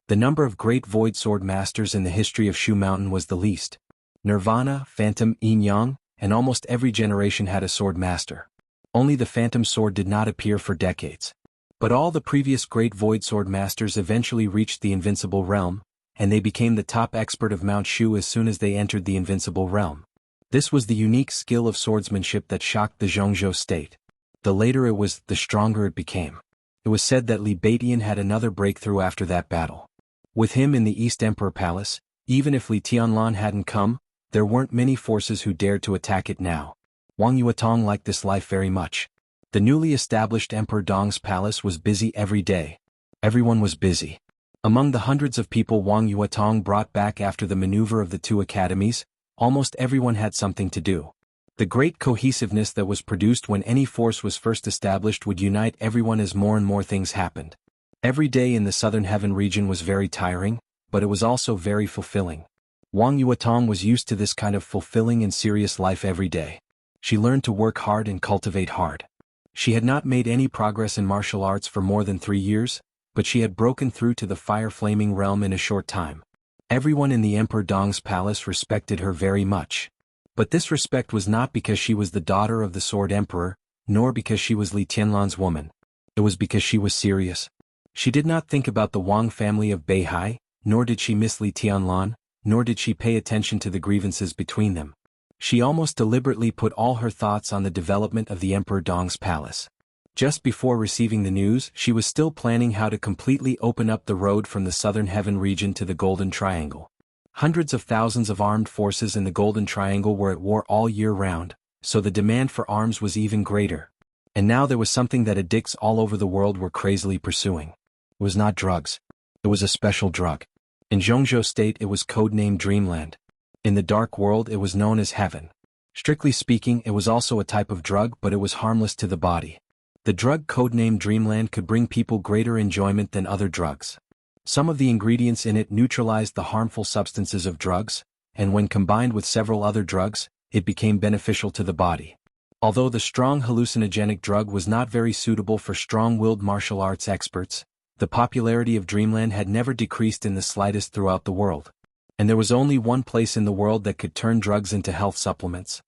Speaker 1: The number of Great Void Sword Masters in the history of Shu Mountain was the least. Nirvana, Phantom, Yin Yang, and almost every generation had a sword master. Only the phantom sword did not appear for decades. But all the previous great void sword masters eventually reached the invincible realm, and they became the top expert of Mount Shu as soon as they entered the invincible realm. This was the unique skill of swordsmanship that shocked the Zhongzhou state. The later it was, the stronger it became. It was said that Li Baitian had another breakthrough after that battle. With him in the East Emperor Palace, even if Li Tianlan hadn't come, there weren't many forces who dared to attack it now. Wang Yuetong liked this life very much. The newly established Emperor Dong's palace was busy every day. Everyone was busy. Among the hundreds of people Wang Yuetong brought back after the maneuver of the two academies, almost everyone had something to do. The great cohesiveness that was produced when any force was first established would unite everyone as more and more things happened. Every day in the Southern Heaven region was very tiring, but it was also very fulfilling. Wang Yuetong was used to this kind of fulfilling and serious life every day. She learned to work hard and cultivate hard. She had not made any progress in martial arts for more than 3 years, but she had broken through to the fire-flaming realm in a short time. Everyone in the Emperor Dong's palace respected her very much. But this respect was not because she was the daughter of the Sword Emperor, nor because she was Li Tianlan's woman. It was because she was serious. She did not think about the Wang family of Beihai, nor did she miss Li Tianlan, nor did she pay attention to the grievances between them. She almost deliberately put all her thoughts on the development of the Emperor Dong's palace. Just before receiving the news, she was still planning how to completely open up the road from the Southern Heaven region to the Golden Triangle. Hundreds of thousands of armed forces in the Golden Triangle were at war all year round, so the demand for arms was even greater. And now there was something that addicts all over the world were crazily pursuing. It was not drugs. It was a special drug. In Zhongzhou State it was codenamed Dreamland. In the dark world it was known as Heaven. Strictly speaking, it was also a type of drug, but it was harmless to the body. The drug codenamed Dreamland could bring people greater enjoyment than other drugs. Some of the ingredients in it neutralized the harmful substances of drugs, and when combined with several other drugs, it became beneficial to the body. Although the strong hallucinogenic drug was not very suitable for strong-willed martial arts experts, the popularity of Dreamland had never decreased in the slightest throughout the world. And there was only one place in the world that could turn drugs into health supplements.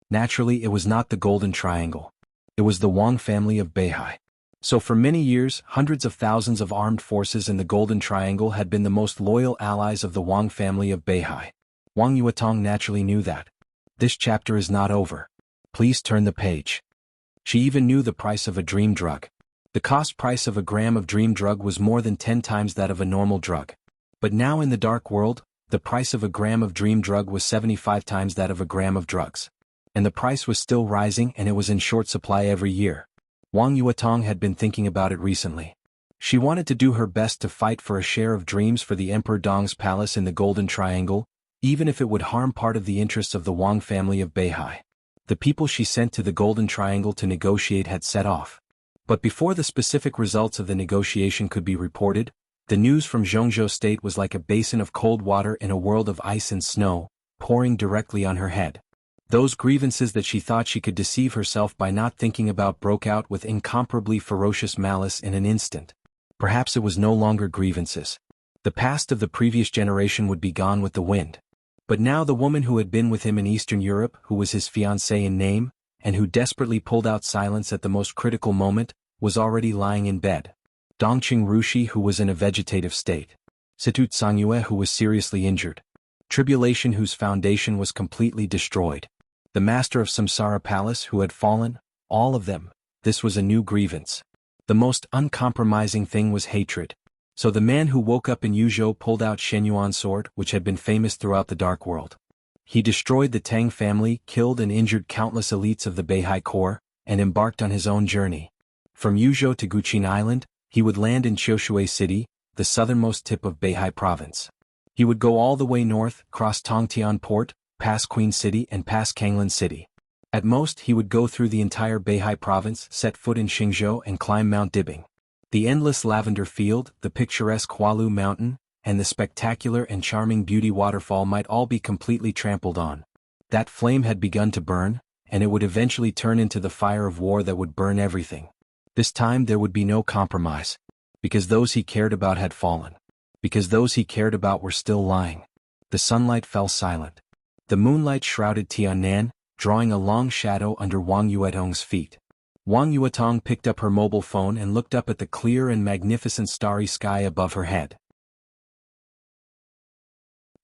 Speaker 1: Naturally, it was not the Golden Triangle. It was the Wang family of Beihai. So for many years, hundreds of thousands of armed forces in the Golden Triangle had been the most loyal allies of the Wang family of Beihai. Wang Yuetong naturally knew that. This chapter is not over. Please turn the page. She even knew the price of a dream drug. The cost price of a gram of dream drug was more than 10 times that of a normal drug. But now in the dark world, the price of a gram of dream drug was 75 times that of a gram of drugs. And the price was still rising, and it was in short supply every year. Wang Yuetong had been thinking about it recently. She wanted to do her best to fight for a share of dreams for the Emperor Dong's palace in the Golden Triangle, even if it would harm part of the interests of the Wang family of Beihai. The people she sent to the Golden Triangle to negotiate had set off. But before the specific results of the negotiation could be reported, the news from Zhongzhou State was like a basin of cold water in a world of ice and snow, pouring directly on her head. Those grievances that she thought she could deceive herself by not thinking about broke out with incomparably ferocious malice in an instant. Perhaps it was no longer grievances. The past of the previous generation would be gone with the wind. But now the woman who had been with him in Eastern Europe, who was his fiancée in name, and who desperately pulled out silence at the most critical moment, was already lying in bed. Dongqing Rushi, who was in a vegetative state. Situt Sangyue, who was seriously injured. Tribulation, whose foundation was completely destroyed. The master of Samsara Palace, who had fallen, all of them. This was a new grievance. The most uncompromising thing was hatred. So the man who woke up in Yuzhou pulled out Shenyuan's sword, which had been famous throughout the dark world. He destroyed the Tang family, killed and injured countless elites of the Beihai Corps, and embarked on his own journey. From Yuzhou to Guqin Island, he would land in Qiushui City, the southernmost tip of Beihai Province. He would go all the way north, cross Tongtian Port, pass Queen City and pass Kanglan City. At most he would go through the entire Beihai Province, set foot in Xingzhou and climb Mount Dibing. The endless lavender field, the picturesque Hualu Mountain, and the spectacular and charming Beauty Waterfall might all be completely trampled on. That flame had begun to burn, and it would eventually turn into the fire of war that would burn everything. This time there would be no compromise. Because those he cared about had fallen. Because those he cared about were still lying. The sunlight fell silent. The moonlight shrouded Tiannan, drawing a long shadow under Wang Yuetong's feet. Wang Yuetong picked up her mobile phone and looked up at the clear and magnificent starry sky above her head.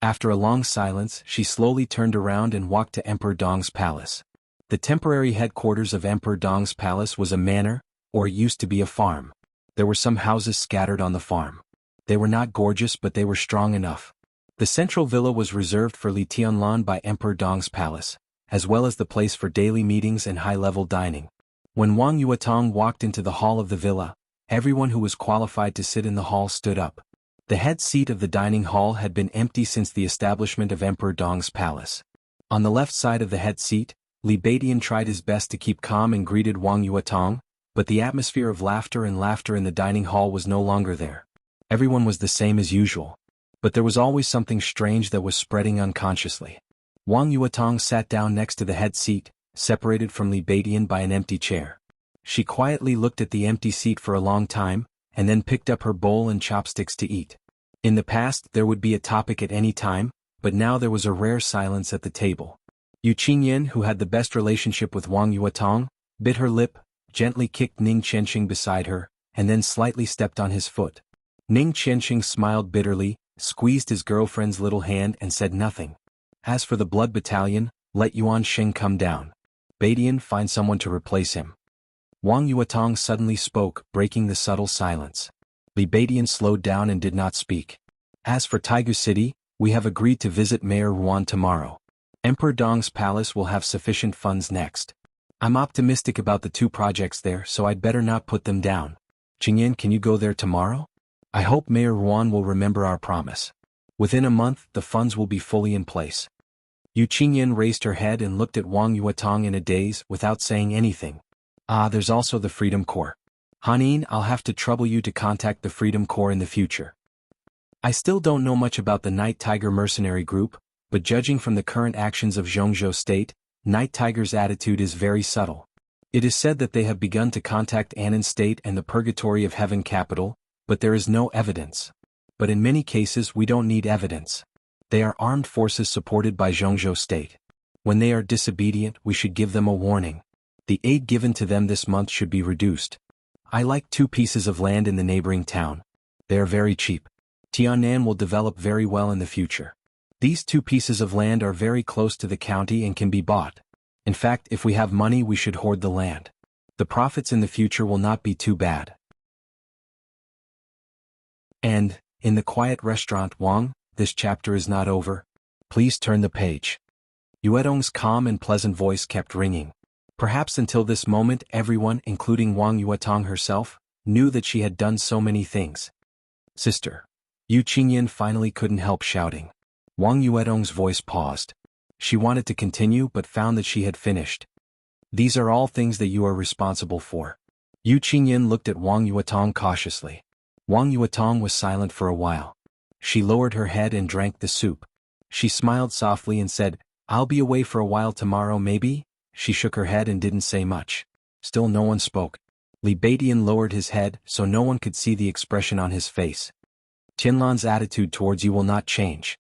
Speaker 1: After a long silence, she slowly turned around and walked to Emperor Dong's palace. The temporary headquarters of Emperor Dong's palace was a manor, or it used to be a farm. There were some houses scattered on the farm. They were not gorgeous, but they were strong enough. The central villa was reserved for Li Tianlan by Emperor Dong's palace, as well as the place for daily meetings and high-level dining. When Wang Yuetong walked into the hall of the villa, everyone who was qualified to sit in the hall stood up. The head seat of the dining hall had been empty since the establishment of Emperor Dong's palace. On the left side of the head seat, Li Beidian tried his best to keep calm and greeted Wang Yuetong, but the atmosphere of laughter in the dining hall was no longer there. Everyone was the same as usual. But there was always something strange that was spreading unconsciously. Wang Yuetong sat down next to the head seat, separated from Li Beidian by an empty chair. She quietly looked at the empty seat for a long time, and then picked up her bowl and chopsticks to eat. In the past there would be a topic at any time, but now there was a rare silence at the table. Yu Qingyan, who had the best relationship with Wang Yuetong, bit her lip, gently kicked Ning Qianqing beside her, and then slightly stepped on his foot. Ning Qianqing smiled bitterly, squeezed his girlfriend's little hand and said nothing. As for the blood battalion, let Yuan Sheng come down. Beidian, find someone to replace him. Wang Yuetong suddenly spoke, breaking the subtle silence. Li Beidian slowed down and did not speak. As for Tiger City, we have agreed to visit Mayor Ruan tomorrow. Emperor Dong's palace will have sufficient funds next. I'm optimistic about the 2 projects there, so I'd better not put them down. Qingyan, can you go there tomorrow? I hope Mayor Ruan will remember our promise. Within a month, the funds will be fully in place. Yu Qingyan raised her head and looked at Wang Yuetong in a daze without saying anything. There's also the Freedom Corps. Hanin, I'll have to trouble you to contact the Freedom Corps in the future. I still don't know much about the Night Tiger mercenary group, but judging from the current actions of Zhongzhou State, Night Tiger's attitude is very subtle. It is said that they have begun to contact Annan State and the Purgatory of Heaven capital, but there is no evidence. But in many cases we don't need evidence. They are armed forces supported by Zhongzhou State. When they are disobedient, we should give them a warning. The aid given to them this month should be reduced. I like 2 pieces of land in the neighboring town. They are very cheap. Tiannan will develop very well in the future. These 2 pieces of land are very close to the county and can be bought. In fact, if we have money, we should hoard the land. The profits in the future will not be too bad. And, in the quiet restaurant, Wang, this chapter is not over. Please turn the page. Yuetong's calm and pleasant voice kept ringing. Perhaps until this moment everyone, including Wang Yuetong herself, knew that she had done so many things. Sister. Yu Qingyan finally couldn't help shouting. Wang Yuetong's voice paused. She wanted to continue but found that she had finished. These are all things that you are responsible for. Yu Qingyan looked at Wang Yuetong cautiously. Wang Yuetong was silent for a while. She lowered her head and drank the soup. She smiled softly and said, I'll be away for a while tomorrow maybe? She shook her head and didn't say much. Still no one spoke. Li Beidian lowered his head so no one could see the expression on his face. Tianlan's attitude towards you will not change.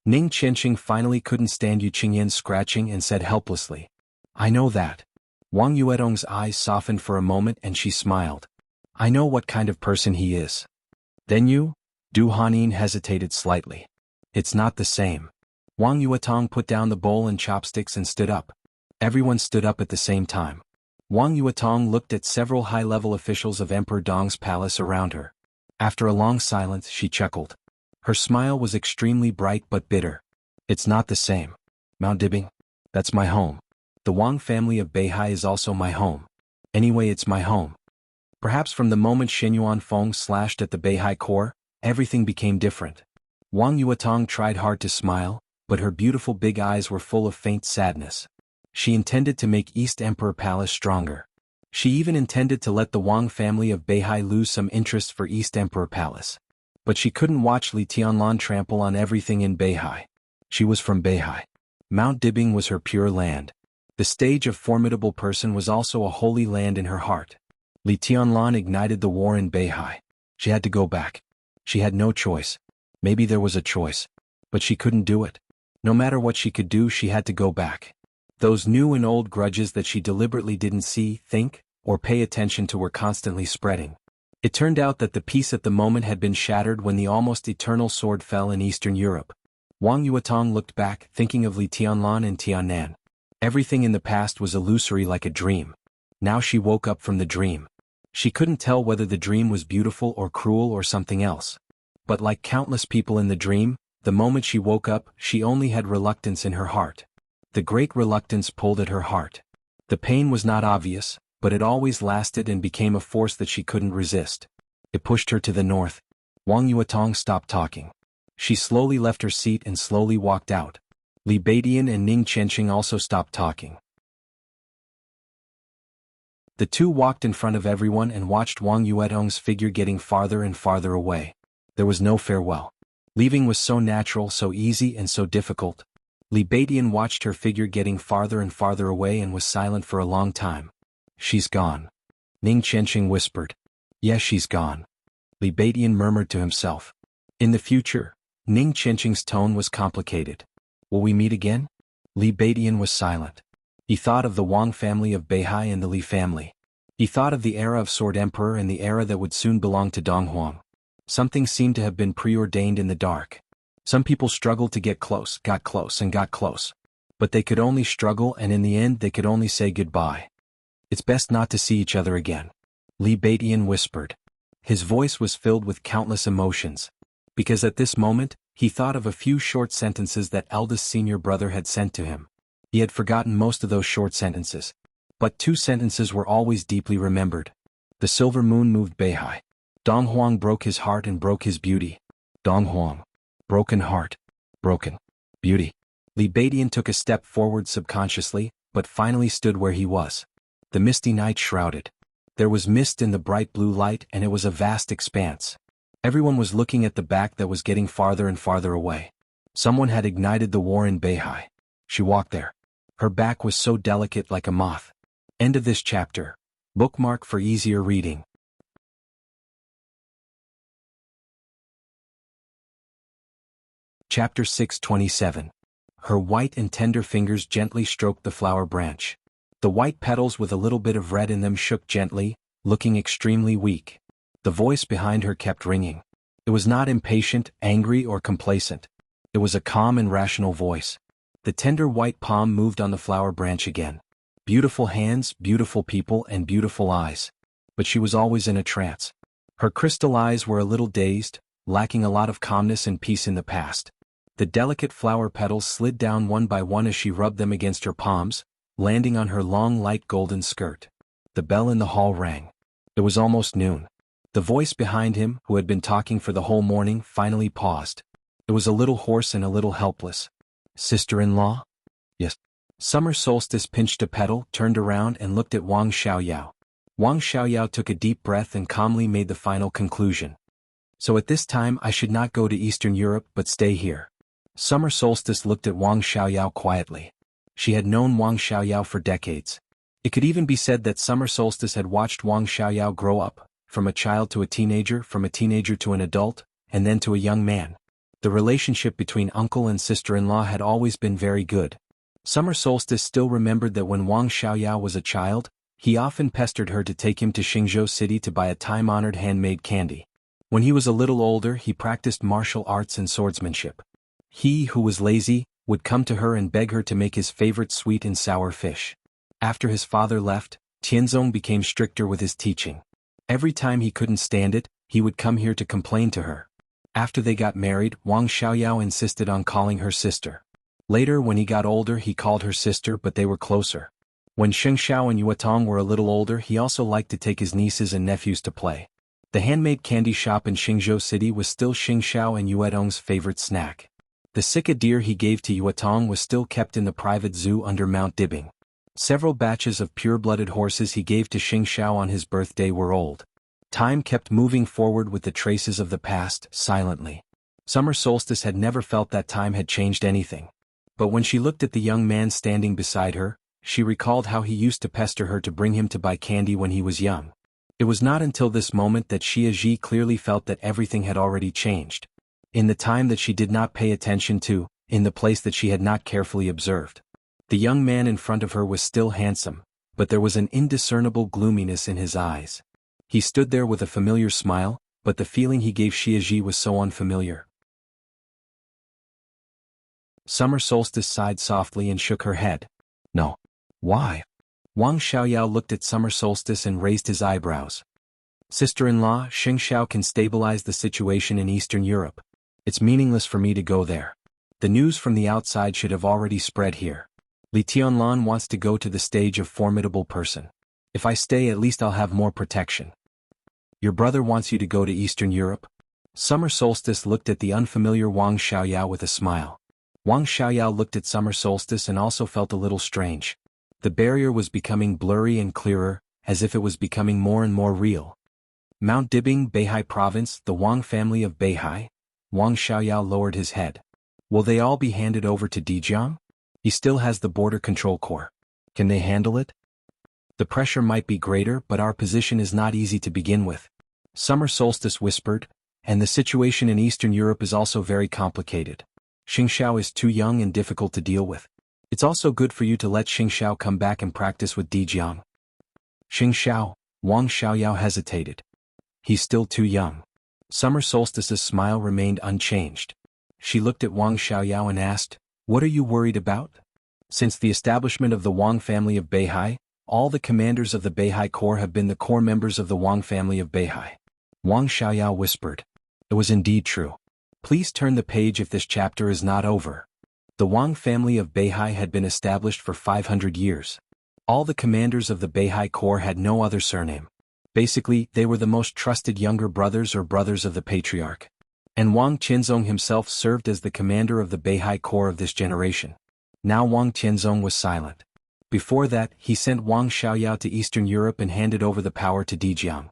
Speaker 1: Ning Qianqing finally couldn't stand Yu Qingyan's scratching and said helplessly. I know that. Wang Yuetong's eyes softened for a moment and she smiled. I know what kind of person he is. Then you? Du Hanin hesitated slightly. It's not the same. Wang Yuetong put down the bowl and chopsticks and stood up. Everyone stood up at the same time. Wang Yuetong looked at several high-level officials of Emperor Dong's palace around her. After a long silence, she chuckled. Her smile was extremely bright but bitter. It's not the same. Mount Dibing? That's my home. The Wang family of Beihai is also my home. Anyway, it's my home. Perhaps from the moment Shen Yuanfeng slashed at the Beihai core, everything became different. Wang Yuetong tried hard to smile, but her beautiful big eyes were full of faint sadness. She intended to make East Emperor Palace stronger. She even intended to let the Wang family of Beihai lose some interest for East Emperor Palace. But she couldn't watch Li Tianlan trample on everything in Beihai. She was from Beihai. Mount Dibing was her pure land. The stage of formidable person was also a holy land in her heart. Li Tianlan ignited the war in Beihai. She had to go back. She had no choice. Maybe there was a choice. But she couldn't do it. No matter what she could do, she had to go back. Those new and old grudges that she deliberately didn't see, think, or pay attention to were constantly spreading. It turned out that the peace at the moment had been shattered when the almost eternal sword fell in Eastern Europe. Wang Yuetong looked back, thinking of Li Tianlan and Tiannan. Everything in the past was illusory like a dream. Now she woke up from the dream. She couldn't tell whether the dream was beautiful or cruel or something else. But like countless people in the dream, the moment she woke up, she only had reluctance in her heart. The great reluctance pulled at her heart. The pain was not obvious, but it always lasted and became a force that she couldn't resist. It pushed her to the north. Wang Yuetong stopped talking. She slowly left her seat and slowly walked out. Li Beidian and Ning Qianqing also stopped talking. The two walked in front of everyone and watched Wang Yuetong's figure getting farther and farther away. There was no farewell. Leaving was so natural, so easy and so difficult. Li Beidian watched her figure getting farther and farther away and was silent for a long time. She's gone. Ning Qianqing whispered. Yes, she's gone. Li Beidian murmured to himself. In the future, Ning Qianqing's tone was complicated. Will we meet again? Li Beidian was silent. He thought of the Wang family of Beihai and the Li family. He thought of the era of Sword Emperor and the era that would soon belong to Donghuang. Something seemed to have been preordained in the dark. Some people struggled to get close, got close and got close. But they could only struggle, and in the end they could only say goodbye. It's best not to see each other again. Li Beidian whispered. His voice was filled with countless emotions. Because at this moment, he thought of a few short sentences that eldest senior brother had sent to him. He had forgotten most of those short sentences. But two sentences were always deeply remembered. The silver moon moved Beihai. Donghuang broke his heart and broke his beauty. Donghuang. Broken heart. Broken beauty. Li Beidian took a step forward subconsciously, but finally stood where he was. The misty night shrouded. There was mist in the bright blue light, and it was a vast expanse. Everyone was looking at the back that was getting farther and farther away. Someone had ignited the war in Beihai. She walked there. Her back was so delicate like a moth. End of this chapter. Bookmark for easier reading. Chapter 627. Her white and tender fingers gently stroked the flower branch. The white petals with a little bit of red in them shook gently, looking extremely weak. The voice behind her kept ringing. It was not impatient, angry, or complacent. It was a calm and rational voice. The tender white palm moved on the flower branch again. Beautiful hands, beautiful people, and beautiful eyes. But she was always in a trance. Her crystal eyes were a little dazed, lacking a lot of calmness and peace in the past. The delicate flower petals slid down one by one as she rubbed them against her palms, landing on her long light golden skirt. The bell in the hall rang. It was almost noon. The voice behind him, who had been talking for the whole morning, finally paused. It was a little hoarse and a little helpless. Sister-in-law? Yes. Summer Solstice pinched a petal, turned around and looked at Wang Xiaoyao. Wang Xiaoyao took a deep breath and calmly made the final conclusion. So at this time I should not go to Eastern Europe but stay here. Summer Solstice looked at Wang Xiaoyao quietly. She had known Wang Xiaoyao for decades. It could even be said that Summer Solstice had watched Wang Xiaoyao grow up, from a child to a teenager, from a teenager to an adult, and then to a young man. The relationship between uncle and sister-in-law had always been very good. Summer Solstice still remembered that when Wang Xiaoyao was a child, he often pestered her to take him to Xingzhou City to buy a time-honored handmade candy. When he was a little older, he practiced martial arts and swordsmanship. He, who was lazy, would come to her and beg her to make his favorite sweet and sour fish. After his father left, Tianzong became stricter with his teaching. Every time he couldn't stand it, he would come here to complain to her. After they got married, Wang Xiaoyao insisted on calling her sister. Later, when he got older, he called her sister, but they were closer. When Sheng Xiao and Yuetong were a little older, he also liked to take his nieces and nephews to play. The handmade candy shop in Xingzhou City was still Sheng Xiao and Yuetong's favorite snack. The sika deer he gave to Yuetong was still kept in the private zoo under Mount Dibing. Several batches of pure-blooded horses he gave to Sheng Xiao on his birthday were old. Time kept moving forward with the traces of the past, silently. Summer Solstice had never felt that time had changed anything. But when she looked at the young man standing beside her, she recalled how he used to pester her to bring him to buy candy when he was young. It was not until this moment that Xia Ji clearly felt that everything had already changed. In the time that she did not pay attention to, in the place that she had not carefully observed. The young man in front of her was still handsome, but there was an indiscernible gloominess in his eyes. He stood there with a familiar smile, but the feeling he gave Xiaji was so unfamiliar. Summer Solstice sighed softly and shook her head. No. Why? Wang Xiaoyao looked at Summer Solstice and raised his eyebrows. Sister-in-law, Xing Xiao can stabilize the situation in Eastern Europe. It's meaningless for me to go there. The news from the outside should have already spread here. Li Tianlan wants to go to the stage of formidable person. If I stay, at least I'll have more protection. Your brother wants you to go to Eastern Europe? Summer Solstice looked at the unfamiliar Wang Xiaoyao with a smile. Wang Xiaoyao looked at Summer Solstice and also felt a little strange. The barrier was becoming blurry and clearer, as if it was becoming more and more real. Mount Dibing, Beihai Province, the Wang family of Beihai. Wang Xiaoyao lowered his head. Will they all be handed over to Dijiang? He still has the border control corps. Can they handle it? The pressure might be greater, but our position is not easy to begin with. Summer Solstice whispered, and the situation in Eastern Europe is also very complicated. Xingxiao is too young and difficult to deal with. It's also good for you to let Xingxiao come back and practice with Dijiang. Xingxiao, Wang Xiaoyao hesitated. He's still too young. Summer Solstice's smile remained unchanged. She looked at Wang Xiaoyao and asked, what are you worried about? Since the establishment of the Wang family of Beihai, all the commanders of the Beihai Corps have been the core members of the Wang family of Beihai. Wang Xiaoyao whispered. It was indeed true. Please turn the page if this chapter is not over. The Wang family of Beihai had been established for 500 years. All the commanders of the Beihai Corps had no other surname. Basically, they were the most trusted younger brothers or brothers of the patriarch. And Wang Qianzong himself served as the commander of the Beihai Corps of this generation. Now Wang Qianzong was silent. Before that, he sent Wang Xiaoyao to Eastern Europe and handed over the power to Dijiang.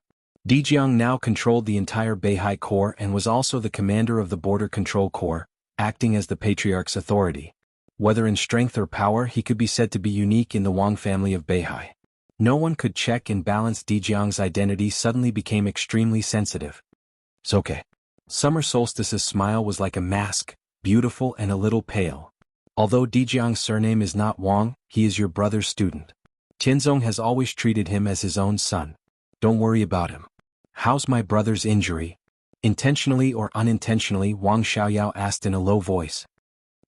Speaker 1: Dijiang now controlled the entire Beihai Corps and was also the commander of the Border Control Corps, acting as the patriarch's authority. Whether in strength or power, he could be said to be unique in the Wang family of Beihai. No one could check and balance. Dijiang's identity suddenly became extremely sensitive. It's okay. Summer Solstice's smile was like a mask, beautiful and a little pale. Although Dijiang's surname is not Wang, he is your brother's student. Tianzong has always treated him as his own son. Don't worry about him. How's my brother's injury? Intentionally or unintentionally, Wang Xiaoyao asked in a low voice.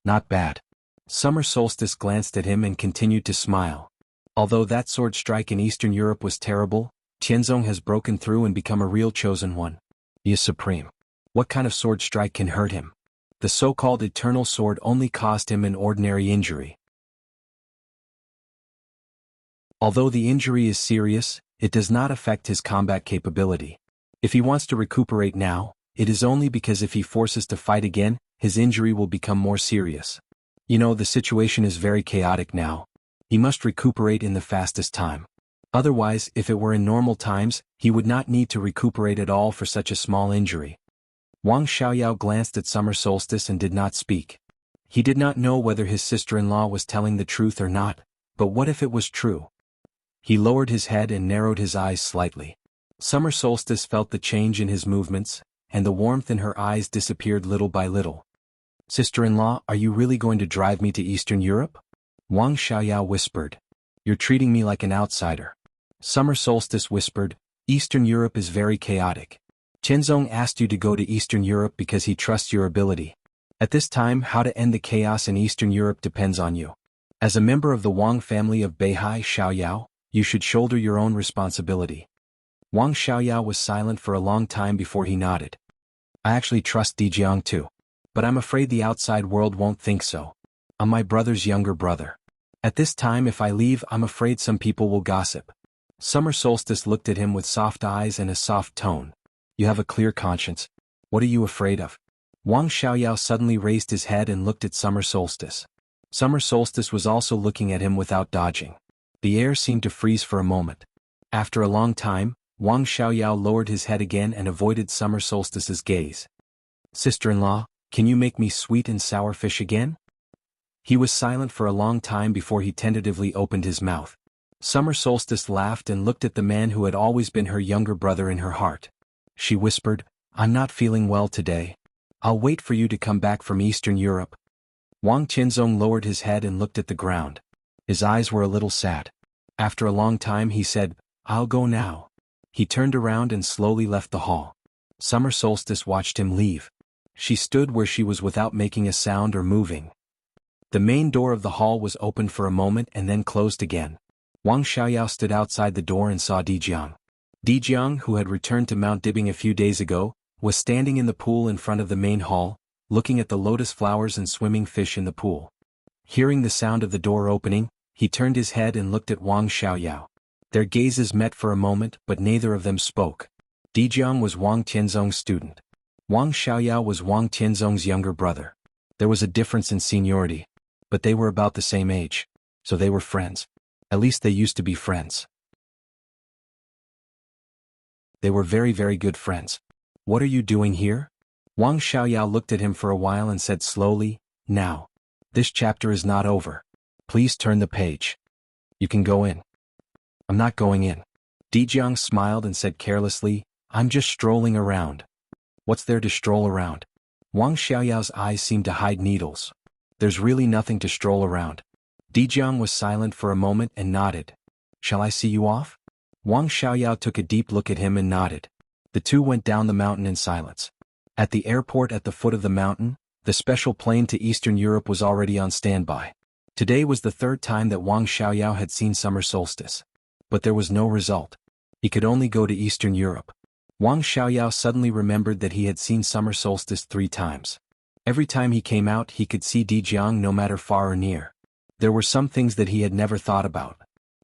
Speaker 1: Not bad. Summer Solstice glanced at him and continued to smile. Although that sword strike in Eastern Europe was terrible, Tianzong has broken through and become a real chosen one. He is supreme. What kind of sword strike can hurt him? The so-called eternal sword only caused him an ordinary injury. Although the injury is serious, it does not affect his combat capability. If he wants to recuperate now, it is only because if he forces to fight again, his injury will become more serious. You know, the situation is very chaotic now. He must recuperate in the fastest time. Otherwise, if it were in normal times, he would not need to recuperate at all for such a small injury. Wang Xiaoyao glanced at Summer Solstice and did not speak. He did not know whether his sister-in-law was telling the truth or not, but what if it was true? He lowered his head and narrowed his eyes slightly. Summer Solstice felt the change in his movements, and the warmth in her eyes disappeared little by little. Sister-in-law, are you really going to drive me to Eastern Europe? Wang Xiaoyao whispered. You're treating me like an outsider. Summer Solstice whispered. Eastern Europe is very chaotic. Tianzong asked you to go to Eastern Europe because he trusts your ability. At this time, how to end the chaos in Eastern Europe depends on you. As a member of the Wang family of Beihai Xiaoyao, you should shoulder your own responsibility. Wang Xiaoyao was silent for a long time before he nodded. I actually trust Dijiang too. But I'm afraid the outside world won't think so. I'm my brother's younger brother. At this time, if I leave, I'm afraid some people will gossip. Summer Solstice looked at him with soft eyes and a soft tone. You have a clear conscience. What are you afraid of? Wang Xiaoyao suddenly raised his head and looked at Summer Solstice. Summer Solstice was also looking at him without dodging. The air seemed to freeze for a moment. After a long time, Wang Xiaoyao lowered his head again and avoided Summer Solstice's gaze. Sister-in-law, can you make me sweet and sour fish again? He was silent for a long time before he tentatively opened his mouth. Summer Solstice laughed and looked at the man who had always been her younger brother in her heart. She whispered, I'm not feeling well today. I'll wait for you to come back from Eastern Europe. Wang Qianzong lowered his head and looked at the ground. His eyes were a little sad. After a long time he said, "I'll go now." He turned around and slowly left the hall. Summer Solstice watched him leave. She stood where she was without making a sound or moving. The main door of the hall was opened for a moment and then closed again. Wang Xiaoyao stood outside the door and saw Dijiang. Dijiang, who had returned to Mount Dibbing a few days ago, was standing in the pool in front of the main hall, looking at the lotus flowers and swimming fish in the pool. Hearing the sound of the door opening, he turned his head and looked at Wang Xiaoyao. Their gazes met for a moment, but neither of them spoke. Dijiang was Wang Tianzong's student. Wang Xiaoyao was Wang Tianzong's younger brother. There was a difference in seniority, but they were about the same age, so they were friends. At least they used to be friends. They were very, very good friends. "What are you doing here?" Wang Xiaoyao looked at him for a while and said slowly, "Now. This chapter is not over. Please turn the page. You can go in." "I'm not going in." Dijiang smiled and said carelessly, "I'm just strolling around." "What's there to stroll around?" Wang Xiaoyao's eyes seemed to hide needles. "There's really nothing to stroll around." Dijiang was silent for a moment and nodded. "Shall I see you off?" Wang Xiaoyao took a deep look at him and nodded. The two went down the mountain in silence. At the airport at the foot of the mountain, the special plane to Eastern Europe was already on standby. Today was the third time that Wang Xiaoyao had seen summer solstice. But there was no result. He could only go to Eastern Europe. Wang Xiaoyao suddenly remembered that he had seen summer solstice 3 times. Every time he came out he could see Dijiang no matter far or near. There were some things that he had never thought about.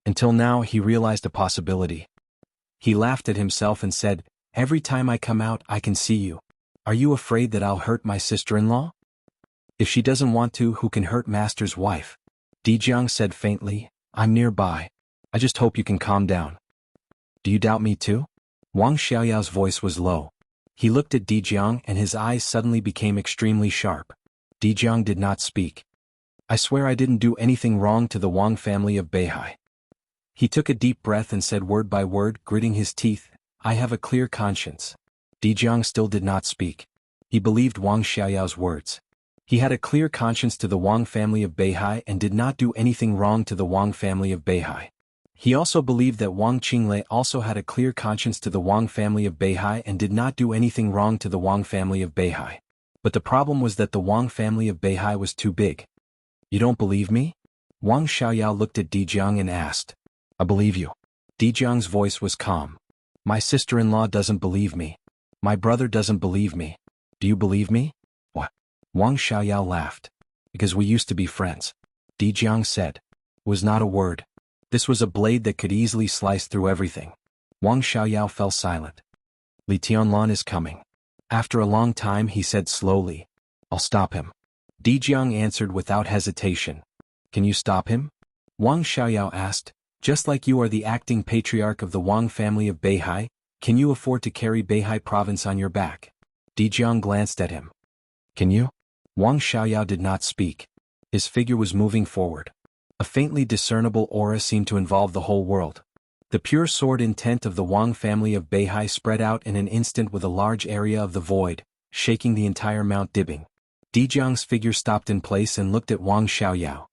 Speaker 1: Until now he realized a possibility. He laughed at himself and said, "Every time I come out I can see you. Are you afraid that I'll hurt my sister-in-law?" "If she doesn't want to, who can hurt master's wife?" Dijiang said faintly, "I'm nearby. I just hope you can calm down." "Do you doubt me too?" Wang Xiaoyao's voice was low. He looked at Dijiang and his eyes suddenly became extremely sharp. Dijiang did not speak. "I swear I didn't do anything wrong to the Wang family of Beihai." He took a deep breath and said word by word, gritting his teeth, "I have a clear conscience." Dijiang still did not speak. He believed Wang Xiaoyao's words. He had a clear conscience to the Wang family of Beihai and did not do anything wrong to the Wang family of Beihai. He also believed that Wang Qinglei also had a clear conscience to the Wang family of Beihai and did not do anything wrong to the Wang family of Beihai. But the problem was that the Wang family of Beihai was too big. "You don't believe me?" Wang Xiaoyao looked at Dijiang and asked. "I believe you." Dijiang's voice was calm. "My sister-in-law doesn't believe me. My brother doesn't believe me. Do you believe me?" "What?" Wang Xiaoyao laughed. "Because we used to be friends." Dijiang said. It was not a word. This was a blade that could easily slice through everything. Wang Xiaoyao fell silent. "Li Tianlan is coming." After a long time he said slowly, "I'll stop him." Dijiang answered without hesitation. "Can you stop him?" Wang Xiaoyao asked. "Just like you are the acting patriarch of the Wang family of Beihai, can you afford to carry Beihai province on your back?" Dijiang glanced at him. "Can you?" Wang Xiaoyao did not speak. His figure was moving forward. A faintly discernible aura seemed to involve the whole world. The pure sword intent of the Wang family of Beihai spread out in an instant with a large area of the void, shaking the entire Mount Dibbing. Dijiang's figure stopped in place and looked at Wang Xiaoyao.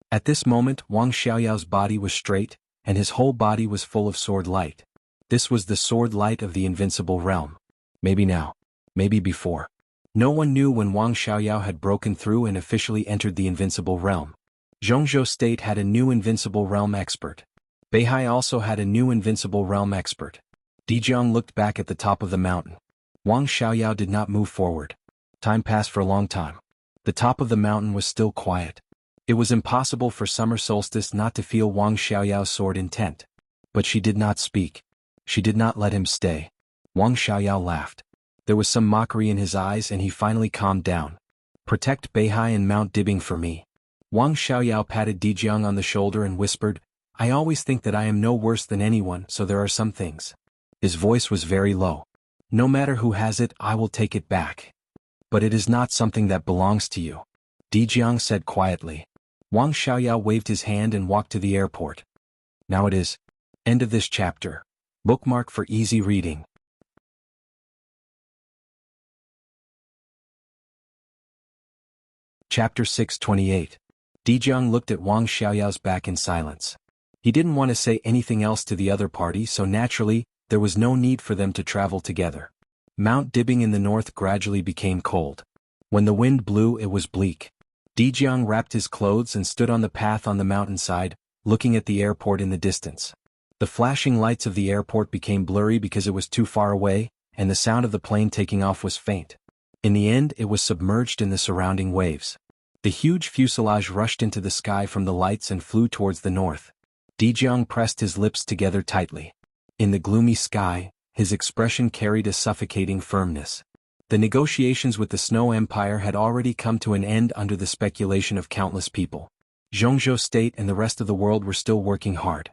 Speaker 1: At this moment Wang Xiaoyao's body was straight, and his whole body was full of sword light. This was the sword light of the invincible realm. Maybe now. Maybe before. No one knew when Wang Xiaoyao had broken through and officially entered the invincible realm. Zhongzhou State had a new invincible realm expert. Beihai also had a new invincible realm expert. Dijiang looked back at the top of the mountain. Wang Xiaoyao did not move forward. Time passed for a long time. The top of the mountain was still quiet. It was impossible for summer solstice not to feel Wang Xiaoyao's sword intent. But she did not speak. She did not let him stay. Wang Xiaoyao laughed. There was some mockery in his eyes and he finally calmed down. "Protect Beihai and Mount Dibbing for me." Wang Xiaoyao patted Dijiang on the shoulder and whispered, "I always think that I am no worse than anyone, so there are some things." His voice was very low. "No matter who has it, I will take it back. But it is not something that belongs to you," Dijiang said quietly. Wang Xiaoyao waved his hand and walked to the airport. Now it is. End of this chapter. Bookmark for easy reading. Chapter 628. Dijiang looked at Wang Xiaoyao's back in silence. He didn't want to say anything else to the other party, so naturally, there was no need for them to travel together. Mount Dibing in the north gradually became cold. When the wind blew, it was bleak. Dijiang wrapped his clothes and stood on the path on the mountainside, looking at the airport in the distance. The flashing lights of the airport became blurry because it was too far away, and the sound of the plane taking off was faint. In the end, it was submerged in the surrounding waves. The huge fuselage rushed into the sky from the lights and flew towards the north. Dijiang pressed his lips together tightly. In the gloomy sky, his expression carried a suffocating firmness. The negotiations with the Snow Empire had already come to an end under the speculation of countless people. Zhongzhou State and the rest of the world were still working hard.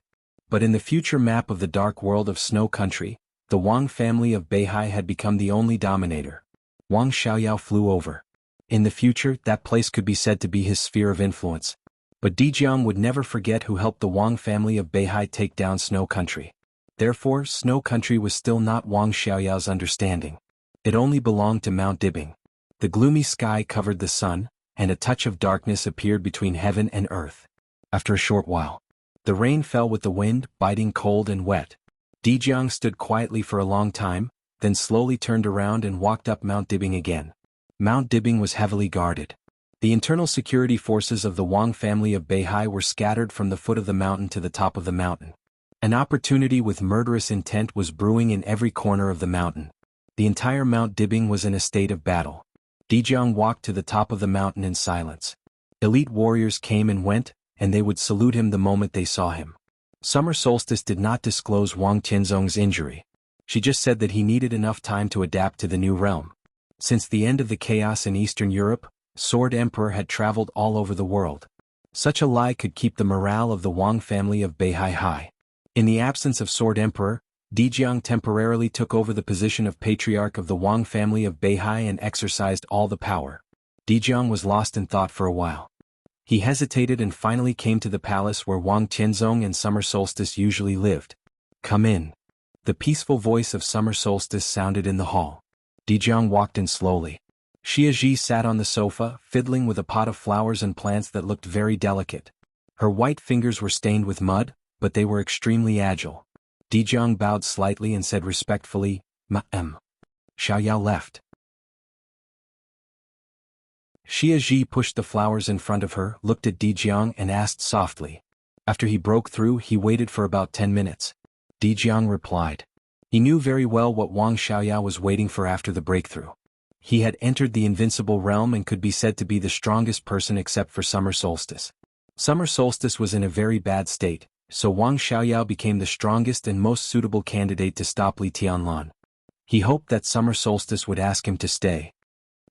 Speaker 1: But in the future map of the dark world of Snow Country, the Wang family of Beihai had become the only dominator. Wang Xiaoyao flew over. In the future, that place could be said to be his sphere of influence. But Dijiang would never forget who helped the Wang family of Beihai take down Snow Country. Therefore, Snow Country was still not Wang Xiaoyao's understanding. It only belonged to Mount Dibing. The gloomy sky covered the sun, and a touch of darkness appeared between heaven and earth. After a short while, the rain fell with the wind, biting cold and wet. Dijiang stood quietly for a long time, then slowly turned around and walked up Mount Dibing again. Mount Dibing was heavily guarded. The internal security forces of the Wang family of Beihai were scattered from the foot of the mountain to the top of the mountain. An opportunity with murderous intent was brewing in every corner of the mountain. The entire Mount Dibing was in a state of battle. Dijiang walked to the top of the mountain in silence. Elite warriors came and went, and they would salute him the moment they saw him. Summer Solstice did not disclose Wang Tianzong's injury. She just said that he needed enough time to adapt to the new realm. Since the end of the chaos in Eastern Europe, Sword Emperor had traveled all over the world. Such a lie could keep the morale of the Wang family of Beihai high. In the absence of Sword Emperor, Dijiang temporarily took over the position of Patriarch of the Wang family of Beihai and exercised all the power. Dijiang was lost in thought for a while. He hesitated and finally came to the palace where Wang Tianzong and Summer Solstice usually lived. "Come in." The peaceful voice of Summer Solstice sounded in the hall. Dijiang walked in slowly. Xia Ji sat on the sofa, fiddling with a pot of flowers and plants that looked very delicate. Her white fingers were stained with mud, but they were extremely agile. Dijiang bowed slightly and said respectfully, "Ma'am." Xiaoyao left. Xia Ji pushed the flowers in front of her, looked at Dijiang and asked softly. After he broke through, he waited for about 10 minutes. Dijiang replied. He knew very well what Wang Xiaoyao was waiting for after the breakthrough. He had entered the invincible realm and could be said to be the strongest person except for Summer Solstice. Summer Solstice was in a very bad state, so Wang Xiaoyao became the strongest and most suitable candidate to stop Li Tianlan. He hoped that Summer Solstice would ask him to stay.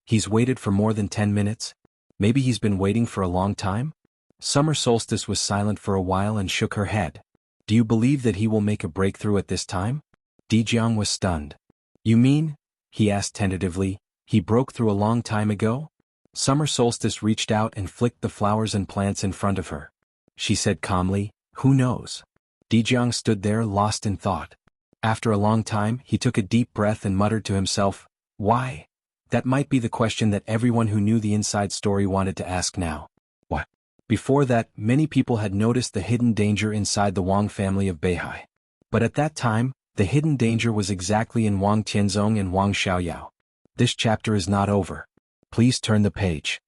Speaker 1: He's waited for more than 10 minutes? Maybe he's been waiting for a long time? Summer Solstice was silent for a while and shook her head. Do you believe that he will make a breakthrough at this time? Dijiang was stunned. You mean? He asked tentatively. He broke through a long time ago? Summer Solstice reached out and flicked the flowers and plants in front of her. She said calmly, "Who knows?" Dijiang stood there lost in thought. After a long time, he took a deep breath and muttered to himself, "Why?" That might be the question that everyone who knew the inside story wanted to ask now. What? Before that, many people had noticed the hidden danger inside the Wang family of Beihai. But at that time, the hidden danger was exactly in Wang Tianzong and Wang Xiaoyao. This chapter is not over. Please turn the page.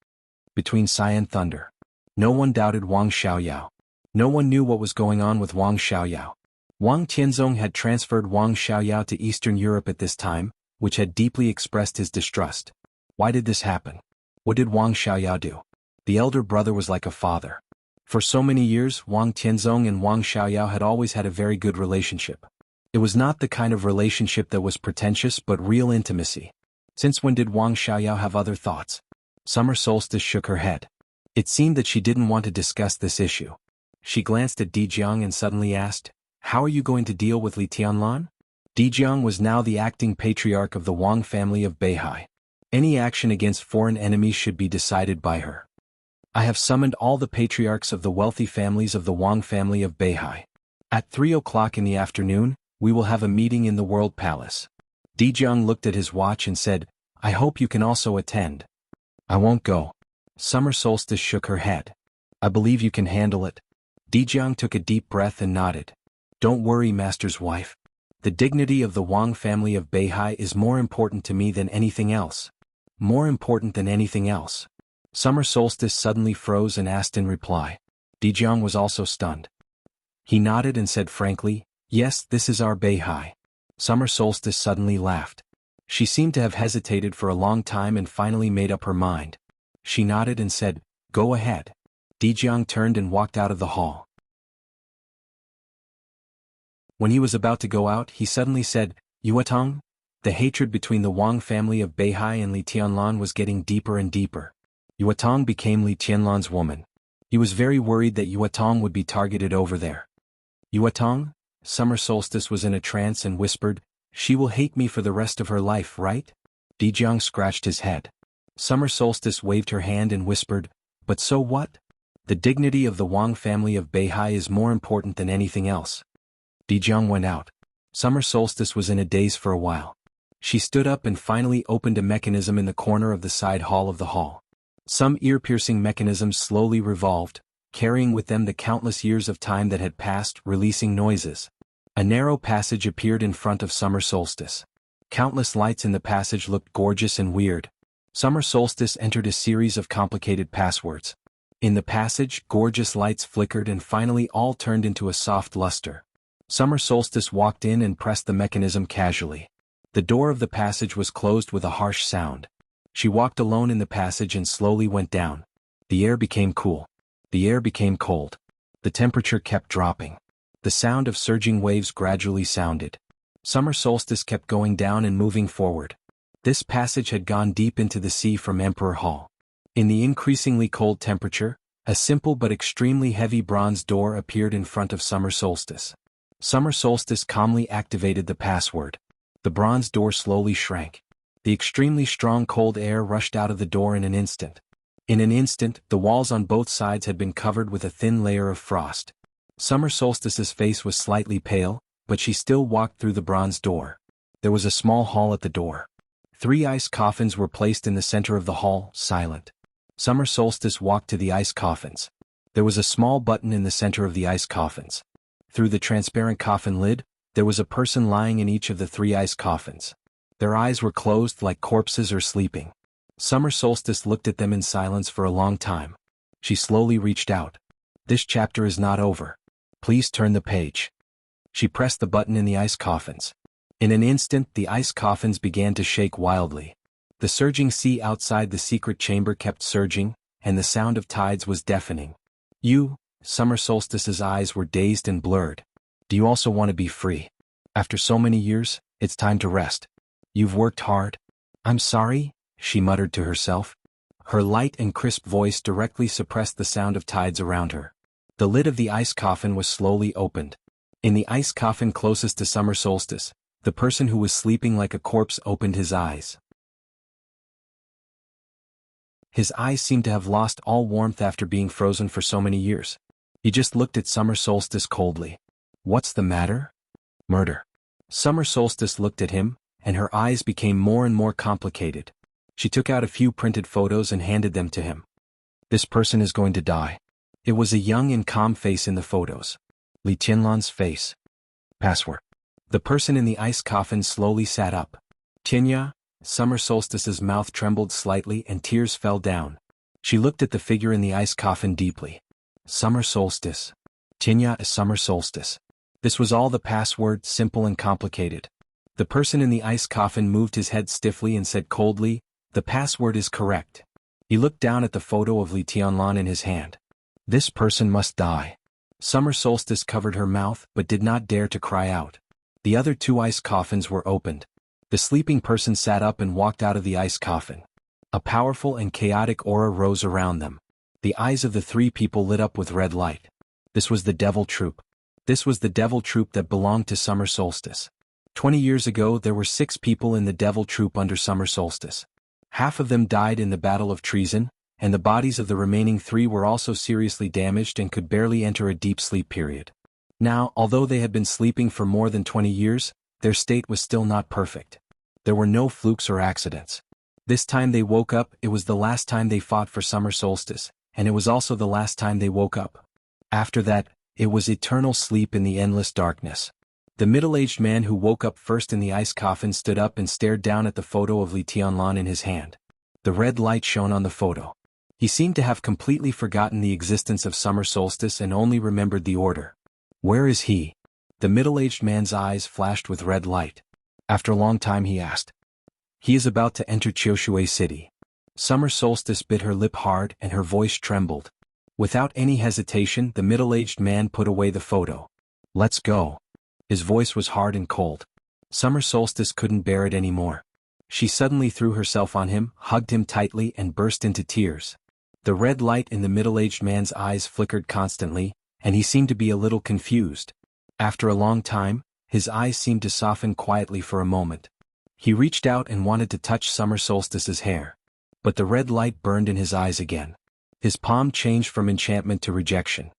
Speaker 1: Between Sigh and Thunder. No one doubted Wang Xiaoyao. No one knew what was going on with Wang Xiaoyao. Wang Tianzong had transferred Wang Xiaoyao to Eastern Europe at this time, which had deeply expressed his distrust. Why did this happen? What did Wang Xiaoyao do? The elder brother was like a father. For so many years, Wang Tianzong and Wang Xiaoyao had always had a very good relationship. It was not the kind of relationship that was pretentious but real intimacy. Since when did Wang Xiaoyao have other thoughts? Summer Solstice shook her head. It seemed that she didn't want to discuss this issue. She glanced at Dijiang and suddenly asked, "How are you going to deal with Li Tianlan?" Dijiang was now the acting patriarch of the Wang family of Beihai. Any action against foreign enemies should be decided by her. I have summoned all the patriarchs of the wealthy families of the Wang family of Beihai. At 3 o'clock in the afternoon, we will have a meeting in the World Palace. Dijiang looked at his watch and said, "I hope you can also attend." "I won't go." Summer Solstice shook her head. I believe you can handle it. Dijiang took a deep breath and nodded. Don't worry, master's wife. The dignity of the Wang family of Beihai is more important to me than anything else. More important than anything else. Summer Solstice suddenly froze and asked in reply. Dijiang was also stunned. He nodded and said frankly, yes, this is our Beihai. Summer Solstice suddenly laughed. She seemed to have hesitated for a long time and finally made up her mind. She nodded and said, go ahead. Dijiang turned and walked out of the hall. When he was about to go out, he suddenly said, Yuatong? The hatred between the Wang family of Beihai and Li Tianlan was getting deeper and deeper. Yuatong became Li Tianlan's woman. He was very worried that Yuatong would be targeted over there. Yuatong? Summer Solstice was in a trance and whispered, she will hate me for the rest of her life, right? Dijiang scratched his head. Summer Solstice waved her hand and whispered, but so what? The dignity of the Wang family of Beihai is more important than anything else. Dijiang went out. Summer Solstice was in a daze for a while. She stood up and finally opened a mechanism in the corner of the side hall of the hall. Some ear-piercing mechanisms slowly revolved, carrying with them the countless years of time that had passed, releasing noises. A narrow passage appeared in front of Summer Solstice. Countless lights in the passage looked gorgeous and weird. Summer Solstice entered a series of complicated passwords. In the passage, gorgeous lights flickered and finally all turned into a soft luster. Summer Solstice walked in and pressed the mechanism casually. The door of the passage was closed with a harsh sound. She walked alone in the passage and slowly went down. The air became cool. The air became cold. The temperature kept dropping. The sound of surging waves gradually sounded. Summer Solstice kept going down and moving forward. This passage had gone deep into the sea from Emperor Hall. In the increasingly cold temperature, a simple but extremely heavy bronze door appeared in front of Summer Solstice. Summer Solstice calmly activated the password. The bronze door slowly shrank. The extremely strong cold air rushed out of the door in an instant. In an instant, the walls on both sides had been covered with a thin layer of frost. Summer Solstice's face was slightly pale, but she still walked through the bronze door. There was a small hall at the door. 3 ice coffins were placed in the center of the hall, silent. Summer Solstice walked to the ice coffins. There was a small button in the center of the ice coffins. Through the transparent coffin lid, there was a person lying in each of the 3 ice coffins. Their eyes were closed like corpses or sleeping. Summer Solstice looked at them in silence for a long time. She slowly reached out. This chapter is not over. Please turn the page. She pressed the button in the ice coffins. In an instant, the ice coffins began to shake wildly. The surging sea outside the secret chamber kept surging, and the sound of tides was deafening. Summer Solstice's eyes were dazed and blurred. Do you also want to be free? After so many years, it's time to rest. You've worked hard. I'm sorry, she muttered to herself. Her light and crisp voice directly suppressed the sound of tides around her. The lid of the ice coffin was slowly opened. In the ice coffin closest to Summer Solstice, the person who was sleeping like a corpse opened his eyes. His eyes seemed to have lost all warmth after being frozen for so many years. He just looked at Summer Solstice coldly. What's the matter? Murder. Summer Solstice looked at him, and her eyes became more and more complicated. She took out a few printed photos and handed them to him. This person is going to die. It was a young and calm face in the photos. Li Tianlan's face. Password. The person in the ice coffin slowly sat up. Tianya? Summer Solstice's mouth trembled slightly and tears fell down. She looked at the figure in the ice coffin deeply. Summer Solstice. Tianya is Summer Solstice. This was all the password, simple and complicated. The person in the ice coffin moved his head stiffly and said coldly, the password is correct. He looked down at the photo of Li Tianlan in his hand. This person must die. Summer Solstice covered her mouth but did not dare to cry out. The other 2 ice coffins were opened. The sleeping person sat up and walked out of the ice coffin. A powerful and chaotic aura rose around them. The eyes of the 3 people lit up with red light. This was the Devil Troop. This was the Devil Troop that belonged to Summer Solstice. 20 years ago there were 6 people in the Devil Troop under Summer Solstice. Half of them died in the Battle of Treason, and the bodies of the remaining 3 were also seriously damaged and could barely enter a deep sleep period. Now, although they had been sleeping for more than 20 years, their state was still not perfect. There were no flukes or accidents. This time they woke up, it was the last time they fought for Summer Solstice, and it was also the last time they woke up. After that, it was eternal sleep in the endless darkness. The middle-aged man who woke up first in the ice coffin stood up and stared down at the photo of Li Tianlan in his hand. The red light shone on the photo. He seemed to have completely forgotten the existence of summer solstice and only remembered the order. Where is he? The middle-aged man's eyes flashed with red light. After a long time he asked. He is about to enter Qiushui City. Summer solstice bit her lip hard and her voice trembled. Without any hesitation, the middle-aged man put away the photo. Let's go. His voice was hard and cold. Summer solstice couldn't bear it anymore. She suddenly threw herself on him, hugged him tightly and burst into tears. The red light in the middle-aged man's eyes flickered constantly, and he seemed to be a little confused. After a long time, his eyes seemed to soften quietly for a moment. He reached out and wanted to touch summer solstice's hair. But the red light burned in his eyes again. His palm changed from enchantment to rejection.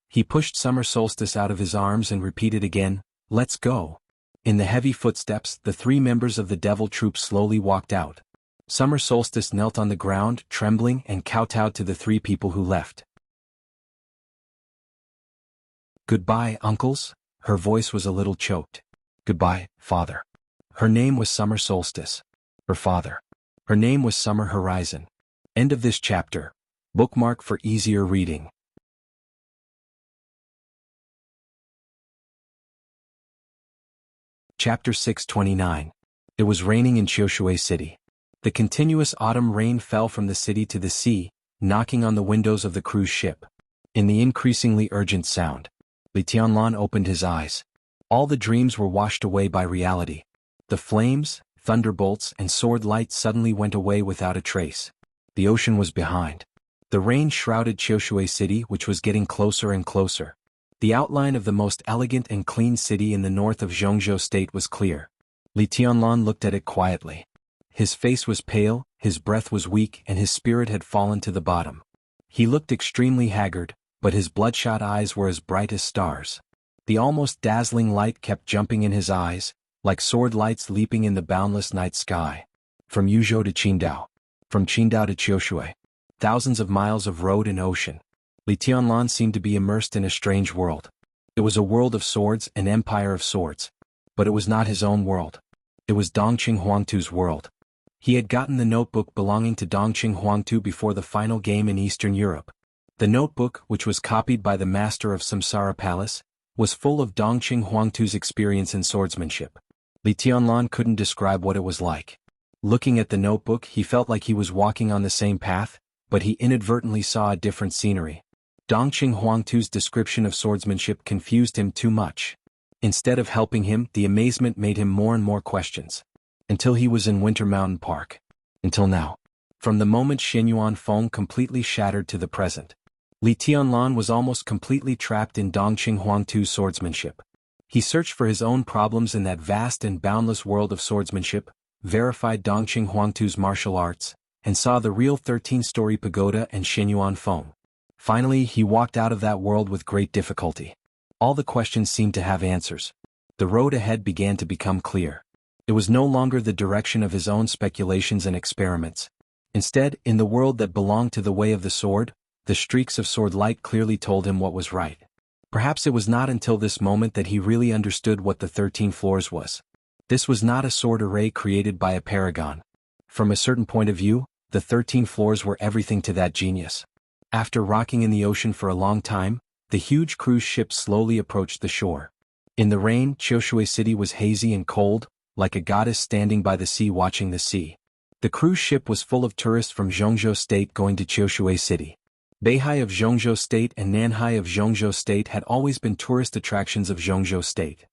Speaker 1: He pushed summer solstice out of his arms and repeated again, "Let's go." In the heavy footsteps, the 3 members of the devil troop slowly walked out. Summer solstice knelt on the ground, trembling, and kowtowed to the 3 people who left. "Goodbye, uncles." Her voice was a little choked. "Goodbye, father." Her name was Summer Solstice. Her father. Her name was Summer Horizon. End of this chapter. Bookmark for easier reading. Chapter 629. It was raining in Qiushui City. The continuous autumn rain fell from the city to the sea, knocking on the windows of the cruise ship. In the increasingly urgent sound, Li Tianlan opened his eyes. All the dreams were washed away by reality. The flames, thunderbolts, and sword light suddenly went away without a trace. The ocean was behind. The rain shrouded Qiushui City, which was getting closer and closer. The outline of the most elegant and clean city in the north of Zhongzhou State was clear. Li Tianlan looked at it quietly. His face was pale, his breath was weak, and his spirit had fallen to the bottom. He looked extremely haggard, but his bloodshot eyes were as bright as stars. The almost dazzling light kept jumping in his eyes, like sword lights leaping in the boundless night sky. From Yuzhou to Qingdao. From Qingdao to Qiushui. Thousands of miles of road and ocean. Li Tianlan seemed to be immersed in a strange world. It was a world of swords, an empire of swords. But it was not his own world. It was Dongqing Huangtu's world. He had gotten the notebook belonging to Dongqing Huangtu before the final game in Eastern Europe. The notebook, which was copied by the master of Samsara Palace, was full of Dongqing Huangtu's experience in swordsmanship. Li Tianlan couldn't describe what it was like. Looking at the notebook, he felt like he was walking on the same path, but he inadvertently saw a different scenery. Dongqing Huangtu's description of swordsmanship confused him too much. Instead of helping him, the amazement made him more and more questions. Until he was in Winter Mountain Park. Until now. From the moment Xinyuan Feng completely shattered to the present. Li Tianlan was almost completely trapped in Dongqing Huangtu's swordsmanship. He searched for his own problems in that vast and boundless world of swordsmanship, verified Dongqing Huangtu's martial arts, and saw the real 13-story pagoda and Xinyuan Feng. Finally, he walked out of that world with great difficulty. All the questions seemed to have answers. The road ahead began to become clear. It was no longer the direction of his own speculations and experiments. Instead, in the world that belonged to the way of the sword, the streaks of sword light clearly told him what was right. Perhaps it was not until this moment that he really understood what the 13 floors was. This was not a sword array created by a paragon. From a certain point of view, the 13 floors were everything to that genius. After rocking in the ocean for a long time, the huge cruise ship slowly approached the shore. In the rain, Qiushui City was hazy and cold, like a goddess standing by the sea watching the sea. The cruise ship was full of tourists from Zhongzhou State going to Qiushui City. Beihai of Zhongzhou State and Nanhai of Zhongzhou State had always been tourist attractions of Zhongzhou State.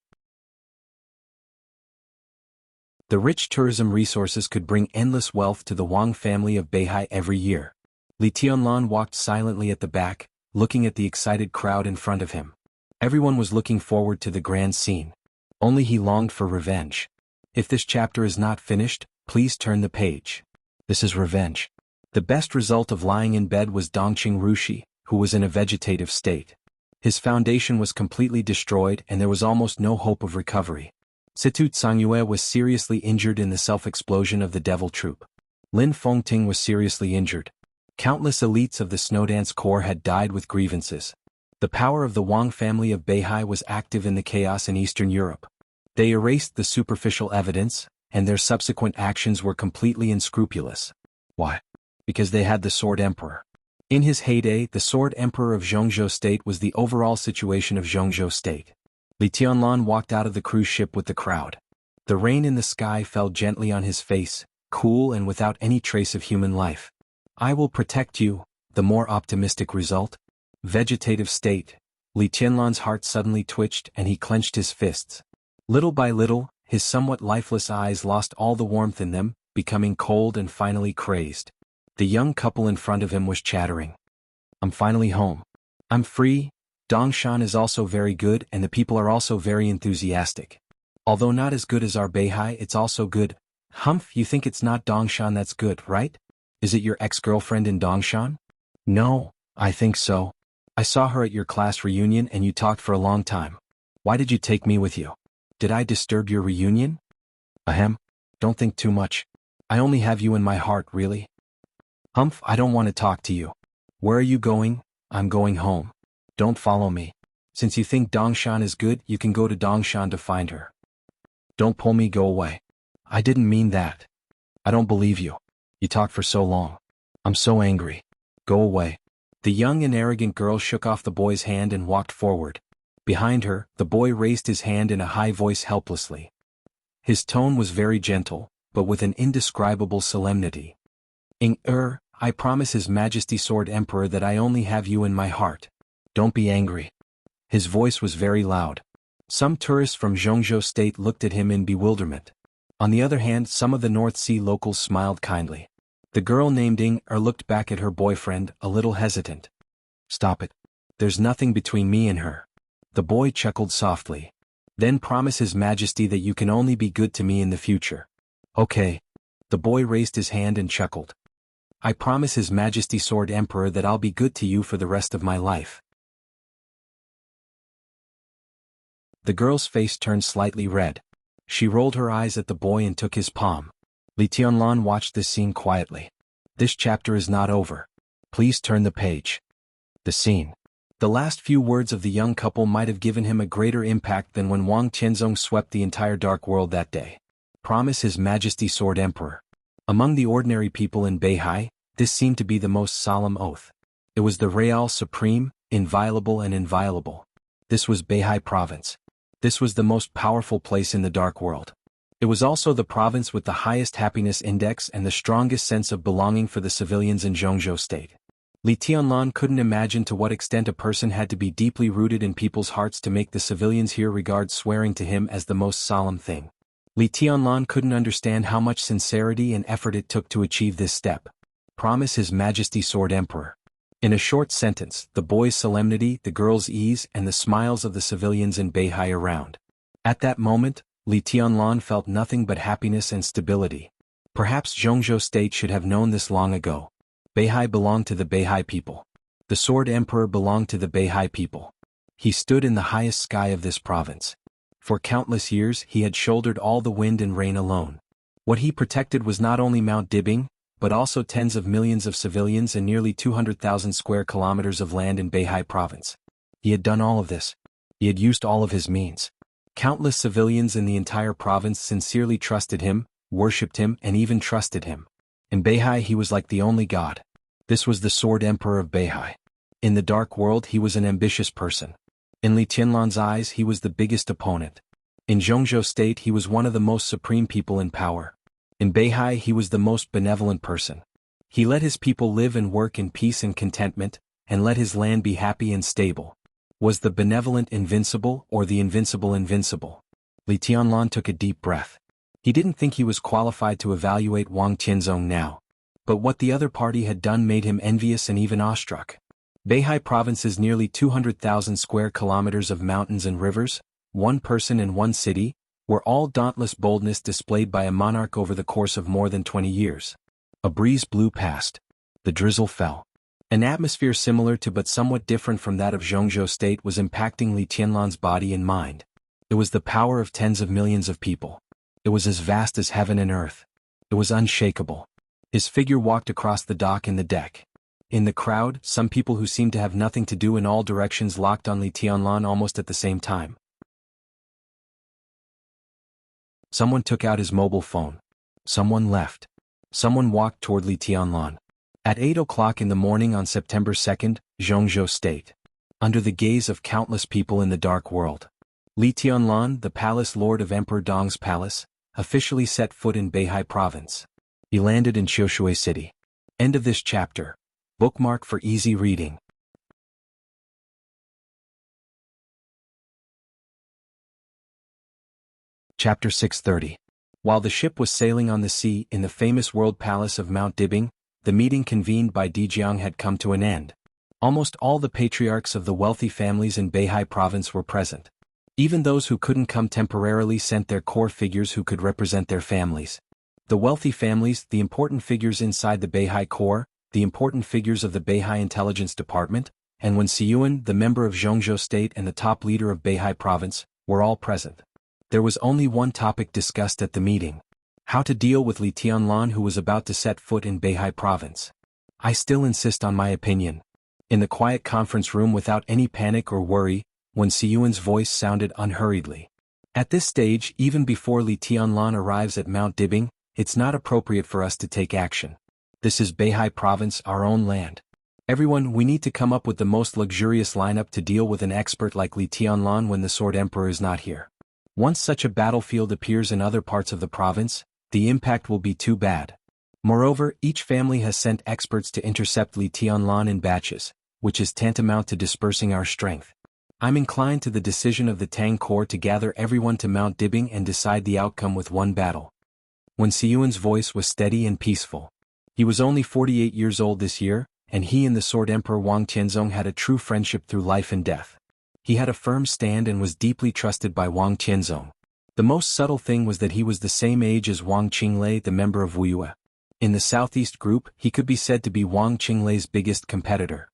Speaker 1: The rich tourism resources could bring endless wealth to the Wang family of Beihai every year. Li Tianlan walked silently at the back, looking at the excited crowd in front of him. Everyone was looking forward to the grand scene. Only he longed for revenge. If this chapter is not finished, please turn the page. This is revenge. The best result of lying in bed was Dongqing Rushi, who was in a vegetative state. His foundation was completely destroyed and there was almost no hope of recovery. Situ Cangyue was seriously injured in the self-explosion of the devil troop. Lin Fengting was seriously injured. Countless elites of the Snowdance Corps had died with grievances. The power of the Wang family of Beihai was active in the chaos in Eastern Europe. They erased the superficial evidence, and their subsequent actions were completely unscrupulous. Why? Because they had the Sword Emperor. In his heyday, the Sword Emperor of Zhongzhou State was the overall situation of Zhongzhou State. Li Tianlan walked out of the cruise ship with the crowd. The rain in the sky fell gently on his face, cool and without any trace of human life. I will protect you. The more optimistic result? Vegetative state. Li Tianlan's heart suddenly twitched and he clenched his fists. Little by little, his somewhat lifeless eyes lost all the warmth in them, becoming cold and finally crazed. The young couple in front of him was chattering. I'm finally home. I'm free. Dongshan is also very good and the people are also very enthusiastic. Although not as good as our Beihai, it's also good. Humph, you think it's not Dongshan that's good, right? Is it your ex-girlfriend in Dongshan? No, I think so. I saw her at your class reunion and you talked for a long time. Why did you take me with you? Did I disturb your reunion? Ahem. Don't think too much. I only have you in my heart, really. Humph, I don't want to talk to you. Where are you going? I'm going home. Don't follow me. Since you think Dongshan is good, you can go to Dongshan to find her. Don't pull me, go away. I didn't mean that. I don't believe you. You talked for so long. I'm so angry. Go away. The young and arrogant girl shook off the boy's hand and walked forward. Behind her, the boy raised his hand in a high voice helplessly. His tone was very gentle, but with an indescribable solemnity. I promise His Majesty Sword Emperor that I only have you in my heart. Don't be angry. His voice was very loud. Some tourists from Zhongzhou State looked at him in bewilderment. On the other hand, some of the North Sea locals smiled kindly. The girl named looked back at her boyfriend, a little hesitant. Stop it. There's nothing between me and her. The boy chuckled softly. Then promise His Majesty that you can only be good to me in the future. Okay. The boy raised his hand and chuckled. I promise His Majesty Sword Emperor that I'll be good to you for the rest of my life. The girl's face turned slightly red. She rolled her eyes at the boy and took his palm. Li Tianlan watched this scene quietly. This chapter is not over. Please turn the page. The scene. The last few words of the young couple might have given him a greater impact than when Wang Tianzong swept the entire dark world that day. Promise His Majesty Sword Emperor. Among the ordinary people in Beihai, this seemed to be the most solemn oath. It was the Real Supreme, inviolable and inviolable. This was Beihai Province. This was the most powerful place in the dark world. It was also the province with the highest happiness index and the strongest sense of belonging for the civilians in Zhongzhou State. Li Tianlan couldn't imagine to what extent a person had to be deeply rooted in people's hearts to make the civilians here regard swearing to him as the most solemn thing. Li Tianlan couldn't understand how much sincerity and effort it took to achieve this step. Promise His Majesty Sword Emperor. In a short sentence, the boy's solemnity, the girl's ease, and the smiles of the civilians in Beihai around. At that moment, Li Tianlan felt nothing but happiness and stability. Perhaps Zhongzhou State should have known this long ago. Beihai belonged to the Beihai people. The Sword Emperor belonged to the Beihai people. He stood in the highest sky of this province. For countless years he had shouldered all the wind and rain alone. What he protected was not only Mount Dibing, but also tens of millions of civilians and nearly 200,000 square kilometers of land in Beihai Province. He had done all of this. He had used all of his means. Countless civilians in the entire province sincerely trusted him, worshipped him, and even trusted him. In Beihai he was like the only god. This was the Sword Emperor of Beihai. In the dark world he was an ambitious person. In Li Tianlan's eyes he was the biggest opponent. In Zhongzhou State he was one of the most supreme people in power. In Beihai he was the most benevolent person. He let his people live and work in peace and contentment, and let his land be happy and stable. Was the benevolent invincible or the invincible invincible? Li Tianlan took a deep breath. He didn't think he was qualified to evaluate Wang Tianzong now. But what the other party had done made him envious and even awestruck. Beihai Province's nearly 200,000 square kilometers of mountains and rivers, one person and one city, were all dauntless boldness displayed by a monarch over the course of more than 20 years. A breeze blew past. The drizzle fell. An atmosphere similar to but somewhat different from that of Zhongzhou State was impacting Li Tianlan's body and mind. It was the power of tens of millions of people. It was as vast as heaven and earth. It was unshakable. His figure walked across the dock in the deck. In the crowd, some people who seemed to have nothing to do in all directions locked on Li Tianlan almost at the same time. Someone took out his mobile phone. Someone left. Someone walked toward Li Tianlan. At 8 o'clock in the morning on September 2nd, Zhongzhou State. Under the gaze of countless people in the dark world, Li Tianlan, the palace lord of Emperor Dong's palace, officially set foot in Beihai province. He landed in Qiushui city. End of this chapter. Bookmark for easy reading. Chapter 630. While the ship was sailing on the sea in the famous world palace of Mount Dibing, the meeting convened by Dijiang had come to an end. Almost all the patriarchs of the wealthy families in Beihai province were present. Even those who couldn't come temporarily sent their core figures who could represent their families. The wealthy families, the important figures inside the Beihai core, the important figures of the Beihai intelligence department, and Wen Siyuan, the member of Zhongzhou state and the top leader of Beihai province, were all present. There was only one topic discussed at the meeting: how to deal with Li Tianlan, who was about to set foot in Beihai province. I still insist on my opinion. In the quiet conference room, without any panic or worry, Wen Siyuan's voice sounded unhurriedly. At this stage, even before Li Tianlan arrives at Mount Dibing, it's not appropriate for us to take action. This is Beihai province, our own land. Everyone, we need to come up with the most luxurious lineup to deal with an expert like Li Tianlan when the Sword Emperor is not here. Once such a battlefield appears in other parts of the province, the impact will be too bad. Moreover, each family has sent experts to intercept Li Tianlan in batches, which is tantamount to dispersing our strength. I'm inclined to the decision of the Tang Corps to gather everyone to Mount Dibing and decide the outcome with one battle. Wen Siyuan's voice was steady and peaceful. He was only 48 years old this year, and he and the Sword Emperor Wang Qianzong had a true friendship through life and death. He had a firm stand and was deeply trusted by Wang Qianzong. The most subtle thing was that he was the same age as Wang Qinglei, the member of Wuxia. In the Southeast group, he could be said to be Wang Qinglei's biggest competitor.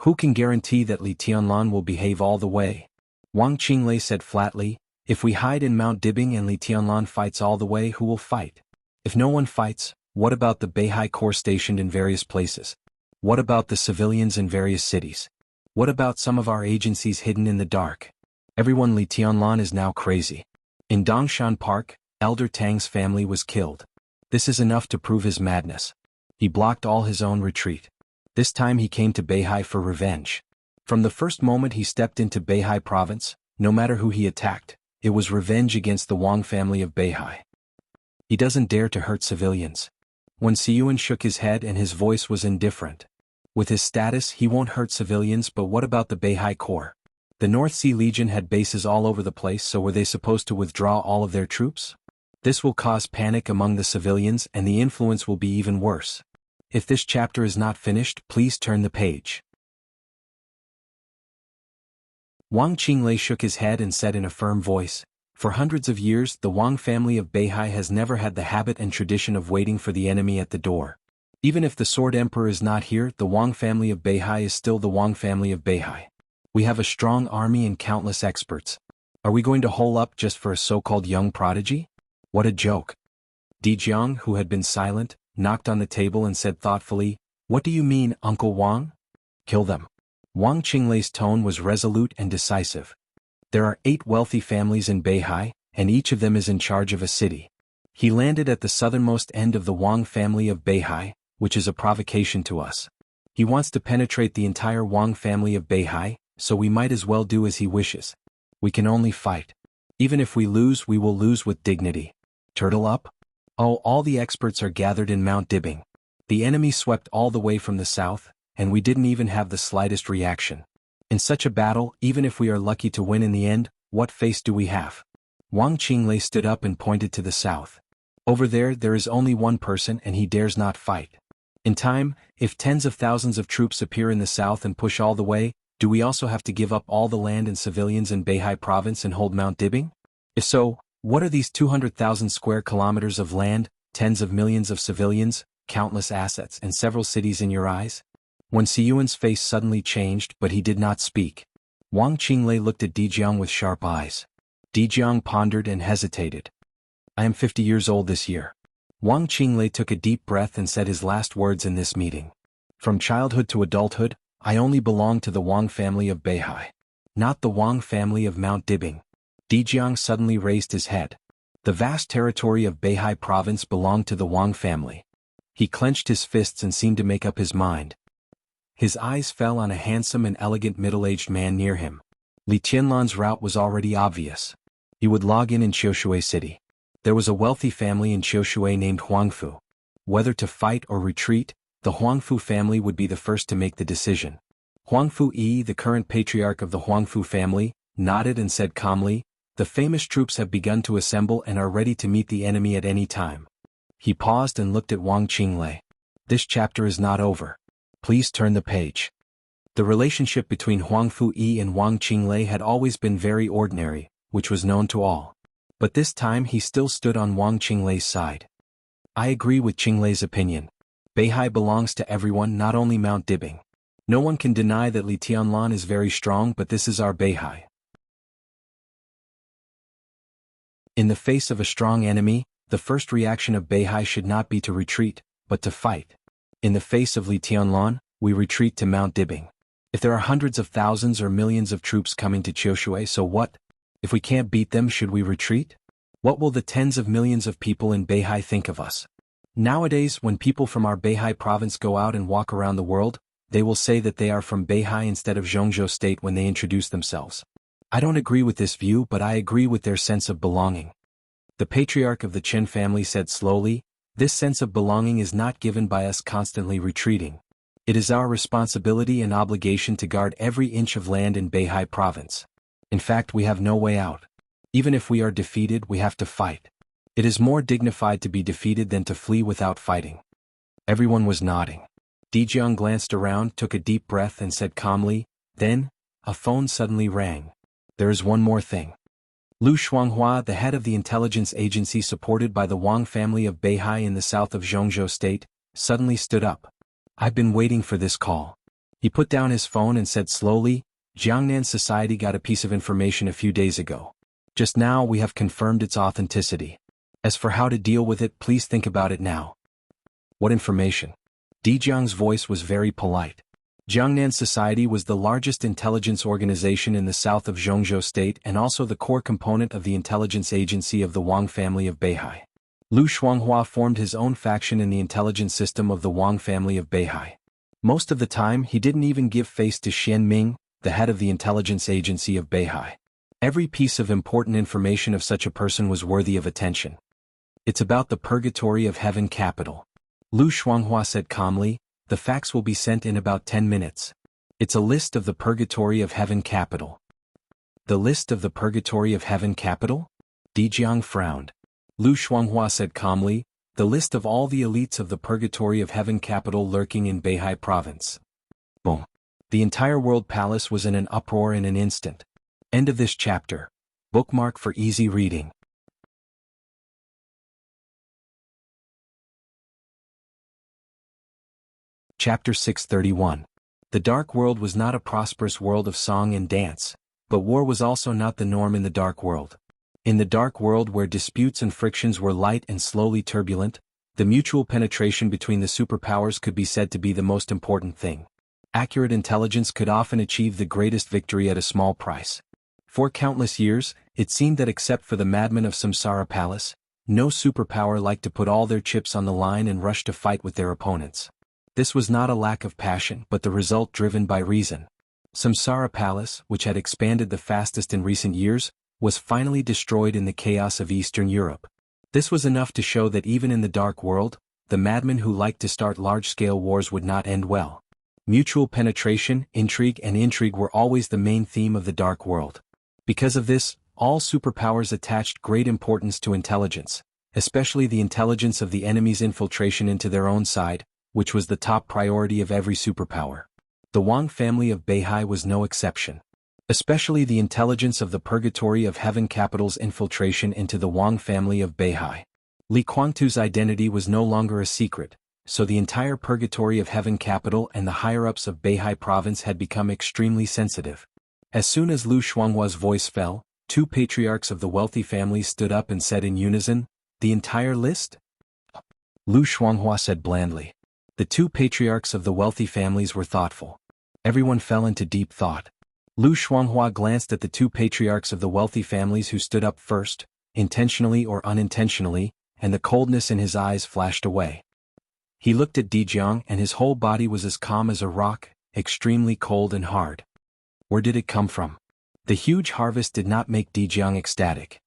Speaker 1: Who can guarantee that Li Tianlan will behave all the way? Wang Qinglei said flatly, if we hide in Mount Dibing and Li Tianlan fights all the way, who will fight? If no one fights, what about the Beihai Corps stationed in various places? What about the civilians in various cities? What about some of our agencies hidden in the dark? Everyone, Li Tianlan is now crazy. In Dongshan Park, Elder Tang's family was killed. This is enough to prove his madness. He blocked all his own retreat. This time he came to Beihai for revenge. From the first moment he stepped into Beihai province, no matter who he attacked, it was revenge against the Wang family of Beihai. He doesn't dare to hurt civilians. Wen Siyuan shook his head and his voice was indifferent. With his status, he won't hurt civilians, but what about the Beihai Corps? The North Sea Legion had bases all over the place, so were they supposed to withdraw all of their troops? This will cause panic among the civilians and the influence will be even worse. If this chapter is not finished, please turn the page. Wang Qinglei shook his head and said in a firm voice, for hundreds of years, the Wang family of Beihai has never had the habit and tradition of waiting for the enemy at the door. Even if the Sword Emperor is not here, the Wang family of Beihai is still the Wang family of Beihai. We have a strong army and countless experts. Are we going to hole up just for a so-called young prodigy? What a joke. Dijiang, who had been silent, knocked on the table and said thoughtfully, what do you mean, Uncle Wang? Kill them. Wang Qinglei's tone was resolute and decisive. There are 8 wealthy families in Beihai, and each of them is in charge of a city. He landed at the southernmost end of the Wang family of Beihai, which is a provocation to us. He wants to penetrate the entire Wang family of Beihai, so we might as well do as he wishes. We can only fight. Even if we lose, we will lose with dignity. Turtle up? Oh, all the experts are gathered in Mount Dibing. The enemy swept all the way from the south, and we didn't even have the slightest reaction. In such a battle, even if we are lucky to win in the end, what face do we have? Wang Qinglei stood up and pointed to the south. Over there is only one person and he dares not fight. In time, if tens of thousands of troops appear in the south and push all the way, do we also have to give up all the land and civilians in Beihai province and hold Mount Dibing? If so, what are these 200,000 square kilometers of land, tens of millions of civilians, countless assets and several cities in your eyes? Wen Siyuan's face suddenly changed, but he did not speak. Wang Qinglei looked at Dijiang with sharp eyes. Dijiang pondered and hesitated. I am 50 years old this year. Wang Qinglei took a deep breath and said his last words in this meeting. From childhood to adulthood, I only belong to the Wang family of Beihai. Not the Wang family of Mount Dibing. Dijiang suddenly raised his head. The vast territory of Beihai province belonged to the Wang family. He clenched his fists and seemed to make up his mind. His eyes fell on a handsome and elegant middle-aged man near him. Li Tianlan's route was already obvious. He would log in Qiushui City. There was a wealthy family in Qiushui named Huangfu. Whether to fight or retreat, the Huangfu family would be the first to make the decision. Huangfu Yi, the current patriarch of the Huangfu family, nodded and said calmly, "The famous troops have begun to assemble and are ready to meet the enemy at any time." He paused and looked at Wang Qinglei. "This chapter is not over. Please turn the page." The relationship between Huangfu Yi and Wang Qinglei had always been very ordinary, which was known to all. But this time he still stood on Wang Qinglei's side. "I agree with Qinglei's opinion. Beihai belongs to everyone, not only Mount Dibing. No one can deny that Li Tianlan is very strong, but this is our Beihai. In the face of a strong enemy, the first reaction of Beihai should not be to retreat, but to fight. In the face of Li Tianlan, we retreat to Mount Dibing. If there are hundreds of thousands or millions of troops coming to Qiushui, so what? If we can't beat them, should we retreat? What will the tens of millions of people in Beihai think of us? Nowadays, when people from our Beihai province go out and walk around the world, they will say that they are from Beihai instead of Zhongzhou state when they introduce themselves. I don't agree with this view, but I agree with their sense of belonging." The patriarch of the Chen family said slowly, "This sense of belonging is not given by us constantly retreating. It is our responsibility and obligation to guard every inch of land in Beihai province. In fact, we have no way out. Even if we are defeated, we have to fight. It is more dignified to be defeated than to flee without fighting." Everyone was nodding. Dijiang glanced around, took a deep breath and said calmly, "Then, a phone suddenly rang. There is one more thing." Lu Shuanghua, the head of the intelligence agency supported by the Wang family of Beihai in the south of Zhongzhou state, suddenly stood up. "I've been waiting for this call." He put down his phone and said slowly, "Jiangnan Society got a piece of information a few days ago. Just now we have confirmed its authenticity. As for how to deal with it, please think about it now." "What information?" Dijiang's voice was very polite. Jiangnan Society was the largest intelligence organization in the south of Zhongzhou state and also the core component of the intelligence agency of the Wang family of Beihai. Lu Shuanghua formed his own faction in the intelligence system of the Wang family of Beihai. Most of the time he didn't even give face to Xian Ming, the head of the intelligence agency of Beihai. Every piece of important information of such a person was worthy of attention. "It's about the purgatory of heaven capital." Lu Shuanghua said calmly, "The facts will be sent in about 10 minutes. It's a list of the purgatory of heaven capital." "The list of the purgatory of heaven capital?" Dijiang frowned. Lu Shuanghua said calmly, "The list of all the elites of the purgatory of heaven capital lurking in Beihai province." Boom. The entire world palace was in an uproar in an instant. End of this chapter. Bookmark for easy reading. Chapter 631. The Dark World was not a prosperous world of song and dance, but war was also not the norm in the Dark World. In the Dark World, where disputes and frictions were light and slowly turbulent, the mutual penetration between the superpowers could be said to be the most important thing. Accurate intelligence could often achieve the greatest victory at a small price. For countless years, it seemed that except for the madmen of Samsara Palace, no superpower liked to put all their chips on the line and rush to fight with their opponents. This was not a lack of passion but the result driven by reason. Samsara Palace, which had expanded the fastest in recent years, was finally destroyed in the chaos of Eastern Europe. This was enough to show that even in the Dark World, the madmen who liked to start large-scale wars would not end well. Mutual penetration, intrigue were always the main theme of the Dark World. Because of this, all superpowers attached great importance to intelligence, especially the intelligence of the enemy's infiltration into their own side, which was the top priority of every superpower. The Wang family of Beihai was no exception. Especially the intelligence of the purgatory of heaven capital's infiltration into the Wang family of Beihai. Li Guangtu's identity was no longer a secret, so the entire purgatory of heaven capital and the higher-ups of Beihai province had become extremely sensitive. As soon as Lu Shuanghua's voice fell, two patriarchs of the wealthy families stood up and said in unison, "The entire list?" Lu Shuanghua said blandly. The two patriarchs of the wealthy families were thoughtful. Everyone fell into deep thought. Lu Shuanghua glanced at the two patriarchs of the wealthy families who stood up first, intentionally or unintentionally, and the coldness in his eyes flashed away. He looked at Dijiang and his whole body was as calm as a rock, extremely cold and hard. Where did it come from? The huge harvest did not make Dijiang ecstatic.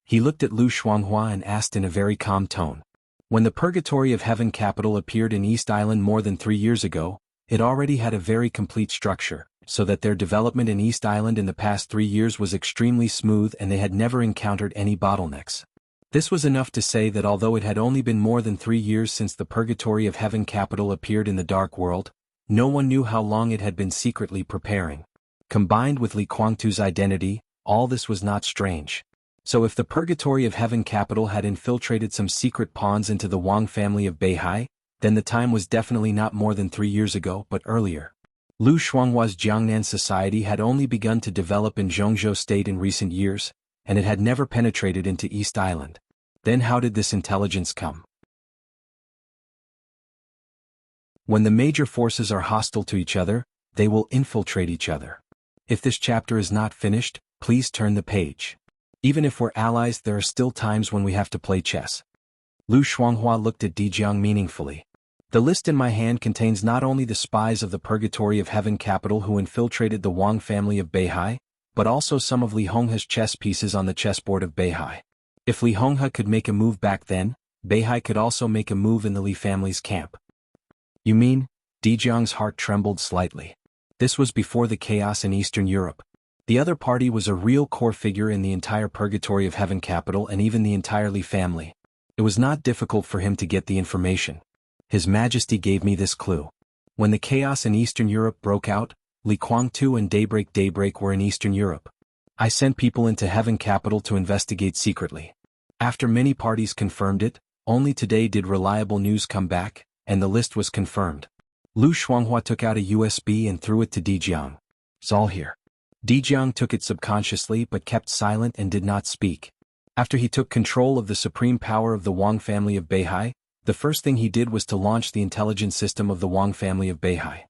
Speaker 1: He looked at Lu Shuanghua and asked in a very calm tone. When the Purgatory of Heaven capital appeared in East Island more than 3 years ago, it already had a very complete structure, so that their development in East Island in the past 3 years was extremely smooth and they had never encountered any bottlenecks. This was enough to say that although it had only been more than 3 years since the Purgatory of Heaven capital appeared in the Dark World, no one knew how long it had been secretly preparing. Combined with Li Guangtu's identity, all this was not strange. So if the Purgatory of Heaven capital had infiltrated some secret pawns into the Wang family of Beihai, then the time was definitely not more than 3 years ago but earlier. Lu Shuanghua's Jiangnan society had only begun to develop in Zhongzhou state in recent years, and it had never penetrated into East Island. Then how did this intelligence come? When the major forces are hostile to each other, they will infiltrate each other. If this chapter is not finished, please turn the page. Even if we're allies, there are still times when we have to play chess. Lu Shuanghua looked at Dijiang meaningfully. The list in my hand contains not only the spies of the Purgatory of Heaven capital who infiltrated the Wang family of Beihai, but also some of Li Honghe's chess pieces on the chessboard of Beihai. If Li Honghe could make a move back then, Beihai could also make a move in the Li family's camp. You mean? Dijiang's heart trembled slightly. This was before the chaos in Eastern Europe. The other party was a real core figure in the entire Purgatory of Heaven capital and even the entire Li family. It was not difficult for him to get the information. His Majesty gave me this clue. When the chaos in Eastern Europe broke out, Li Guangtu and Daybreak were in Eastern Europe. I sent people into Heaven capital to investigate secretly. After many parties confirmed it, only today did reliable news come back, and the list was confirmed. Lu Shuanghua took out a USB and threw it to Dijiang. It's all here. Dijiang took it subconsciously but kept silent and did not speak. After he took control of the supreme power of the Wang family of Beihai, the first thing he did was to launch the intelligence system of the Wang family of Beihai.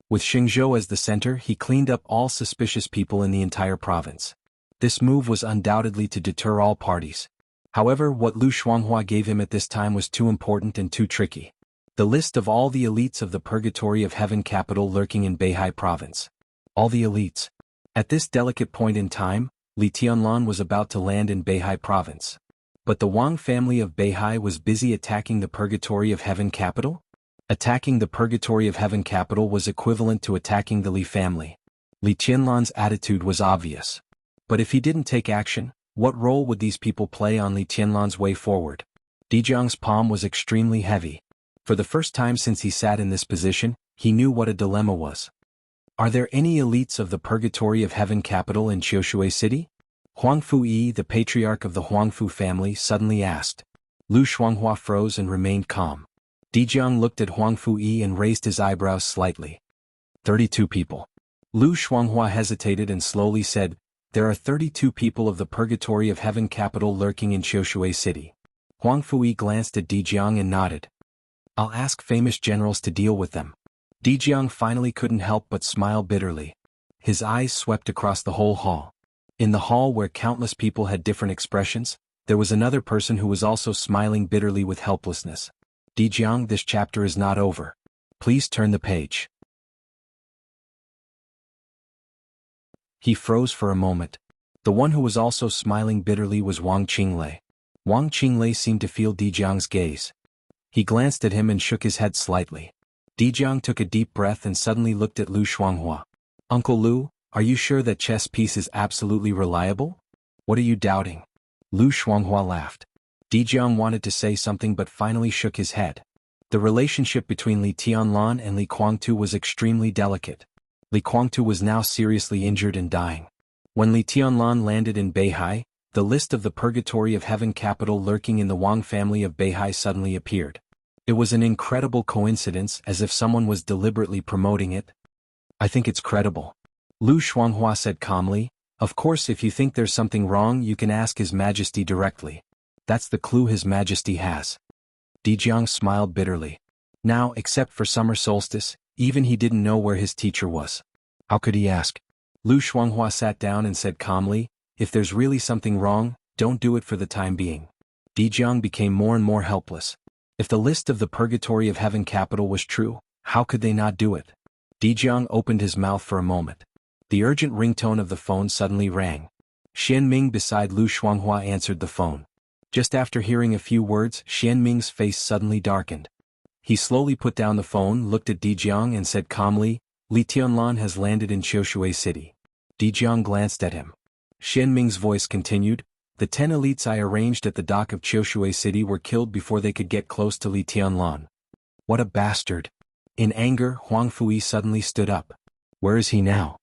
Speaker 1: With Xingzhou as the center, he cleaned up all suspicious people in the entire province. This move was undoubtedly to deter all parties. However, what Lu Shuanghua gave him at this time was too important and too tricky. The list of all the elites of the Purgatory of Heaven capital lurking in Beihai province. All the elites. At this delicate point in time, Li Tianlan was about to land in Beihai province. But the Wang family of Beihai was busy attacking the Purgatory of Heaven capital? Attacking the Purgatory of Heaven capital was equivalent to attacking the Li family. Li Tianlan's attitude was obvious. But if he didn't take action, what role would these people play on Li Tianlan's way forward? Dijiang's palm was extremely heavy. For the first time since he sat in this position, he knew what a dilemma was. Are there any elites of the Purgatory of Heaven capital in Qiushui City? Huangfu Yi, the patriarch of the Huangfu family, suddenly asked. Lu Shuanghua froze and remained calm. Dijiang looked at Huangfu Yi and raised his eyebrows slightly. 32 people. Lu Shuanghua hesitated and slowly said, there are 32 people of the Purgatory of Heaven capital lurking in Qiushui City. Huangfu Yi glanced at Dijiang and nodded. I'll ask famous generals to deal with them. Dijiang finally couldn't help but smile bitterly. His eyes swept across the whole hall. In the hall where countless people had different expressions, there was another person who was also smiling bitterly with helplessness. Dijiang, this chapter is not over. Please turn the page. He froze for a moment. The one who was also smiling bitterly was Wang Qinglei. Wang Qinglei seemed to feel Dijiang's gaze. He glanced at him and shook his head slightly. Dijiang took a deep breath and suddenly looked at Lu Shuanghua. Uncle Lu, are you sure that chess piece is absolutely reliable? What are you doubting? Lu Shuanghua laughed. Dijiang wanted to say something but finally shook his head. The relationship between Li Tianlan and Li Guangtu was extremely delicate. Li Guangtu was now seriously injured and dying. When Li Tianlan landed in Beihai, the list of the Purgatory of Heaven capital lurking in the Wang family of Beihai suddenly appeared. It was an incredible coincidence, as if someone was deliberately promoting it. I think it's credible. Lu Shuanghua said calmly. Of course, if you think there's something wrong, you can ask His Majesty directly. That's the clue His Majesty has. Dijiang smiled bitterly. Now, except for summer solstice, even he didn't know where his teacher was. How could he ask? Lu Shuanghua sat down and said calmly, "If there's really something wrong, don't do it for the time being." Dijiang became more and more helpless. If the list of the purgatory of heaven capital was true, how could they not do it? Dijiang opened his mouth for a moment. The urgent ringtone of the phone suddenly rang. Xian Ming beside Lu Shuanghua answered the phone. Just after hearing a few words, Xian Ming's face suddenly darkened. He slowly put down the phone, looked at Dijiang and said calmly, "Li Tianlan has landed in Qiushui City." Dijiang glanced at him. Xian Ming's voice continued, "The 10 elites I arranged at the dock of Qiushui City were killed before they could get close to Li Tianlan." What a bastard! In anger, Huang Fui suddenly stood up. Where is he now?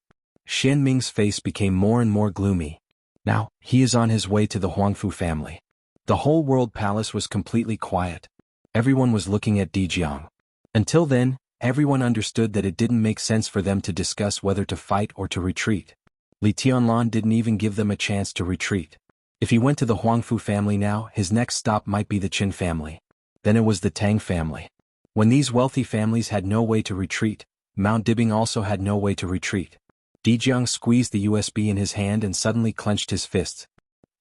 Speaker 1: Xian Ming's face became more and more gloomy. Now, he is on his way to the Huangfu family. The whole world palace was completely quiet. Everyone was looking at Dijiang. Until then, everyone understood that it didn't make sense for them to discuss whether to fight or to retreat. Li Tianlan didn't even give them a chance to retreat. If he went to the Huangfu family now, his next stop might be the Qin family. Then it was the Tang family. When these wealthy families had no way to retreat, Mount Dibing also had no way to retreat. Dijiang squeezed the USB in his hand and suddenly clenched his fists.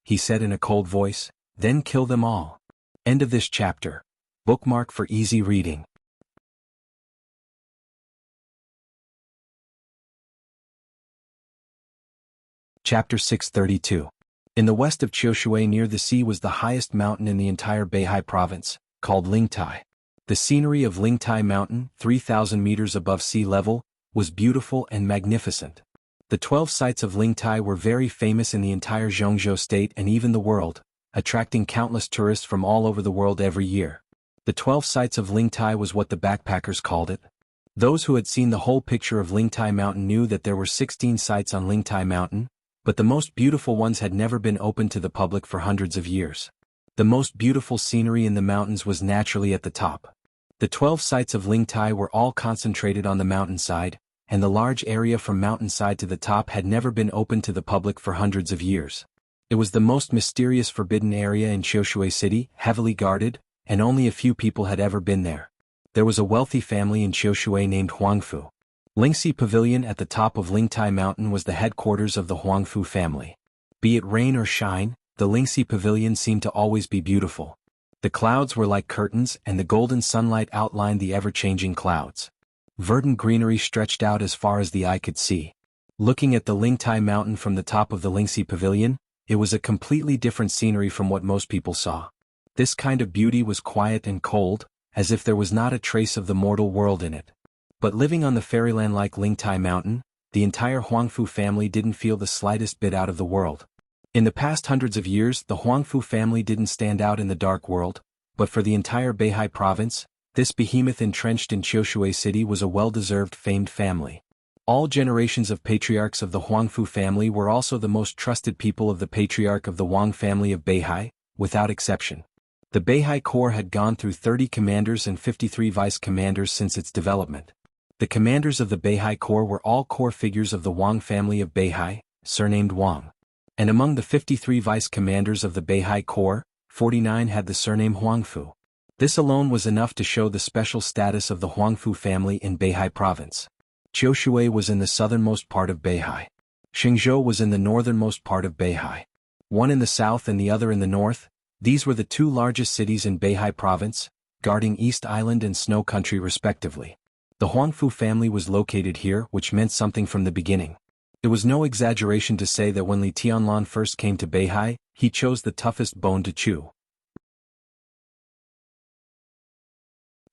Speaker 1: He said in a cold voice, "Then kill them all." End of this chapter. Bookmark for easy reading. Chapter 632. In the west of Qiushui near the sea was the highest mountain in the entire Beihai province, called Lingtai. The scenery of Lingtai Mountain, 3,000 meters above sea level, was beautiful and magnificent. The 12 sites of Lingtai were very famous in the entire Zhongzhou state and even the world, attracting countless tourists from all over the world every year. The 12 sites of Lingtai was what the backpackers called it. Those who had seen the whole picture of Lingtai Mountain knew that there were 16 sites on Lingtai Mountain, but the most beautiful ones had never been opened to the public for hundreds of years. The most beautiful scenery in the mountains was naturally at the top. The 12 sites of Lingtai were all concentrated on the mountainside, and the large area from mountainside to the top had never been opened to the public for hundreds of years. It was the most mysterious forbidden area in Qiushui City, heavily guarded, and only a few people had ever been there. There was a wealthy family in Qiushui named Huangfu. Lingxi Pavilion at the top of Lingtai Mountain was the headquarters of the Huangfu family. Be it rain or shine, the Lingxi Pavilion seemed to always be beautiful. The clouds were like curtains and the golden sunlight outlined the ever-changing clouds. Verdant greenery stretched out as far as the eye could see. Looking at the Lingtai Mountain from the top of the Lingxi Pavilion, it was a completely different scenery from what most people saw. This kind of beauty was quiet and cold, as if there was not a trace of the mortal world in it. But living on the fairyland like Lingtai Mountain, the entire Huangfu family didn't feel the slightest bit out of the world. In the past hundreds of years, the Huangfu family didn't stand out in the dark world, but for the entire Beihai province, this behemoth entrenched in Qiushui City was a well-deserved famed family. All generations of patriarchs of the Huangfu family were also the most trusted people of the patriarch of the Wang family of Beihai, without exception. The Beihai Corps had gone through 30 commanders and 53 vice-commanders since its development. The commanders of the Beihai Corps were all core figures of the Wang family of Beihai, surnamed Wang. And among the 53 vice-commanders of the Beihai Corps, 49 had the surname Huangfu. This alone was enough to show the special status of the Huangfu family in Beihai province. Qiushui was in the southernmost part of Beihai. Xingzhou was in the northernmost part of Beihai. One in the south and the other in the north, these were the two largest cities in Beihai province, guarding East Island and Snow Country respectively. The Huangfu family was located here, which meant something from the beginning. It was no exaggeration to say that when Li Tianlan first came to Beihai, he chose the toughest bone to chew.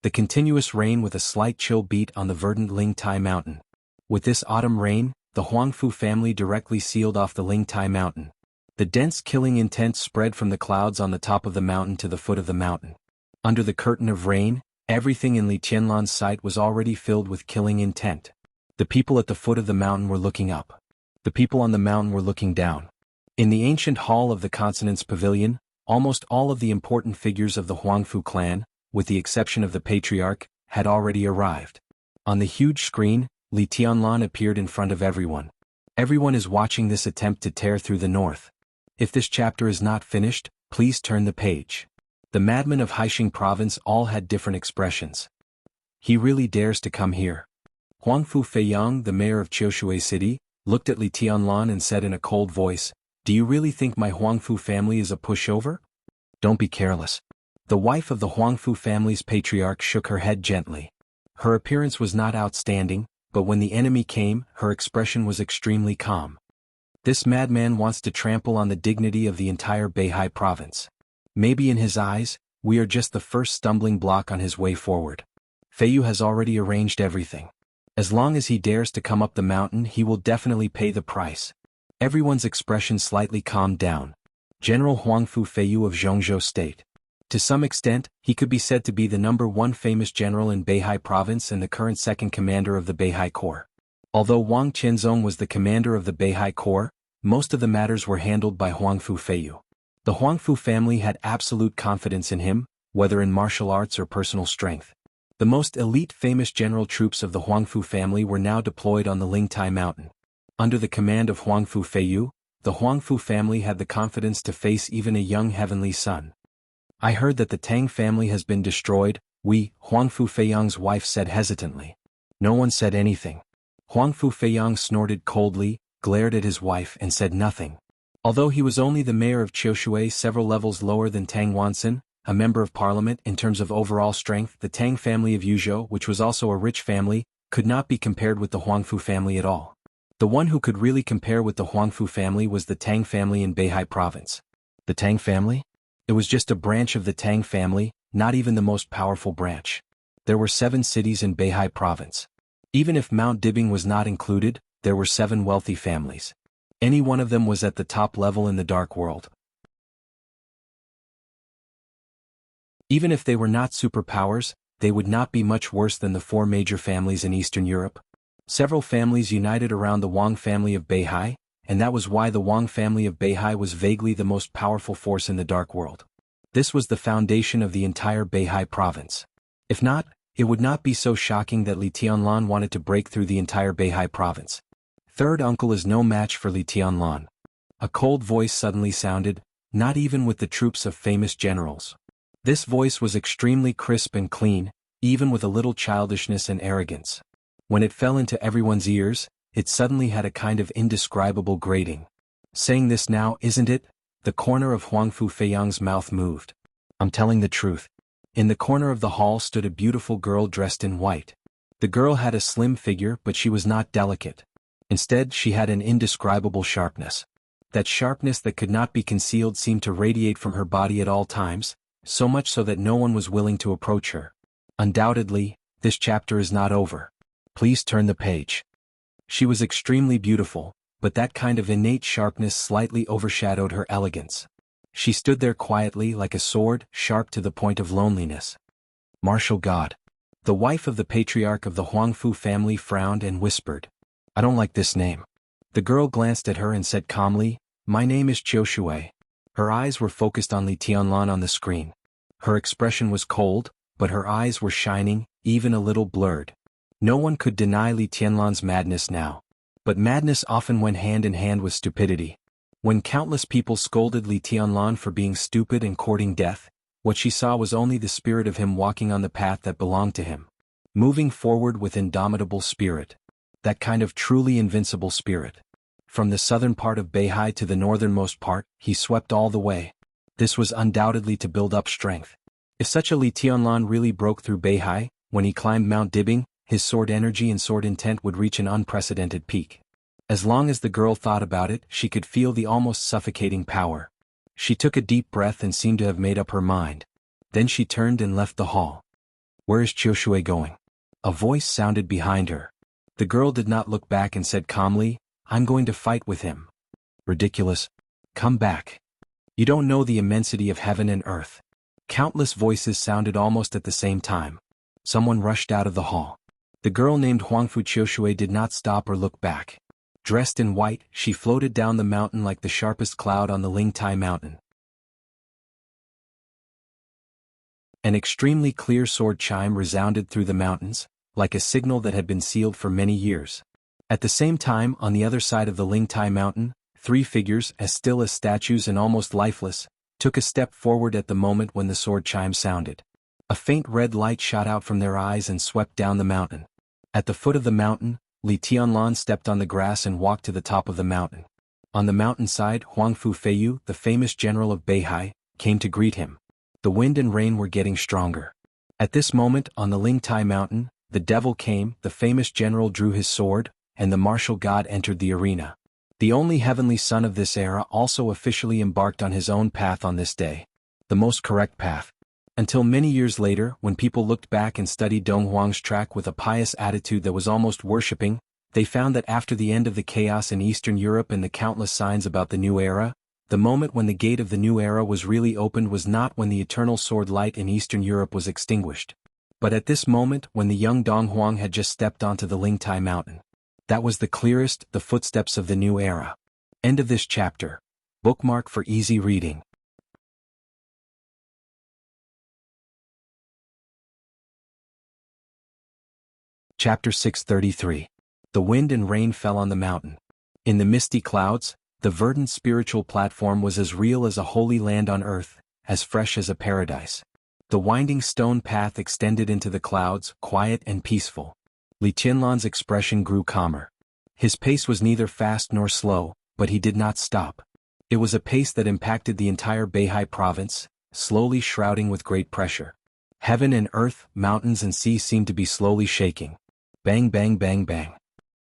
Speaker 1: The continuous rain with a slight chill beat on the verdant Lingtai Mountain. With this autumn rain, the Huangfu family directly sealed off the Lingtai Mountain. The dense killing intent spread from the clouds on the top of the mountain to the foot of the mountain. Under the curtain of rain, everything in Li Tianlan's sight was already filled with killing intent. The people at the foot of the mountain were looking up. The people on the mountain were looking down. In the ancient hall of the Consonance Pavilion, almost all of the important figures of the Huangfu clan, with the exception of the patriarch, had already arrived. On the huge screen, Li Tianlan appeared in front of everyone. Everyone is watching this attempt to tear through the north. If this chapter is not finished, please turn the page. The madmen of Haixing province all had different expressions. He really dares to come here. Huangfu Feiyang, the mayor of Qiushui City, looked at Li Tianlan and said in a cold voice, "Do you really think my Huangfu family is a pushover? Don't be careless." The wife of the Huangfu family's patriarch shook her head gently. Her appearance was not outstanding, but when the enemy came, her expression was extremely calm. This madman wants to trample on the dignity of the entire Beihai province. Maybe in his eyes, we are just the first stumbling block on his way forward. Feiyu has already arranged everything. As long as he dares to come up the mountain, he will definitely pay the price. Everyone's expression slightly calmed down. General Huangfu Feiyu of Zhongzhou State. To some extent, he could be said to be the #1 famous general in Beihai province and the current second commander of the Beihai Corps. Although Wang Qianzong was the commander of the Beihai Corps, most of the matters were handled by Huangfu Feiyu. The Huangfu family had absolute confidence in him, whether in martial arts or personal strength. The most elite famous general troops of the Huangfu family were now deployed on the Lingtai mountain. Under the command of Huangfu Feiyu, the Huangfu family had the confidence to face even a young heavenly son. "I heard that the Tang family has been destroyed," Huangfu Feiyang's wife said hesitantly. No one said anything. Huangfu Feiyang snorted coldly, glared at his wife and said nothing. Although he was only the mayor of Qiushui several levels lower than Tang Wansen, a member of parliament in terms of overall strength, the Tang family of Yuzhou, which was also a rich family, could not be compared with the Huangfu family at all. The one who could really compare with the Huangfu family was the Tang family in Beihai province. The Tang family? It was just a branch of the Tang family, not even the most powerful branch. There were 7 cities in Beihai province. Even if Mount Dibing was not included, there were 7 wealthy families. Any one of them was at the top level in the dark world. Even if they were not superpowers, they would not be much worse than the 4 major families in Eastern Europe. Several families united around the Wang family of Beihai, and that was why the Wang family of Beihai was vaguely the most powerful force in the dark world. This was the foundation of the entire Beihai province. If not, it would not be so shocking that Li Tianlan wanted to break through the entire Beihai province. Third uncle is no match for Li Tianlan. A cold voice suddenly sounded, not even with the troops of famous generals. This voice was extremely crisp and clean, even with a little childishness and arrogance. When it fell into everyone's ears, it suddenly had a kind of indescribable grating. "Saying this now, isn't it?" The corner of Huangfu Feiyang's mouth moved. "I'm telling the truth." In the corner of the hall stood a beautiful girl dressed in white. The girl had a slim figure, but she was not delicate. Instead, she had an indescribable sharpness. That sharpness that could not be concealed seemed to radiate from her body at all times, so much so that no one was willing to approach her. Undoubtedly, this chapter is not over. Please turn the page. She was extremely beautiful, but that kind of innate sharpness slightly overshadowed her elegance. She stood there quietly like a sword, sharp to the point of loneliness. Martial God. The wife of the patriarch of the Huangfu family frowned and whispered, "I don't like this name." The girl glanced at her and said calmly, "My name is Qiushui." Her eyes were focused on Li Tianlan on the screen. Her expression was cold, but her eyes were shining, even a little blurred. No one could deny Li Tianlan's madness now. But madness often went hand in hand with stupidity. When countless people scolded Li Tianlan for being stupid and courting death, what she saw was only the spirit of him walking on the path that belonged to him. Moving forward with indomitable spirit. That kind of truly invincible spirit. From the southern part of Beihai to the northernmost part, he swept all the way. This was undoubtedly to build up strength. If such a Li Tianlan really broke through Beihai, when he climbed Mount Dibing, his sword energy and sword intent would reach an unprecedented peak. As long as the girl thought about it, she could feel the almost suffocating power. She took a deep breath and seemed to have made up her mind. Then she turned and left the hall. "Where is Qiushui going?" A voice sounded behind her. The girl did not look back and said calmly, "I'm going to fight with him." "Ridiculous. Come back. You don't know the immensity of heaven and earth." Countless voices sounded almost at the same time. Someone rushed out of the hall. The girl named Huangfu Qiushui did not stop or look back. Dressed in white, she floated down the mountain like the sharpest cloud on the Lingtai mountain. An extremely clear sword chime resounded through the mountains, like a signal that had been sealed for many years. At the same time, on the other side of the Lingtai mountain, 3 figures, as still as statues and almost lifeless, took a step forward at the moment when the sword chime sounded. A faint red light shot out from their eyes and swept down the mountain. At the foot of the mountain, Li Tianlan stepped on the grass and walked to the top of the mountain. On the mountainside, Huang Fu Feiyu, the famous general of Beihai, came to greet him. The wind and rain were getting stronger. At this moment, on the Lingtai mountain, the devil came, the famous general drew his sword, and the martial god entered the arena. The only heavenly son of this era also officially embarked on his own path on this day. The most correct path. Until many years later, when people looked back and studied Dong Huang's track with a pious attitude that was almost worshipping, they found that after the end of the chaos in Eastern Europe and the countless signs about the new era, the moment when the gate of the new era was really opened was not when the eternal sword light in Eastern Europe was extinguished, but at this moment when the young Dong Huang had just stepped onto the Lingtai mountain. That was the clearest, the footsteps of the new era. End of this chapter. Bookmark for easy reading. Chapter 633. The wind and rain fell on the mountain. In the misty clouds, the verdant spiritual platform was as real as a holy land on earth, as fresh as a paradise. The winding stone path extended into the clouds, quiet and peaceful. Li Tianlan's expression grew calmer. His pace was neither fast nor slow, but he did not stop. It was a pace that impacted the entire Beihai province, slowly shrouding with great pressure. Heaven and earth, mountains and sea seemed to be slowly shaking. Bang bang bang bang.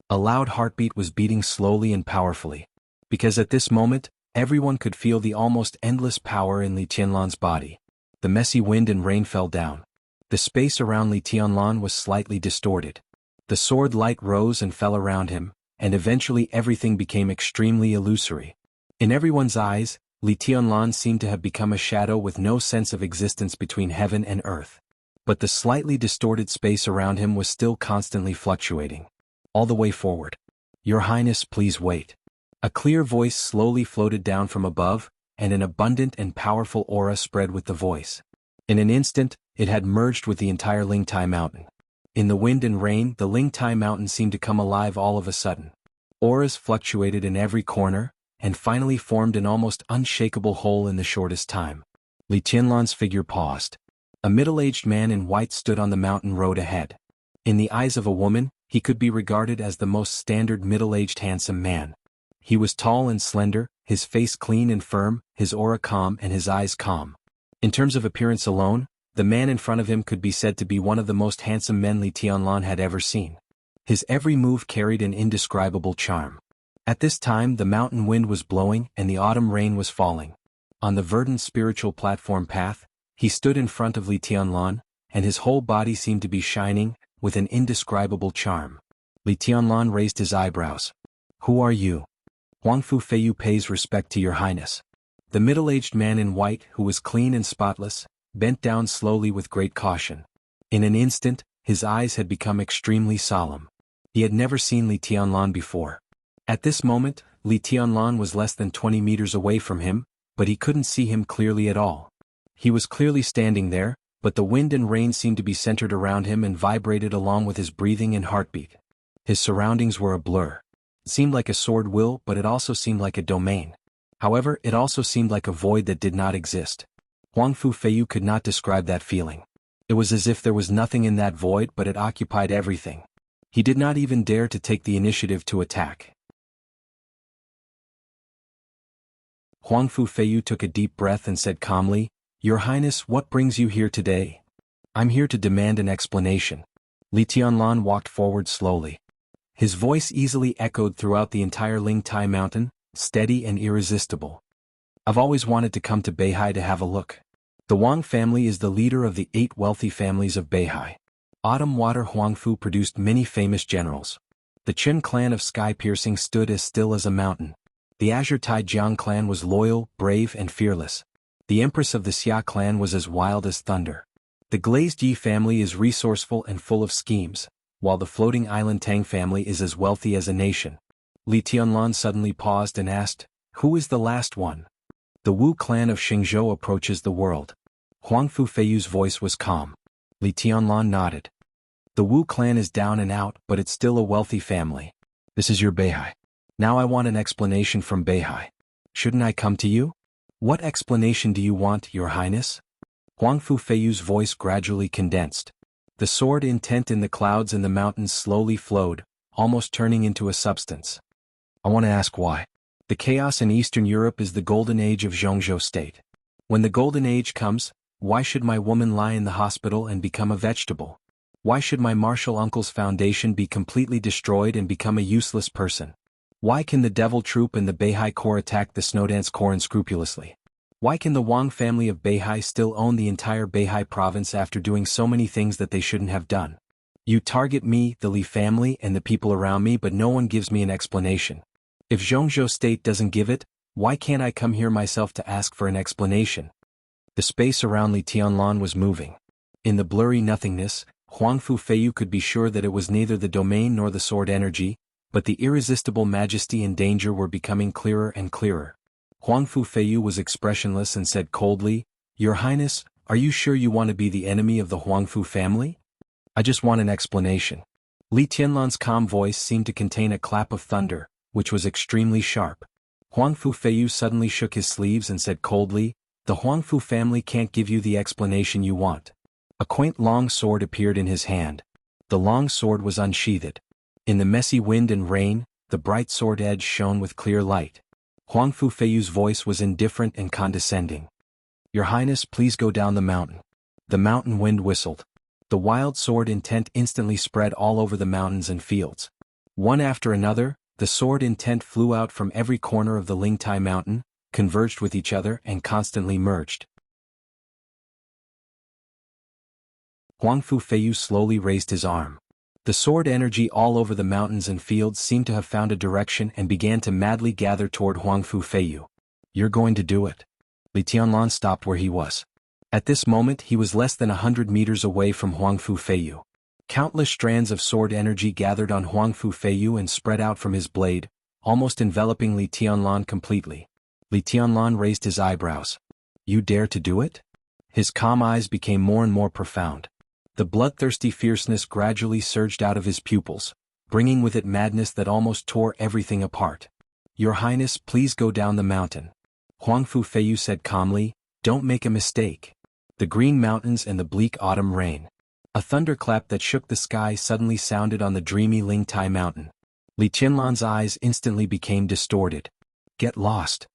Speaker 1: A loud heartbeat was beating slowly and powerfully. Because at this moment, everyone could feel the almost endless power in Li Tianlan's body. The messy wind and rain fell down. The space around Li Tianlan was slightly distorted. The sword light rose and fell around him, and eventually everything became extremely illusory. In everyone's eyes, Li Tianlan seemed to have become a shadow with no sense of existence between heaven and earth. But the slightly distorted space around him was still constantly fluctuating. All the way forward. Your Highness, please wait. A clear voice slowly floated down from above, and an abundant and powerful aura spread with the voice. In an instant, it had merged with the entire Lingtai mountain. In the wind and rain, the Lingtai mountain seemed to come alive all of a sudden. Auras fluctuated in every corner, and finally formed an almost unshakable whole in the shortest time. Li Tianlan's figure paused. A middle-aged man in white stood on the mountain road ahead. In the eyes of a woman, he could be regarded as the most standard middle-aged handsome man. He was tall and slender, his face clean and firm, his aura calm and his eyes calm. In terms of appearance alone, the man in front of him could be said to be one of the most handsome men Li Tianlan had ever seen. His every move carried an indescribable charm. At this time the mountain wind was blowing and the autumn rain was falling. On the verdant spiritual platform path, he stood in front of Li Tianlan, and his whole body seemed to be shining, with an indescribable charm. Li Tianlan raised his eyebrows. Who are you? Huang Fu Feiyu pays respect to your highness. The middle-aged man in white, who was clean and spotless, bent down slowly with great caution. In an instant, his eyes had become extremely solemn. He had never seen Li Tianlan before. At this moment, Li Tianlan was less than 20 meters away from him, but he couldn't see him clearly at all. He was clearly standing there, but the wind and rain seemed to be centered around him and vibrated along with his breathing and heartbeat. His surroundings were a blur. It seemed like a sword will, but it also seemed like a domain. However, it also seemed like a void that did not exist. Huang Fu Feiyu could not describe that feeling. It was as if there was nothing in that void, but it occupied everything. He did not even dare to take the initiative to attack. Huang Fu Feiyu took a deep breath and said calmly, Your Highness, what brings you here today? I'm here to demand an explanation. Li Tianlan walked forward slowly. His voice easily echoed throughout the entire Lingtai mountain, steady and irresistible. I've always wanted to come to Beihai to have a look. The Wang family is the leader of the 8 wealthy families of Beihai. Autumn Water Huangfu produced many famous generals. The Chen clan of Sky Piercing stood as still as a mountain. The Azure Tide Jiang clan was loyal, brave and fearless. The Empress of the Xia clan was as wild as thunder. The Glazed Yi family is resourceful and full of schemes, while the Floating Island Tang family is as wealthy as a nation. Li Tianlan suddenly paused and asked, Who is the last one? The Wu clan of Xingzhou approaches the world. Huang Fu Feiyu's voice was calm. Li Tianlan nodded. The Wu clan is down and out, but it's still a wealthy family. This is your Beihai. Now I want an explanation from Beihai. Shouldn't I come to you? What explanation do you want, Your Highness? Huang Fu Feiyu's voice gradually condensed. The sword intent in the clouds and the mountains slowly flowed, almost turning into a substance. I want to ask why. The chaos in Eastern Europe is the golden age of Zhongzhou state. When the golden age comes, why should my woman lie in the hospital and become a vegetable? Why should my martial uncle's foundation be completely destroyed and become a useless person? Why can the Devil Troop and the Beihai Corps attack the Snowdance Corps unscrupulously? Why can the Wang family of Beihai still own the entire Beihai province after doing so many things that they shouldn't have done? You target me, the Li family, and the people around me, but no one gives me an explanation. If Zhongzhou state doesn't give it, why can't I come here myself to ask for an explanation? The space around Li Tianlan was moving. In the blurry nothingness, Huang Fu Feiyu could be sure that it was neither the domain nor the sword energy, but the irresistible majesty and danger were becoming clearer and clearer. Huang Fu Feiyu was expressionless and said coldly, "Your Highness, are you sure you want to be the enemy of the Huang Fu family? I just want an explanation." Li Tianlan's calm voice seemed to contain a clap of thunder, which was extremely sharp. Huang Fu Feiyu suddenly shook his sleeves and said coldly, "The Huang Fu family can't give you the explanation you want." A quaint long sword appeared in his hand. The long sword was unsheathed. In the messy wind and rain, the bright sword edge shone with clear light. Huang Fu Feiyu's voice was indifferent and condescending. "Your Highness, please go down the mountain." The mountain wind whistled. The wild sword intent instantly spread all over the mountains and fields. One after another, the sword intent flew out from every corner of the Lingtai mountain, converged with each other and constantly merged. Huang Fu Feiyu slowly raised his arm. The sword energy all over the mountains and fields seemed to have found a direction and began to madly gather toward Huang Fu Feiyu. "You're going to do it." Li Tianlan stopped where he was. At this moment he was less than 100 meters away from Huang Fu Feiyu. Countless strands of sword energy gathered on Huang Fu Feiyu and spread out from his blade, almost enveloping Li Tianlan completely. Li Tianlan raised his eyebrows. "You dare to do it?" His calm eyes became more and more profound. The bloodthirsty fierceness gradually surged out of his pupils, bringing with it madness that almost tore everything apart. "Your Highness, please go down the mountain." Huang Fu Feiyu said calmly, "Don't make a mistake." The green mountains and the bleak autumn rain. A thunderclap that shook the sky suddenly sounded on the dreamy Lingtai mountain. Li Tianlan's eyes instantly became distorted. "Get lost."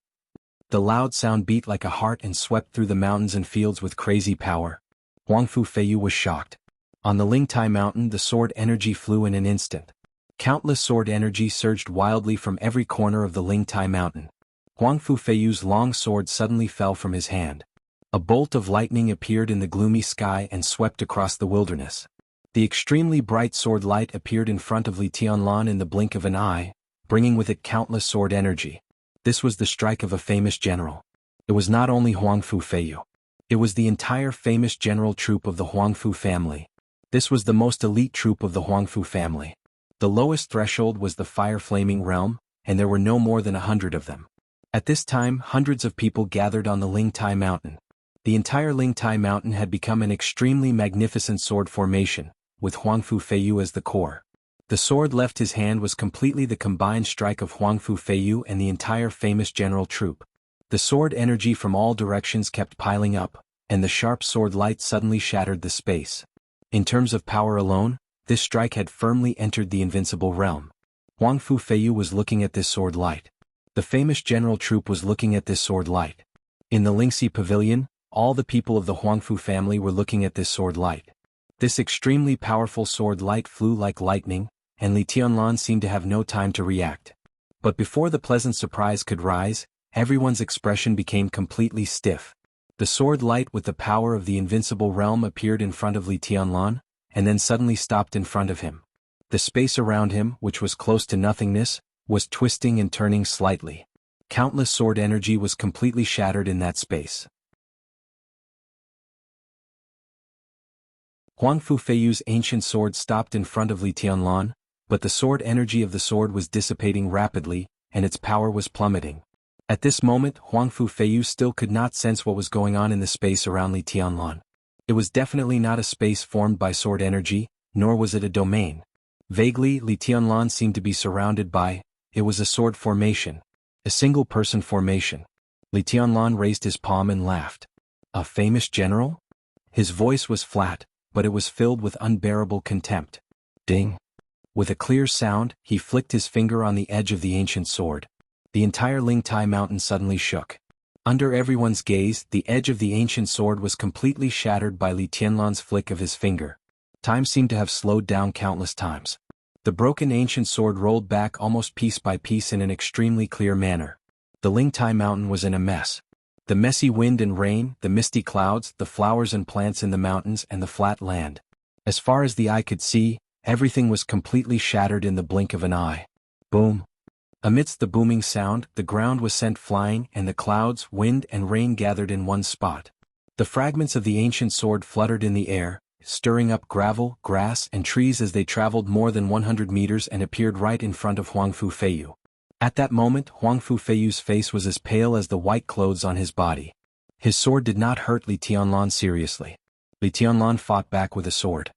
Speaker 1: The loud sound beat like a heart and swept through the mountains and fields with crazy power. Huang Fu Feiyu was shocked. On the Lingtai mountain the sword energy flew in an instant. Countless sword energy surged wildly from every corner of the Lingtai mountain. Huang Fu Feiyu's long sword suddenly fell from his hand. A bolt of lightning appeared in the gloomy sky and swept across the wilderness. The extremely bright sword light appeared in front of Li Tianlan in the blink of an eye, bringing with it countless sword energy. This was the strike of a famous general. It was not only Huang Fu Feiyu. It was the entire famous general troop of the Huang Fu family. This was the most elite troop of the Huang Fu family. The lowest threshold was the fire-flaming realm, and there were no more than 100 of them. At this time, hundreds of people gathered on the Lingtai mountain. The entire Lingtai mountain had become an extremely magnificent sword formation, with Huang Fu Feiyu as the core. The sword left his hand was completely the combined strike of Huang Fu Feiyu and the entire famous general troop. The sword energy from all directions kept piling up, and the sharp sword light suddenly shattered the space. In terms of power alone, this strike had firmly entered the invincible realm. Huang Fu Feiyu was looking at this sword light. The famous general troop was looking at this sword light. In the Lingxi pavilion, all the people of the Huang Fu family were looking at this sword light. This extremely powerful sword light flew like lightning, and Li Tianlan seemed to have no time to react. But before the pleasant surprise could rise, everyone's expression became completely stiff. The sword light with the power of the invincible realm appeared in front of Li Tianlan, and then suddenly stopped in front of him. The space around him, which was close to nothingness, was twisting and turning slightly. Countless sword energy was completely shattered in that space. Huang Fu Feiyu's ancient sword stopped in front of Li Tianlan, but the sword energy of the sword was dissipating rapidly, and its power was plummeting. At this moment, Huang Fu Feiyu still could not sense what was going on in the space around Li Tianlan. It was definitely not a space formed by sword energy, nor was it a domain. Vaguely, Li Tianlan seemed to be surrounded by, it was a sword formation. A single-person formation. Li Tianlan raised his palm and laughed. "A famous general?" His voice was flat, but it was filled with unbearable contempt. Ding! With a clear sound, he flicked his finger on the edge of the ancient sword. The entire Lingtai mountain suddenly shook. Under everyone's gaze, the edge of the ancient sword was completely shattered by Li Tianlan's flick of his finger. Time seemed to have slowed down countless times. The broken ancient sword rolled back almost piece by piece in an extremely clear manner. The Lingtai mountain was in a mess. The messy wind and rain, the misty clouds, the flowers and plants in the mountains and the flat land. As far as the eye could see, everything was completely shattered in the blink of an eye. Boom! Amidst the booming sound, the ground was sent flying and the clouds, wind and rain gathered in one spot. The fragments of the ancient sword fluttered in the air, stirring up gravel, grass and trees as they traveled more than 100 meters and appeared right in front of Huang Fu Feiyu. At that moment, Huang Fu Feiyu's face was as pale as the white clothes on his body. His sword did not hurt Li Tianlan seriously. Li Tianlan fought back with a sword.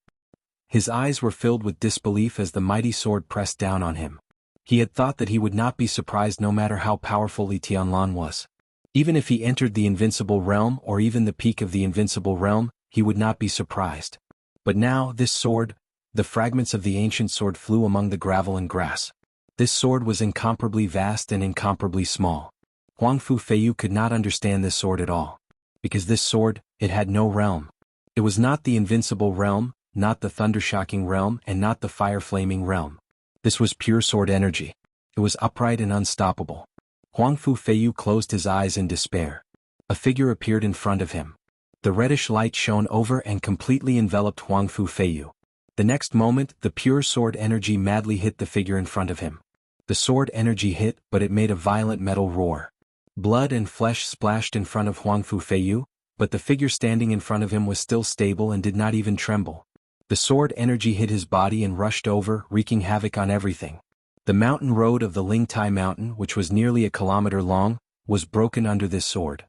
Speaker 1: His eyes were filled with disbelief as the mighty sword pressed down on him. He had thought that he would not be surprised no matter how powerful Li Tianlan was. Even if he entered the invincible realm or even the peak of the invincible realm, he would not be surprised. But now, this sword, the fragments of the ancient sword flew among the gravel and grass. This sword was incomparably vast and incomparably small. Huang Fu Feiyu could not understand this sword at all. Because this sword, it had no realm. It was not the invincible realm, not the thunder-shocking realm and not the fire-flaming realm. This was pure sword energy. It was upright and unstoppable. Huang Fu Feiyu closed his eyes in despair. A figure appeared in front of him. The reddish light shone over and completely enveloped Huang Fu Feiyu. The next moment, the pure sword energy madly hit the figure in front of him. The sword energy hit, but it made a violent metal roar. Blood and flesh splashed in front of Huang Fu Feiyu, but the figure standing in front of him was still stable and did not even tremble. The sword energy hit his body and rushed over, wreaking havoc on everything. The mountain road of the Lingtai mountain, which was nearly a kilometer long, was broken under this sword.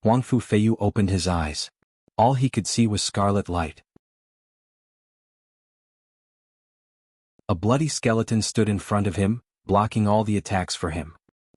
Speaker 1: Huang Fu Feiyu opened his eyes. All he could see was scarlet light. A bloody skeleton stood in front of him, blocking all the attacks for him.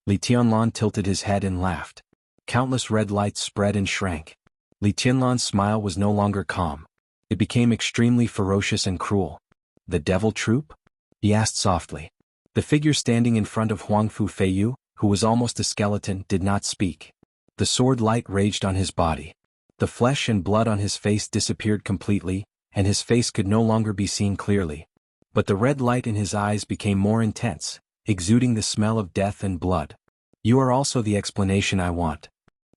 Speaker 1: Li Tianlan tilted his head and laughed. Countless red lights spread and shrank. Li Tianlan's smile was no longer calm. It became extremely ferocious and cruel. "The devil troop?" he asked softly. The figure standing in front of Huang Fu Feiyu, who was almost a skeleton, did not speak. The sword light raged on his body. The flesh and blood on his face disappeared completely, and his face could no longer be seen clearly. But the red light in his eyes became more intense, exuding the smell of death and blood. "You are also the explanation I want."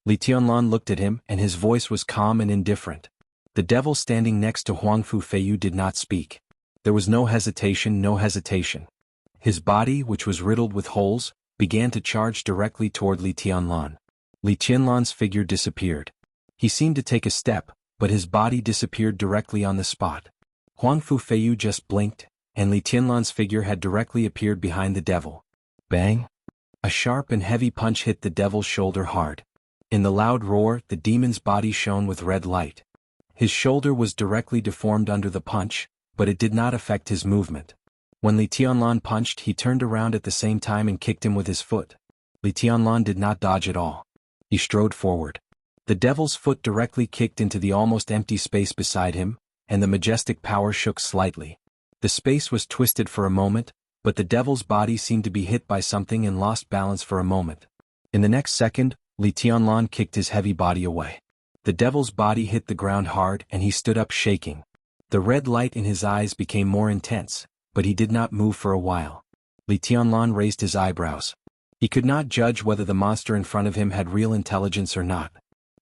Speaker 1: Li Tianlan looked at him and his voice was calm and indifferent. The devil standing next to Huang Fu Feiyu did not speak. There was no hesitation, no hesitation. His body, which was riddled with holes, began to charge directly toward Li Tianlan. Li Tianlan's figure disappeared. He seemed to take a step, but his body disappeared directly on the spot. Huang Fu Feiyu just blinked, and Li Tianlan's figure had directly appeared behind the devil. Bang! A sharp and heavy punch hit the devil's shoulder hard. In the loud roar, the demon's body shone with red light. His shoulder was directly deformed under the punch, but it did not affect his movement. When Li Tianlan punched, he turned around at the same time and kicked him with his foot. Li Tianlan did not dodge at all. He strode forward. The devil's foot directly kicked into the almost empty space beside him, and the majestic power shook slightly. The space was twisted for a moment, but the devil's body seemed to be hit by something and lost balance for a moment. In the next second, Li Tianlan kicked his heavy body away. The devil's body hit the ground hard and he stood up shaking. The red light in his eyes became more intense, but he did not move for a while. Li Tianlan raised his eyebrows. He could not judge whether the monster in front of him had real intelligence or not.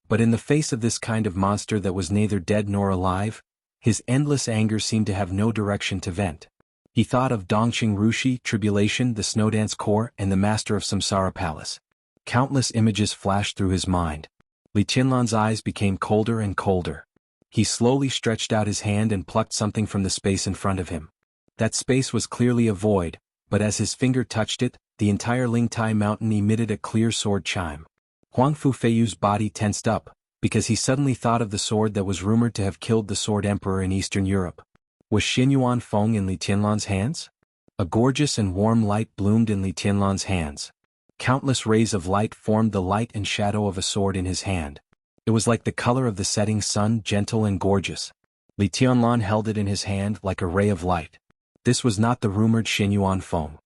Speaker 1: But in the face of this kind of monster that was neither dead nor alive, his endless anger seemed to have no direction to vent. He thought of Dongqing Rushi, Tribulation, the Snowdance Corps, and the Master of Samsara Palace. Countless images flashed through his mind. Li Tianlan's eyes became colder and colder. He slowly stretched out his hand and plucked something from the space in front of him. That space was clearly a void, but as his finger touched it, the entire Lingtai mountain emitted a clear sword chime. Huang Fu Feiyu's body tensed up, because he suddenly thought of the sword that was rumored to have killed the Sword Emperor in Eastern Europe. Was Xinyuan Feng in Li Tianlan's hands? A gorgeous and warm light bloomed in Li Tianlan's hands. Countless rays of light formed the light and shadow of a sword in his hand. It was like the color of the setting sun, gentle and gorgeous. Li Tianlan held it in his hand like a ray of light. This was not the rumored Xinyuan foam.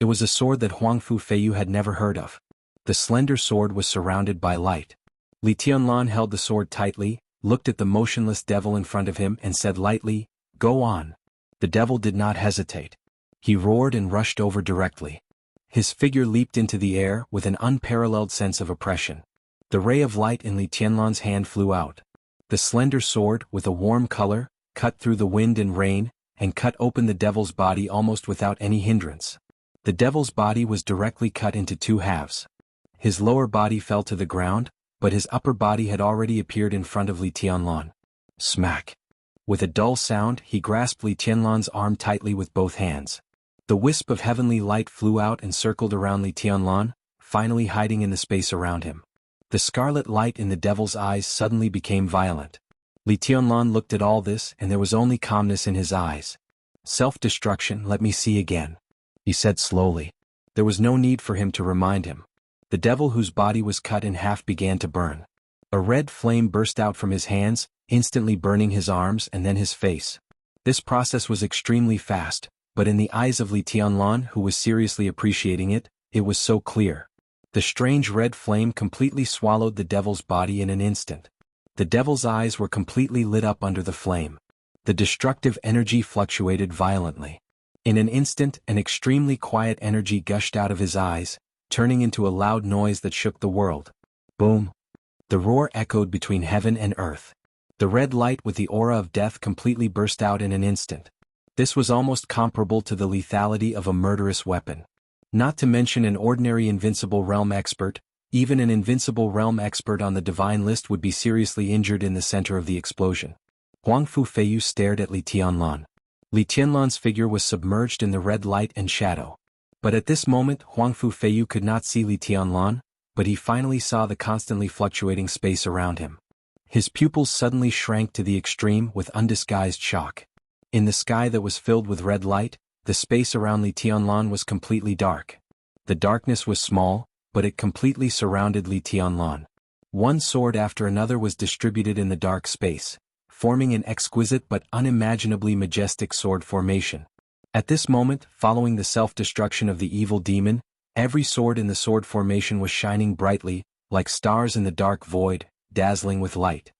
Speaker 1: It was a sword that Huangfu Feiyu had never heard of. The slender sword was surrounded by light. Li Tianlan held the sword tightly, looked at the motionless devil in front of him and said lightly, "Go on." The devil did not hesitate. He roared and rushed over directly. His figure leaped into the air with an unparalleled sense of oppression. The ray of light in Li Tianlan's hand flew out. The slender sword, with a warm color, cut through the wind and rain, and cut open the devil's body almost without any hindrance. The devil's body was directly cut into two halves. His lower body fell to the ground, but his upper body had already appeared in front of Li Tianlan. Smack! With a dull sound, he grasped Li Tianlan's arm tightly with both hands. The wisp of heavenly light flew out and circled around Li Tianlan, finally hiding in the space around him. The scarlet light in the devil's eyes suddenly became violent. Li Tianlan looked at all this and there was only calmness in his eyes. "Self-destruction, let me see again," he said slowly. There was no need for him to remind him. The devil whose body was cut in half began to burn. A red flame burst out from his hands, instantly burning his arms and then his face. This process was extremely fast, but in the eyes of Li Tianlan, who was seriously appreciating it, it was so clear. The strange red flame completely swallowed the devil's body in an instant. The devil's eyes were completely lit up under the flame. The destructive energy fluctuated violently. In an instant, an extremely quiet energy gushed out of his eyes, turning into a loud noise that shook the world. Boom! The roar echoed between heaven and earth. The red light with the aura of death completely burst out in an instant. This was almost comparable to the lethality of a murderous weapon. Not to mention an ordinary invincible realm expert, even an invincible realm expert on the divine list would be seriously injured in the center of the explosion. Huangfu Feiyu stared at Li Tianlan. Li Tianlan's figure was submerged in the red light and shadow. But at this moment Huangfu Feiyu could not see Li Tianlan, but he finally saw the constantly fluctuating space around him. His pupils suddenly shrank to the extreme with undisguised shock. In the sky that was filled with red light, the space around Li Tianlan was completely dark. The darkness was small, but it completely surrounded Li Tianlan. One sword after another was distributed in the dark space, forming an exquisite but unimaginably majestic sword formation. At this moment, following the self-destruction of the evil demon, every sword in the sword formation was shining brightly, like stars in the dark void, dazzling with light.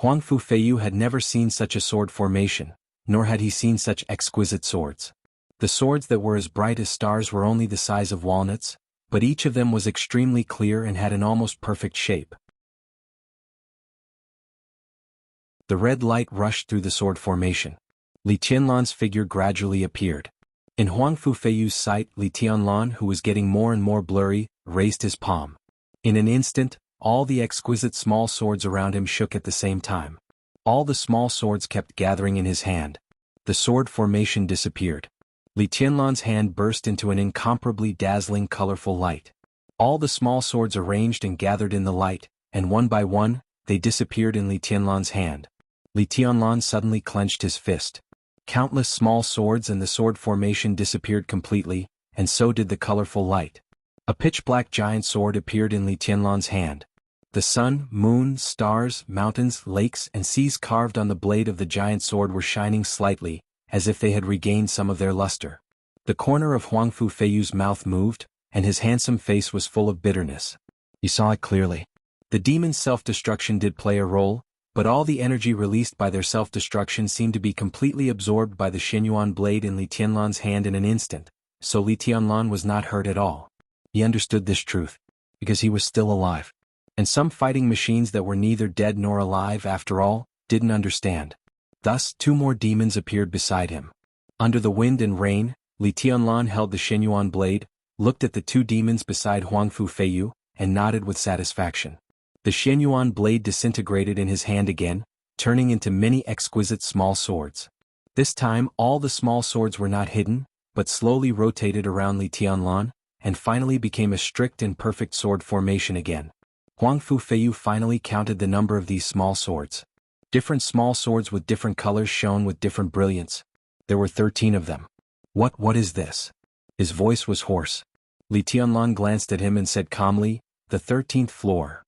Speaker 1: Huangfu Feiyu had never seen such a sword formation, nor had he seen such exquisite swords. The swords that were as bright as stars were only the size of walnuts, but each of them was extremely clear and had an almost perfect shape. The red light rushed through the sword formation. Li Tianlan's figure gradually appeared. In Huangfu Feiyu's sight, Li Tianlan, who was getting more and more blurry, raised his palm. In an instant, all the exquisite small swords around him shook at the same time. All the small swords kept gathering in his hand. The sword formation disappeared. Li Tianlan's hand burst into an incomparably dazzling colorful light. All the small swords arranged and gathered in the light, and one by one, they disappeared in Li Tianlan's hand. Li Tianlan suddenly clenched his fist. Countless small swords and the sword formation disappeared completely, and so did the colorful light. A pitch-black giant sword appeared in Li Tianlan's hand. The sun, moon, stars, mountains, lakes, and seas carved on the blade of the giant sword were shining slightly, as if they had regained some of their luster. The corner of Huangfu Feiyu's mouth moved, and his handsome face was full of bitterness. He saw it clearly. The demon's self-destruction did play a role, but all the energy released by their self-destruction seemed to be completely absorbed by the Xinyuan blade in Li Tianlan's hand in an instant, so Li Tianlan was not hurt at all. He understood this truth, because he was still alive. And some fighting machines that were neither dead nor alive after all, didn't understand. Thus, two more demons appeared beside him. Under the wind and rain, Li Tianlan held the Xinyuan blade, looked at the two demons beside Huangfu Feiyu, and nodded with satisfaction. The Xinyuan blade disintegrated in his hand again, turning into many exquisite small swords. This time all the small swords were not hidden, but slowly rotated around Li Tianlan, and finally became a strict and perfect sword formation again. Huangfu Feiyu finally counted the number of these small swords. Different small swords with different colors shone with different brilliance. There were 13 of them. What is this? His voice was hoarse. Li Tianlan glanced at him and said calmly, the 13th floor.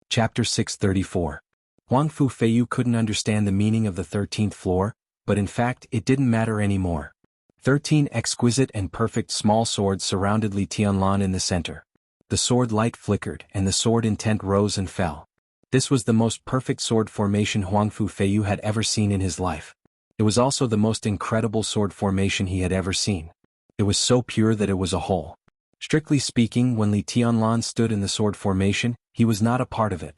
Speaker 1: Chapter 634. Huang Fu Feiyu couldn't understand the meaning of the 13th floor, but in fact it didn't matter anymore. 13 exquisite and perfect small swords surrounded Li Tianlan in the center. The sword light flickered and the sword intent rose and fell. This was the most perfect sword formation Huang Fu Feiyu had ever seen in his life. It was also the most incredible sword formation he had ever seen. It was so pure that it was a whole. Strictly speaking, when Li Tianlan stood in the sword formation, he was not a part of it.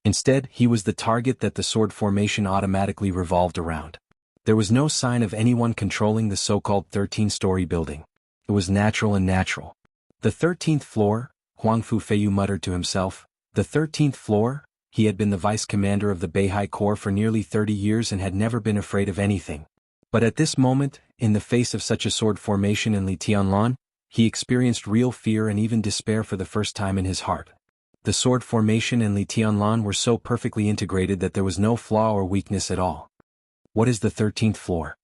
Speaker 1: Instead, he was the target that the sword formation automatically revolved around. There was no sign of anyone controlling the so-called 13-story building. It was natural and natural. The 13th floor, Huang Fu Feiyu muttered to himself. The 13th floor? He had been the vice commander of the Beihai Corps for nearly 30 years and had never been afraid of anything. But at this moment, in the face of such a sword formation in Li Tianlan, he experienced real fear and even despair for the first time in his heart. The sword formation and Li Tianlan were so perfectly integrated that there was no flaw or weakness at all. What is the 13th floor?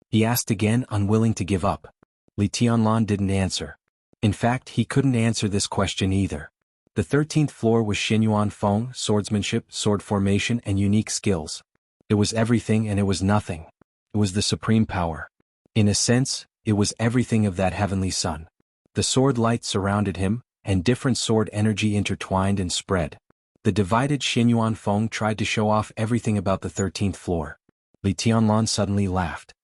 Speaker 1: He asked again, unwilling to give up. Li Tianlan didn't answer. In fact, he couldn't answer this question either. The 13th floor was Xinyuan Feng, swordsmanship, sword formation and unique skills. It was everything and it was nothing. It was the supreme power. In a sense, it was everything of that heavenly sun. The sword light surrounded him, and different sword energy intertwined and spread. The divided Xinyuan Feng tried to show off everything about the 13th floor. Li Tianlan suddenly laughed.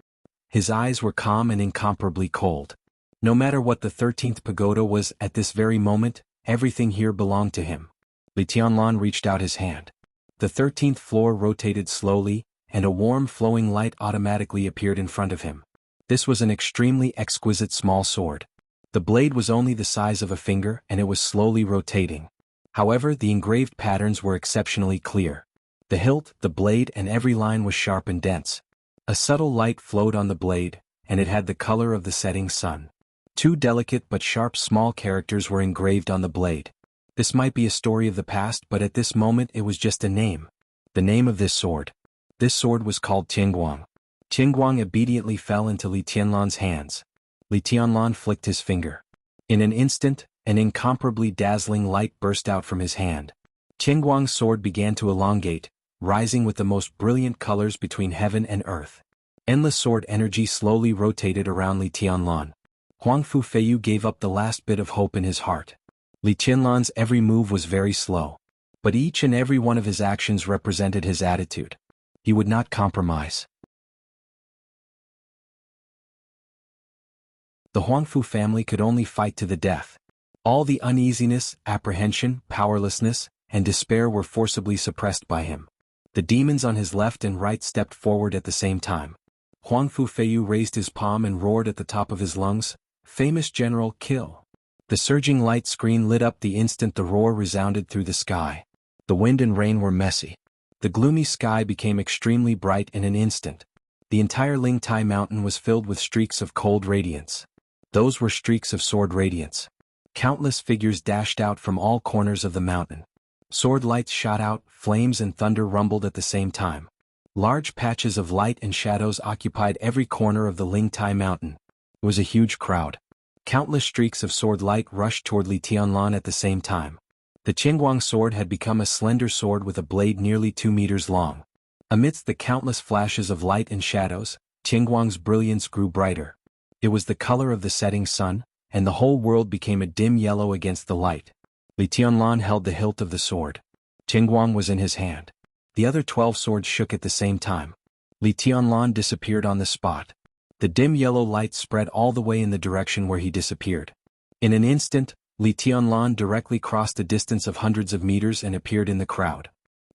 Speaker 1: His eyes were calm and incomparably cold. No matter what the 13th pagoda was at this very moment, everything here belonged to him. Li Tianlan reached out his hand. The 13th floor rotated slowly, and a warm flowing light automatically appeared in front of him. This was an extremely exquisite small sword. The blade was only the size of a finger and it was slowly rotating. However, the engraved patterns were exceptionally clear. The hilt, the blade and every line was sharp and dense. A subtle light flowed on the blade, and it had the color of the setting sun. Two delicate but sharp small characters were engraved on the blade. This might be a story of the past, but at this moment it was just a name. The name of this sword. This sword was called Tianguang. Tianguang obediently fell into Li Tianlan's hands. Li Tianlan flicked his finger. In an instant, an incomparably dazzling light burst out from his hand. Tianguang's sword began to elongate, rising with the most brilliant colors between heaven and earth. Endless sword energy slowly rotated around Li Tianlan. Huang Fu Feiyu gave up the last bit of hope in his heart. Li Tianlan's every move was very slow. But each and every one of his actions represented his attitude. He would not compromise. The Huangfu family could only fight to the death. All the uneasiness, apprehension, powerlessness, and despair were forcibly suppressed by him. The demons on his left and right stepped forward at the same time. Huangfu Feiyu raised his palm and roared at the top of his lungs, "Famous General, kill!" The surging light screen lit up the instant the roar resounded through the sky. The wind and rain were messy. The gloomy sky became extremely bright in an instant. The entire Lingtai mountain was filled with streaks of cold radiance. Those were streaks of sword radiance. Countless figures dashed out from all corners of the mountain. Sword lights shot out, flames and thunder rumbled at the same time. Large patches of light and shadows occupied every corner of the Lingtai mountain. It was a huge crowd. Countless streaks of sword light rushed toward Li Tianlan at the same time. The Qingguang sword had become a slender sword with a blade nearly 2 meters long. Amidst the countless flashes of light and shadows, Qingguang's brilliance grew brighter. It was the color of the setting sun, and the whole world became a dim yellow against the light. Li Tianlan held the hilt of the sword. Qingguang was in his hand. The other 12 swords shook at the same time. Li Tianlan disappeared on the spot. The dim yellow light spread all the way in the direction where he disappeared. In an instant, Li Tianlan directly crossed a distance of hundreds of meters and appeared in the crowd.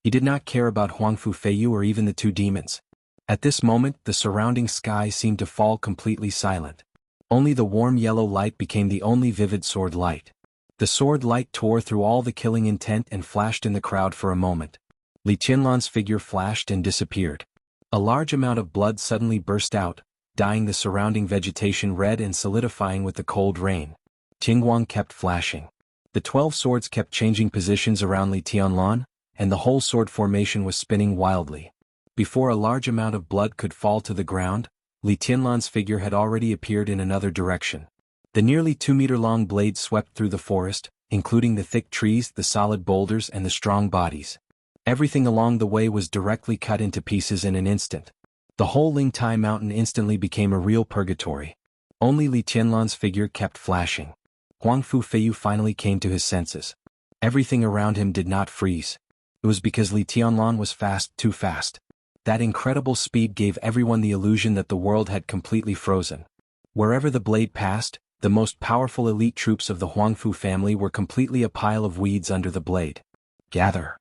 Speaker 1: He did not care about Huangfu Feiyu or even the two demons. At this moment, the surrounding sky seemed to fall completely silent. Only the warm yellow light became the only vivid sword light. The sword light tore through all the killing intent and flashed in the crowd for a moment. Li Tianlan's figure flashed and disappeared. A large amount of blood suddenly burst out, dyeing the surrounding vegetation red and solidifying with the cold rain. Qingguang kept flashing. The 12 swords kept changing positions around Li Tianlan, and the whole sword formation was spinning wildly. Before a large amount of blood could fall to the ground, Li Tianlan's figure had already appeared in another direction. The nearly 2-meter-long blade swept through the forest, including the thick trees, the solid boulders, and the strong bodies. Everything along the way was directly cut into pieces in an instant. The whole Lingtai mountain instantly became a real purgatory. Only Li Tianlan's figure kept flashing. Huang Fu Feiyu finally came to his senses. Everything around him did not freeze. It was because Li Tianlan was fast, too fast. That incredible speed gave everyone the illusion that the world had completely frozen. Wherever the blade passed, the most powerful elite troops of the Huangfu family were completely a pile of weeds under the blade. Gather!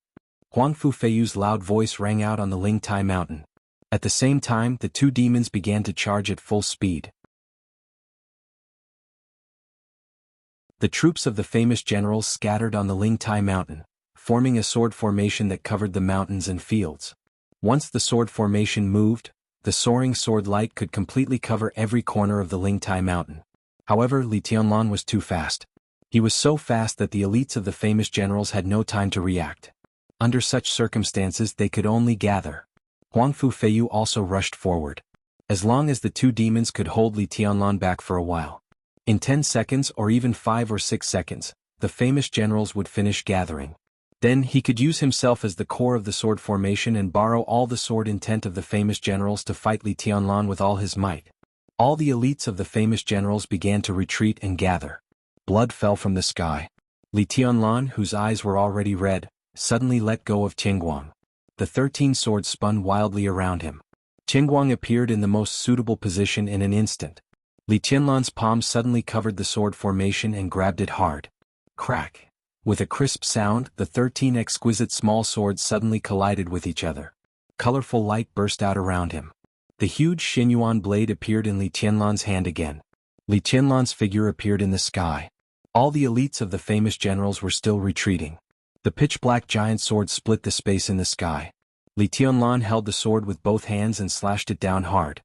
Speaker 1: Huangfu Feiyu's loud voice rang out on the Lingtai mountain. At the same time, the two demons began to charge at full speed. The troops of the famous generals scattered on the Lingtai mountain, forming a sword formation that covered the mountains and fields. Once the sword formation moved, the soaring sword light could completely cover every corner of the Lingtai mountain. However, Li Tianlan was too fast. He was so fast that the elites of the famous generals had no time to react. Under such circumstances they could only gather. Huangfu Feiyu also rushed forward. As long as the two demons could hold Li Tianlan back for a while. In 10 seconds or even 5 or 6 seconds, the famous generals would finish gathering. Then he could use himself as the core of the sword formation and borrow all the sword intent of the famous generals to fight Li Tianlan with all his might. All the elites of the famous generals began to retreat and gather. Blood fell from the sky. Li Tianlan, whose eyes were already red, suddenly let go of Qingguang. The 13 swords spun wildly around him. Qingguang appeared in the most suitable position in an instant. Li Tianlan's palm suddenly covered the sword formation and grabbed it hard. Crack! With a crisp sound, the 13 exquisite small swords suddenly collided with each other. Colorful light burst out around him. The huge Xinyuan blade appeared in Li Tianlan's hand again. Li Tianlan's figure appeared in the sky. All the elites of the famous generals were still retreating. The pitch-black giant sword split the space in the sky. Li Tianlan held the sword with both hands and slashed it down hard.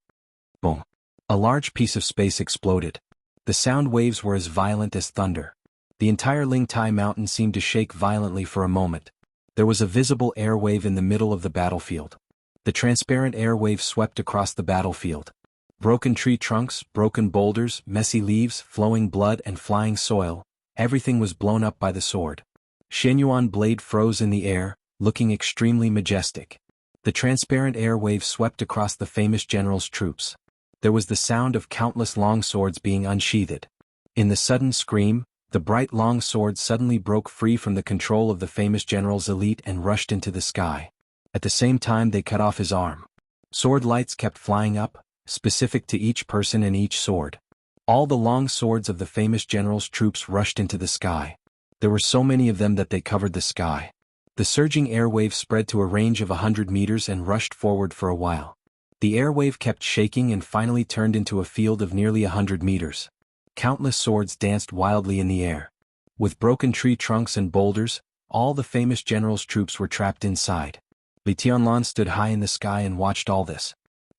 Speaker 1: Boom! A large piece of space exploded. The sound waves were as violent as thunder. The entire Lingtai mountain seemed to shake violently for a moment. There was a visible air wave in the middle of the battlefield. The transparent air wave swept across the battlefield. Broken tree trunks, broken boulders, messy leaves, flowing blood and flying soil, everything was blown up by the sword. Xinyuan blade froze in the air, looking extremely majestic. The transparent air wave swept across the famous general's troops. There was the sound of countless long swords being unsheathed. In the sudden scream, the bright long sword suddenly broke free from the control of the famous general's elite and rushed into the sky. At the same time they cut off his arm. Sword lights kept flying up, specific to each person and each sword. All the long swords of the famous general's troops rushed into the sky. There were so many of them that they covered the sky. The surging airwave spread to a range of 100 meters and rushed forward for a while. The airwave kept shaking and finally turned into a field of nearly 100 meters. Countless swords danced wildly in the air. With broken tree trunks and boulders, all the famous general's troops were trapped inside. Li Tianlan stood high in the sky and watched all this.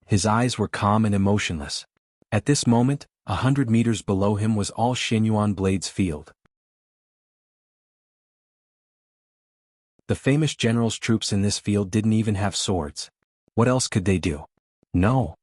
Speaker 1: His eyes were calm and emotionless. At this moment, 100 meters below him was all Xinyuan Blade's field. The famous general's troops in this field didn't even have swords. What else could they do? No.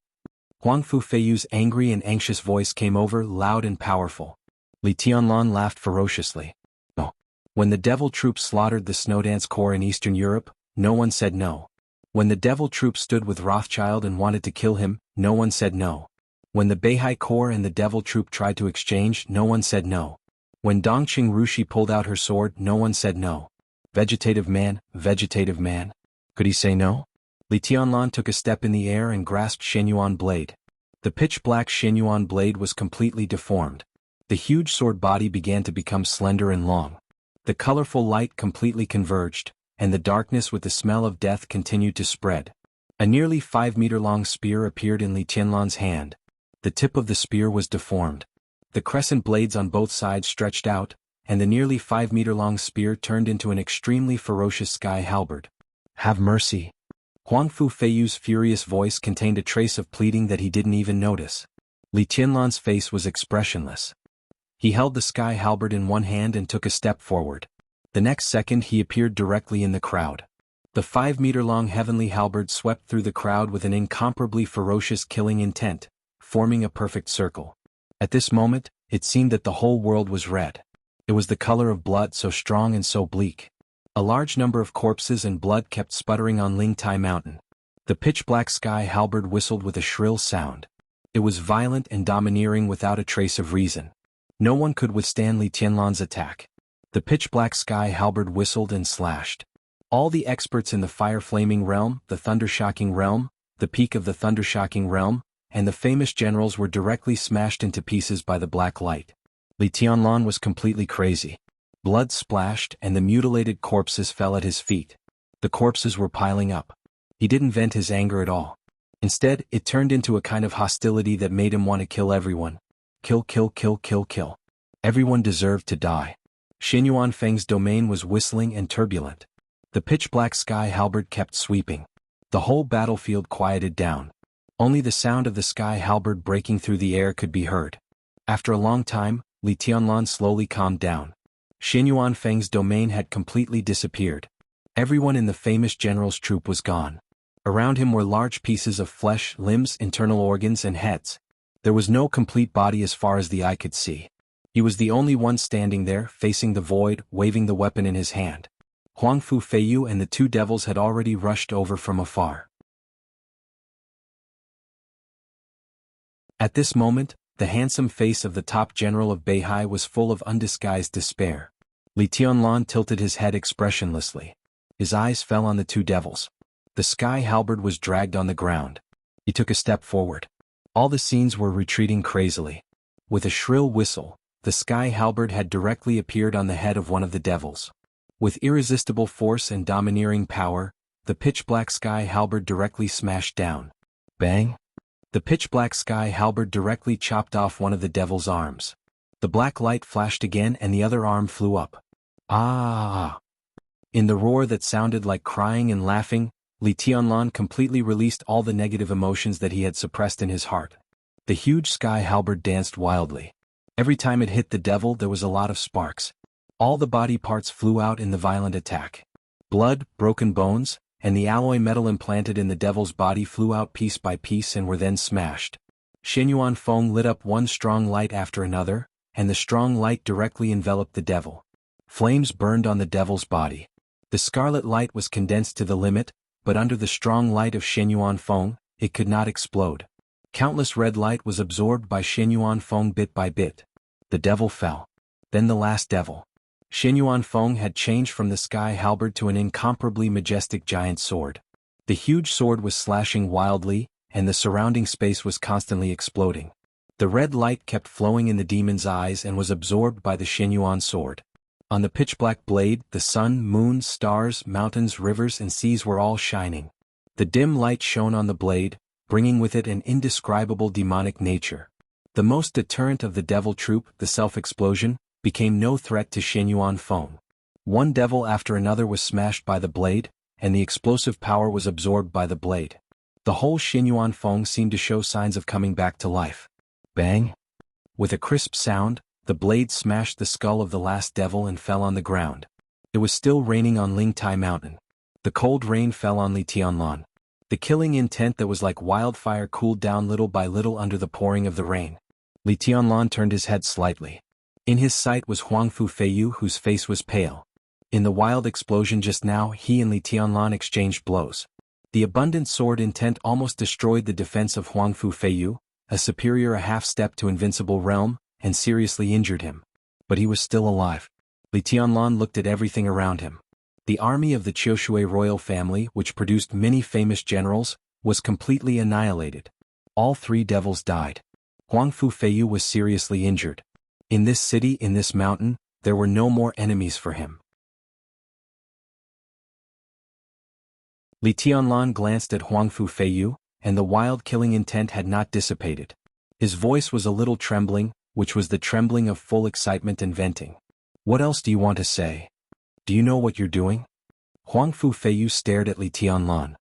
Speaker 1: Huangfu Feiyu's angry and anxious voice came over, loud and powerful. Li Tianlan laughed ferociously. No. When the devil troops slaughtered the Snowdance Corps in Eastern Europe, no one said no. When the devil troops stood with Rothschild and wanted to kill him, no one said no. When the Beihai Corps and the devil troop tried to exchange, no one said no. When Dongqing Rushi pulled out her sword, no one said no. Vegetative man. Could he say no? Li Tianlan took a step in the air and grasped Xinyuan Blade. The pitch-black Xinyuan Blade was completely deformed. The huge sword body began to become slender and long. The colorful light completely converged, and the darkness with the smell of death continued to spread. A nearly 5-meter-long spear appeared in Li Tianlan's hand. The tip of the spear was deformed. The crescent blades on both sides stretched out, and the nearly 5-meter-long spear turned into an extremely ferocious sky halberd. Have mercy. Huangfu Feiyu's furious voice contained a trace of pleading that he didn't even notice. Li Tianlan's face was expressionless. He held the sky halberd in one hand and took a step forward. The next second he appeared directly in the crowd. The 5-meter-long heavenly halberd swept through the crowd with an incomparably ferocious killing intent, forming a perfect circle. At this moment, it seemed that the whole world was red. It was the color of blood, so strong and so bleak. A large number of corpses and blood kept sputtering on Lingtai Mountain. The pitch-black sky halberd whistled with a shrill sound. It was violent and domineering without a trace of reason. No one could withstand Li Tianlan's attack. The pitch-black sky halberd whistled and slashed. All the experts in the fire-flaming realm, the thunder-shocking realm, the peak of the thunder-shocking realm, and the famous generals were directly smashed into pieces by the black light. Li Tianlan was completely crazy. Blood splashed and the mutilated corpses fell at his feet. The corpses were piling up. He didn't vent his anger at all. Instead, it turned into a kind of hostility that made him want to kill everyone. Kill, kill, kill, kill, kill. Everyone deserved to die. Xinyuan Feng's domain was whistling and turbulent. The pitch-black sky halberd kept sweeping. The whole battlefield quieted down. Only the sound of the sky halberd breaking through the air could be heard. After a long time, Li Tianlan slowly calmed down. Xinyuan Feng's domain had completely disappeared. Everyone in the famous general's troop was gone. Around him were large pieces of flesh, limbs, internal organs, and heads. There was no complete body as far as the eye could see. He was the only one standing there, facing the void, waving the weapon in his hand. Huangfu Feiyu and the two devils had already rushed over from afar. At this moment, the handsome face of the top general of Beihai was full of undisguised despair. Li Tianlan tilted his head expressionlessly. His eyes fell on the two devils. The sky halberd was dragged on the ground. He took a step forward. All the scenes were retreating crazily. With a shrill whistle, the sky halberd had directly appeared on the head of one of the devils. With irresistible force and domineering power, the pitch-black sky halberd directly smashed down. Bang! The pitch-black sky halberd directly chopped off one of the devil's arms. The black light flashed again and the other arm flew up. Ah! In the roar that sounded like crying and laughing, Li Tianlan completely released all the negative emotions that he had suppressed in his heart. The huge sky halberd danced wildly. Every time it hit the devil there was a lot of sparks. All the body parts flew out in the violent attack. Blood, broken bones, and the alloy metal implanted in the devil's body flew out piece by piece and were then smashed. Xinyuan Feng lit up one strong light after another, and the strong light directly enveloped the devil. Flames burned on the devil's body. The scarlet light was condensed to the limit, but under the strong light of Xinyuan Feng, it could not explode. Countless red light was absorbed by Xinyuan Feng bit by bit. The devil fell. Then the last devil. Xinyuan Feng had changed from the sky halberd to an incomparably majestic giant sword. The huge sword was slashing wildly, and the surrounding space was constantly exploding. The red light kept flowing in the demon's eyes and was absorbed by the Xinyuan sword. On the pitch-black blade, the sun, moon, stars, mountains, rivers, and seas were all shining. The dim light shone on the blade, bringing with it an indescribable demonic nature. The most deterrent of the devil troop, the self-explosion, became no threat to Xinyuan Feng. One devil after another was smashed by the blade, and the explosive power was absorbed by the blade. The whole Xinyuan Feng seemed to show signs of coming back to life. Bang! With a crisp sound, the blade smashed the skull of the last devil and fell on the ground. It was still raining on Lingtai Mountain. The cold rain fell on Li Tianlan. The killing intent that was like wildfire cooled down little by little under the pouring of the rain. Li Tianlan turned his head slightly. In his sight was Huangfu Feiyu, whose face was pale. In the wild explosion just now, he and Li Tianlan exchanged blows. The abundant sword intent almost destroyed the defense of Huangfu Feiyu, a superior a half-step to invincible realm, and seriously injured him. But he was still alive. Li Tianlan looked at everything around him. The army of the Qiushui royal family, which produced many famous generals, was completely annihilated. All three devils died. Huangfu Feiyu was seriously injured. In this city, in this mountain, there were no more enemies for him. Li Tianlan glanced at Huangfu Feiyu, and the wild killing intent had not dissipated. His voice was a little trembling, which was the trembling of full excitement and venting. What else do you want to say? Do you know what you're doing? Huangfu Feiyu stared at Li Tianlan.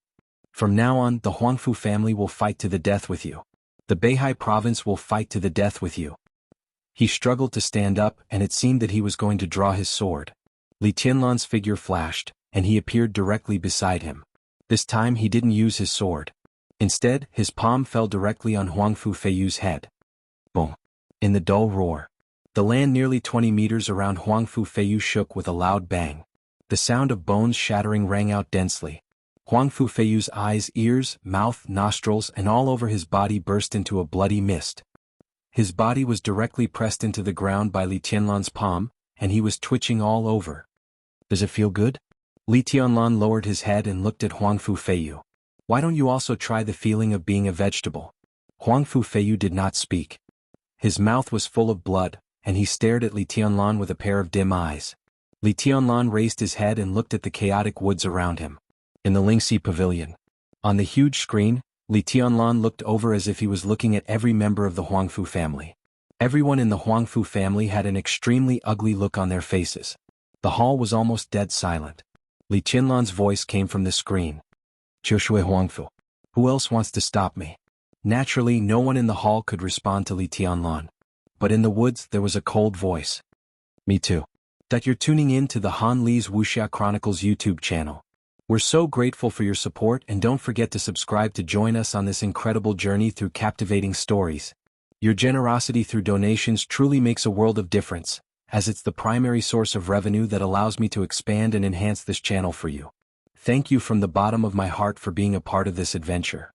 Speaker 1: From now on, the Huangfu family will fight to the death with you. The Beihai province will fight to the death with you. He struggled to stand up, and it seemed that he was going to draw his sword. Li Tianlan's figure flashed, and he appeared directly beside him. This time he didn't use his sword. Instead, his palm fell directly on Huangfu Feiyu's head. Boom! In the dull roar, the land nearly 20 meters around Huangfu Feiyu shook with a loud bang. The sound of bones shattering rang out densely. Huangfu Feiyu's eyes, ears, mouth, nostrils, and all over his body burst into a bloody mist. His body was directly pressed into the ground by Li Tianlan's palm, and he was twitching all over. Does it feel good? Li Tianlan lowered his head and looked at Huangfu Feiyu. Why don't you also try the feeling of being a vegetable? Huangfu Feiyu did not speak. His mouth was full of blood, and he stared at Li Tianlan with a pair of dim eyes. Li Tianlan raised his head and looked at the chaotic woods around him. In the Lingxi pavilion, on the huge screen, Li Tianlan looked over as if he was looking at every member of the Huangfu family. Everyone in the Huangfu family had an extremely ugly look on their faces. The hall was almost dead silent. Li Tianlan's voice came from the screen. Jiushui Huangfu. Who else wants to stop me? Naturally, no one in the hall could respond to Li Tianlan. But in the woods there was a cold voice. Me too. That you're tuning in to the Han Li's Wuxia Chronicles YouTube channel. We're so grateful for your support, and don't forget to subscribe to join us on this incredible journey through captivating stories. Your generosity through donations truly makes a world of difference, as it's the primary source of revenue that allows me to expand and enhance this channel for you. Thank you from the bottom of my heart for being a part of this adventure.